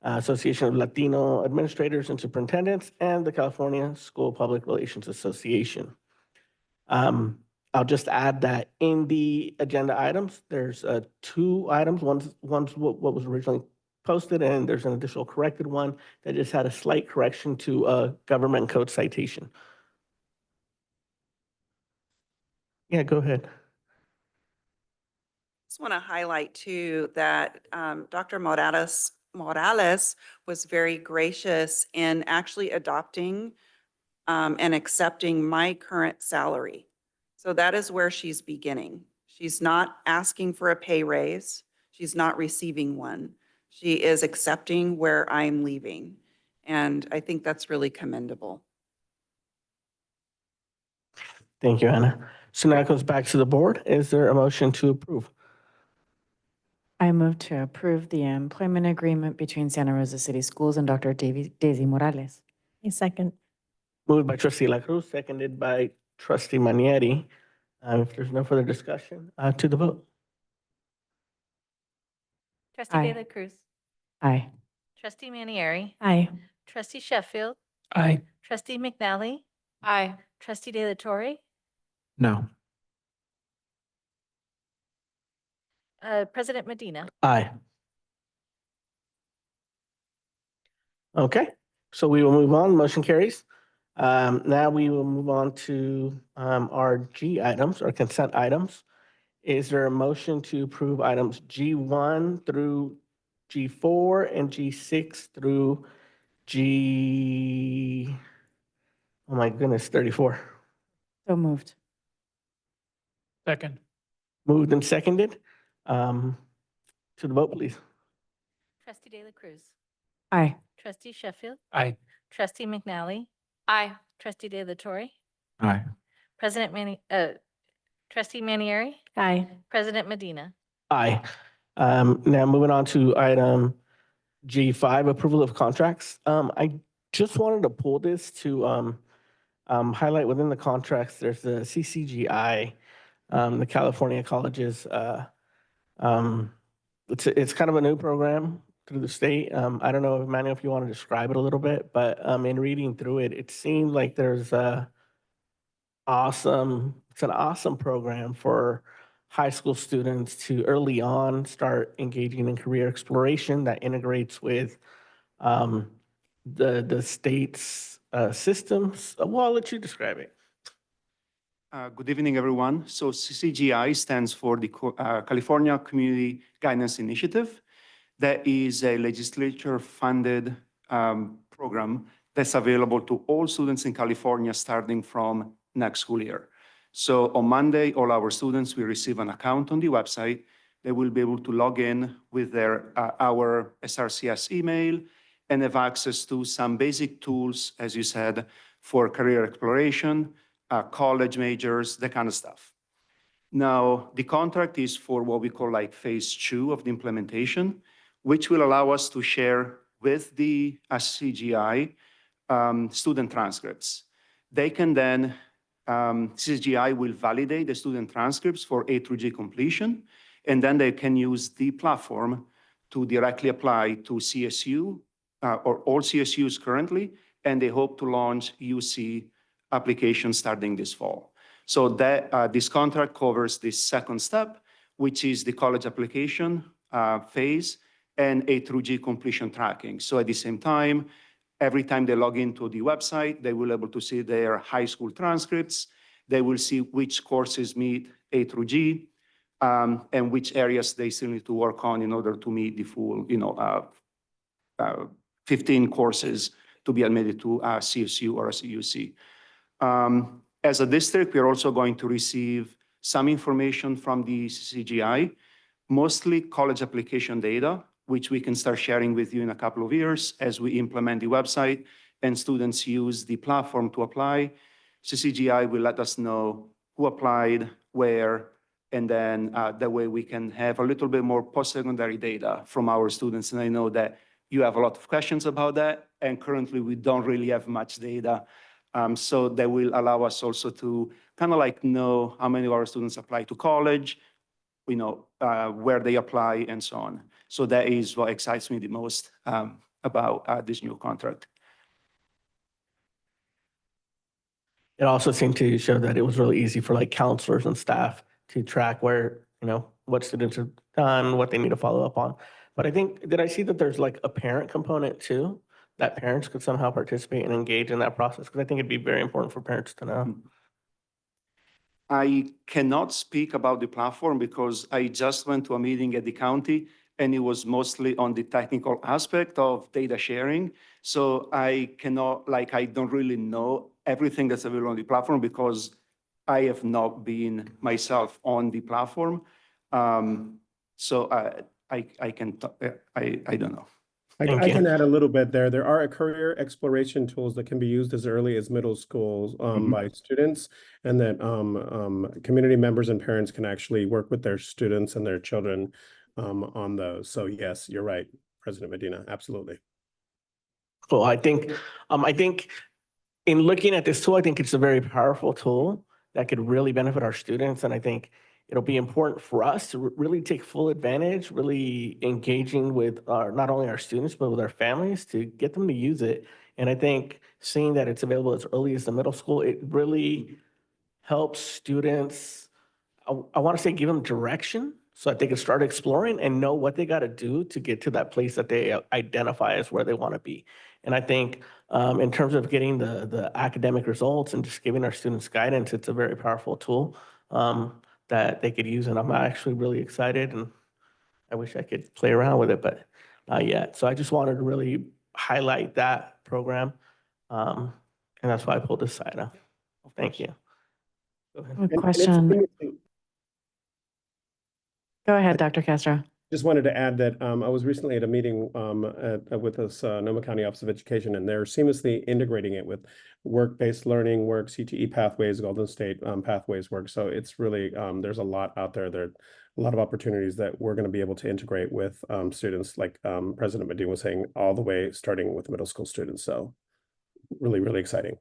Association of Latino Administrators and Superintendents, and the California School Public Relations Association. I'll just add that in the agenda items, there's 2 items. One's what was originally posted, and there's an additional corrected one that just had a slight correction to a government code citation. Yeah, go ahead. Just want to highlight too that Dr. Morales was very gracious in actually adopting and accepting my current salary. So that is where she's beginning. She's not asking for a pay raise. She's not receiving one. She is accepting where I'm leaving. And I think that's really commendable. Thank you, Anna. So now it goes back to the board. Is there a motion to approve? I move to approve the employment agreement between Santa Rosa City Schools and Dr. Daisy Morales. A second. Moved by trustee La Cruz, seconded by trustee Manieri. If there's no further discussion, to the vote. Trustee Aye. De La Cruz. Aye. Trustee Manieri. Aye. Trustee Sheffield. Aye. Trustee McNally. Aye. Trustee De La Torre. No. President Medina. Aye. Okay, so we will move on. Motion carries. Now we will move on to our G items, or consent items. Is there a motion to approve items G1 through G4 and G6 through G, oh my goodness, 34? So moved. Second. Moved and seconded. To the vote, please. Trustee De La Cruz. Aye. Trustee Sheffield. Aye. Trustee McNally. Aye. Trustee De La Torre. Aye. Trustee Manieri. Aye. President Medina. Aye. Now moving on to item G5, approval of contracts. I just wanted to pull this to highlight within the contracts, there's the CCGI, the California Colleges. It's kind of a new program through the state. I don't know, Emmanuel, if you want to describe it a little bit, but in reading through it, it seemed like there's it's an awesome program for high school students to early on start engaging in career exploration that integrates with the state's systems. Well, I'll let you describe it. Good evening, everyone. So CCGI stands for the California Community Guidance Initiative. That is a legislature-funded program that's available to all students in California starting from next school year. So on Monday, all our students will receive an account on the website. They will be able to log in with our SRCS email and have access to some basic tools, as you said, for career exploration, college majors, that kind of stuff. Now, the contract is for what we call like phase 2 of the implementation, which will allow us to share with the CCGI student transcripts. They can then, CCGI will validate the student transcripts for A through G completion, and then they can use the platform to directly apply to CSU, or all CSUs currently, and they hope to launch UC applications starting this fall. So that this contract covers this second step, which is the college application phase and A through G completion tracking. So at the same time, every time they log into the website, they will be able to see their high school transcripts. They will see which courses meet A through G, and which areas they still need to work on in order to meet the full, 15 courses to be admitted to CSU or a CUC. As a district, we're also going to receive some information from the CCGI, mostly college application data, which we can start sharing with you in a couple of years as we implement the website and students use the platform to apply. CCGI will let us know who applied, where, and then that way we can have a little bit more post-secondary data from our students. And I know that you have a lot of questions about that, and currently we don't really have much data. So that will allow us also to kind of like know how many of our students apply to college, where they apply and so on. So that is what excites me the most about this new contract. It also seemed to show that it was really easy for like counselors and staff to track where, what students have done, what they need to follow up on. But I think, did I see that there's like a parent component too? That parents could somehow participate and engage in that process? Because I think it'd be very important for parents to know. I cannot speak about the platform because I just went to a meeting at the county and it was mostly on the technical aspect of data sharing. So I cannot, I don't really know everything that's available on the platform because I have not been myself on the platform. So I can, I don't know. Thank I you. can add a little bit there. There are career exploration tools that can be used as early as middle school by students, and that community members and parents can actually work with their students and their children on those. So yes, you're right, President Medina, absolutely. Cool. I think in looking at this tool, I think it's a very powerful tool that could really benefit our students. And I think it'll be important for us to really take full advantage, really engaging with not only our students, but with our families to get them to use it. And I think seeing that it's available as early as the middle school, it really helps students, I want to say give them direction so that they can start exploring and know what they got to do to get to that place that they identify as where they want to be. And I think in terms of getting the academic results and just giving our students guidance, it's a very powerful tool that they could use. And I'm actually really excited, and I wish I could play around with it, but not yet. So I just wanted to really highlight that program. And that's why I pulled this side up. Thank you. Go ahead. A And it's question. interesting. Go ahead, Dr. Castro. Just wanted to add that I was recently at a meeting with this Sonoma County Office of Education, and they're seamlessly integrating it with work-based learning work, CTE pathways, Golden State pathways work. So it's really, there's a lot out there. There are a lot of opportunities that we're going to be able to integrate with students, like President Medina was saying, all the way starting with middle school students. So really, really exciting.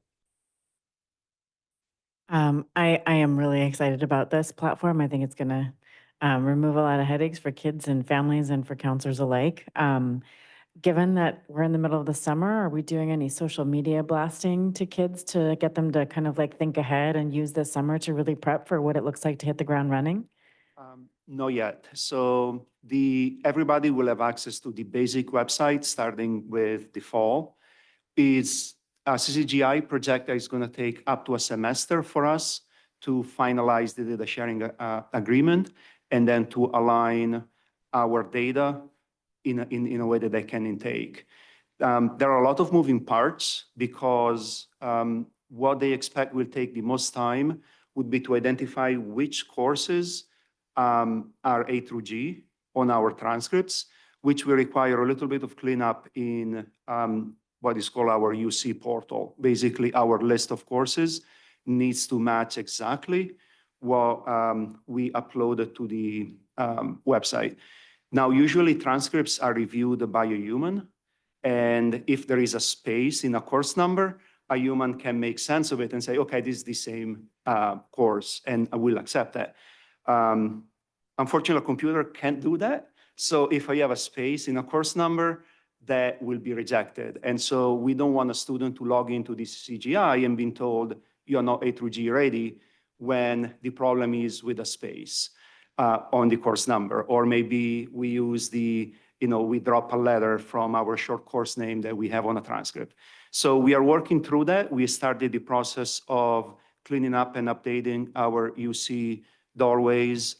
I am really excited about this platform. I think it's going to remove a lot of headaches for kids and families and for counselors alike. Given that we're in the middle of the summer, are we doing any social media blasting to kids to get them to kind of like think ahead and use this summer to really prep for what it looks like to hit the ground running? Not yet. So everybody will have access to the basic website starting with the fall. It's a CCGI project that is going to take up to a semester for us to finalize the data sharing agreement and then to align our data in a way that they can intake. There are a lot of moving parts because what they expect will take the most time would be to identify which courses are A through G on our transcripts, which will require a little bit of cleanup in what is called our UC portal. Basically, our list of courses needs to match exactly what we uploaded to the website. Now, usually transcripts are reviewed by a human, and if there is a space in a course number, a human can make sense of it and say, okay, this is the same course, and I will accept that. Unfortunately, a computer can't do that. So if I have a space in a course number, that will be rejected. And so we don't want a student to log into this CGI and being told you're not A through G ready when the problem is with a space on the course number. Or maybe we use we drop a letter from our short course name that we have on a transcript. So we are working through that. We started the process of cleaning up and updating our UC doorways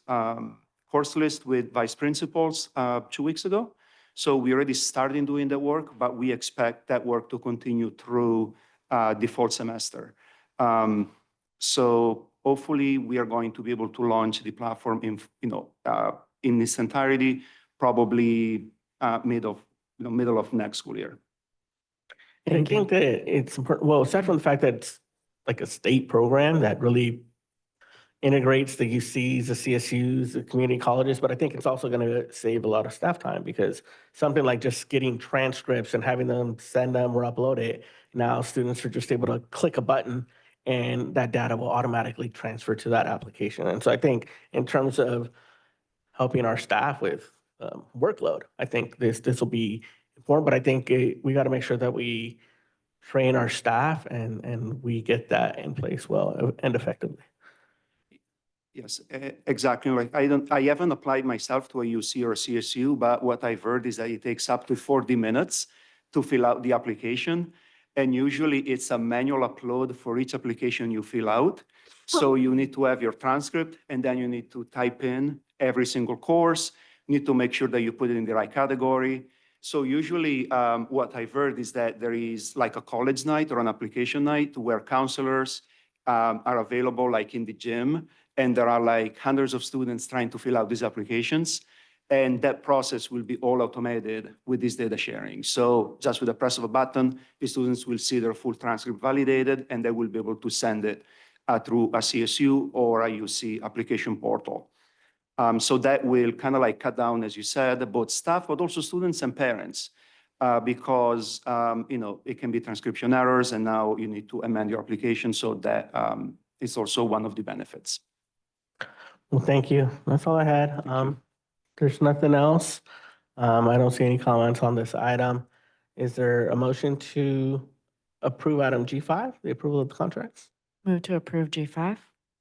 course list with vice principals 2 weeks ago. So we already started doing the work, but we expect that work to continue through the fall semester. So hopefully we are going to be able to launch the platform in its entirety, probably middle of next school year. I think that it's important, well, aside from the fact that it's like a state program that really integrates the UCs, the CSUs, the community colleges, but I think it's also going to save a lot of staff time because something like just getting transcripts and having them send them or upload it, now students are just able to click a button and that data will automatically transfer to that application. And so I think in terms of helping our staff with workload, I think this will be important, but I think we got to make sure that we train our staff and we get that in place well and effectively. Yes, exactly. Like I haven't applied myself to a UC or a CSU, but what I've heard is that it takes up to 40 minutes to fill out the application. And usually it's a manual upload for each application you fill out. So you need to have your transcript and then you need to type in every single course, you need to make sure that you put it in the right category. So usually what I've heard is that there is like a college night or an application night where counselors are available like in the gym, and there are like hundreds of students trying to fill out these applications. And that process will be all automated with this data sharing. So just with the press of a button, the students will see their full transcript validated, and they will be able to send it through a CSU or a UC application portal. So that will kind of like cut down, as you said, both staff, but also students and parents, because it can be transcription errors, and now you need to amend your application. So that is also one of the benefits. Well, thank you. That's all I had. There's nothing else. I don't see any comments on this item. Is there a motion to approve item G5, the approval of the contracts? Move to approve G5.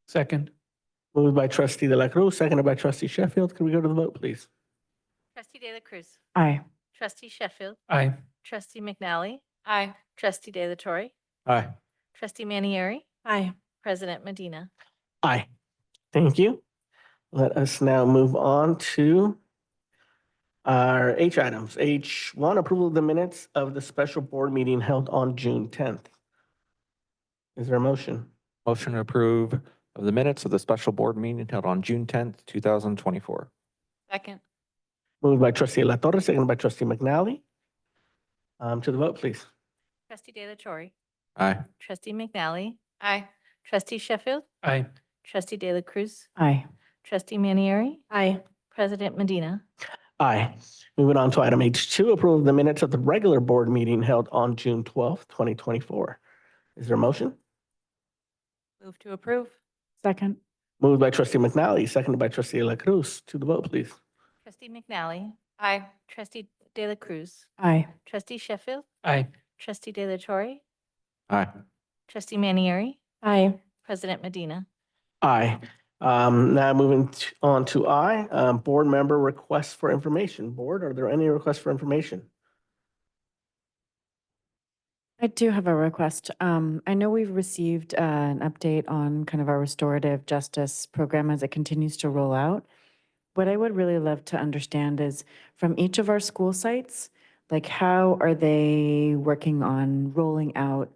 Second. Moved by trustee De La Cruz, seconded by trustee Sheffield. Can we go to the vote, please? Trustee De La Cruz. Aye. Trustee Sheffield. Aye. Trustee McNally. Aye. Trustee De La Torre. Aye. Trustee Manieri. Aye. President Medina. Aye. Thank you. Let us now move on to our H items. H1, approval of the minutes of the special board meeting held on June 10th. Is there a motion? Motion to approve of the minutes of the special board meeting held on June 10th, 2024. Second. Moved by trustee La Torre, seconded by trustee McNally. To the vote, please. Trustee De La Torre. Aye. Trustee McNally. Aye. Trustee Sheffield. Aye. Trustee De La Cruz. Aye. Trustee Manieri. Aye. President Medina. Aye. Moving on to item H2, approval of the minutes of the regular board meeting held on June 12th, 2024. Is there a motion? Move to approve. Second. Moved by trustee McNally, seconded by trustee La Cruz. To the vote, please. Trustee McNally. Aye. Trustee De La Cruz. Aye. Trustee Sheffield. Aye. Trustee De La Torre. Aye. Trustee Manieri. Aye. President Medina. Aye. Now moving on to I, board member requests for information. Board, are there any requests for information? I do have a request. I know we've received an update on kind of our restorative justice program as it continues to roll out. What I would really love to understand is from each of our school sites, like how are they working on rolling out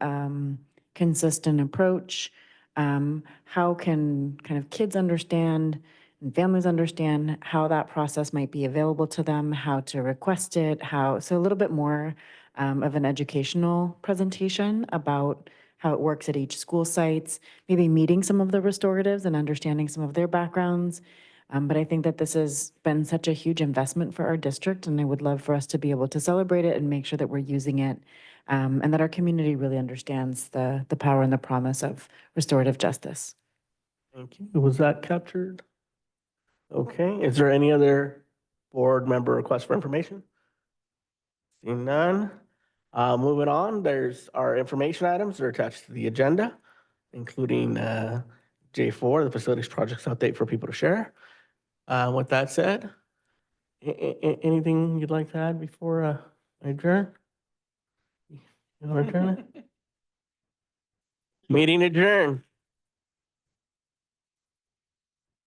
consistent approach? How can kind of kids understand and families understand how that process might be available to them, how to request it, so a little bit more of an educational presentation about how it works at each school sites, maybe meeting some of the restoratives and understanding some of their backgrounds. But I think that this has been such a huge investment for our district, and I would love for us to be able to celebrate it and make sure that we're using it, and that our community really understands the power and the promise of restorative justice. Thank you. Was that captured? Okay. Is there any other board member requests for information? Seeing none. Moving on, there's our information items that are attached to the agenda, including J4, the facilities projects update for people to share. With that said, anything you'd like to add before I adjourn? You want to adjourn it? Meeting adjourned.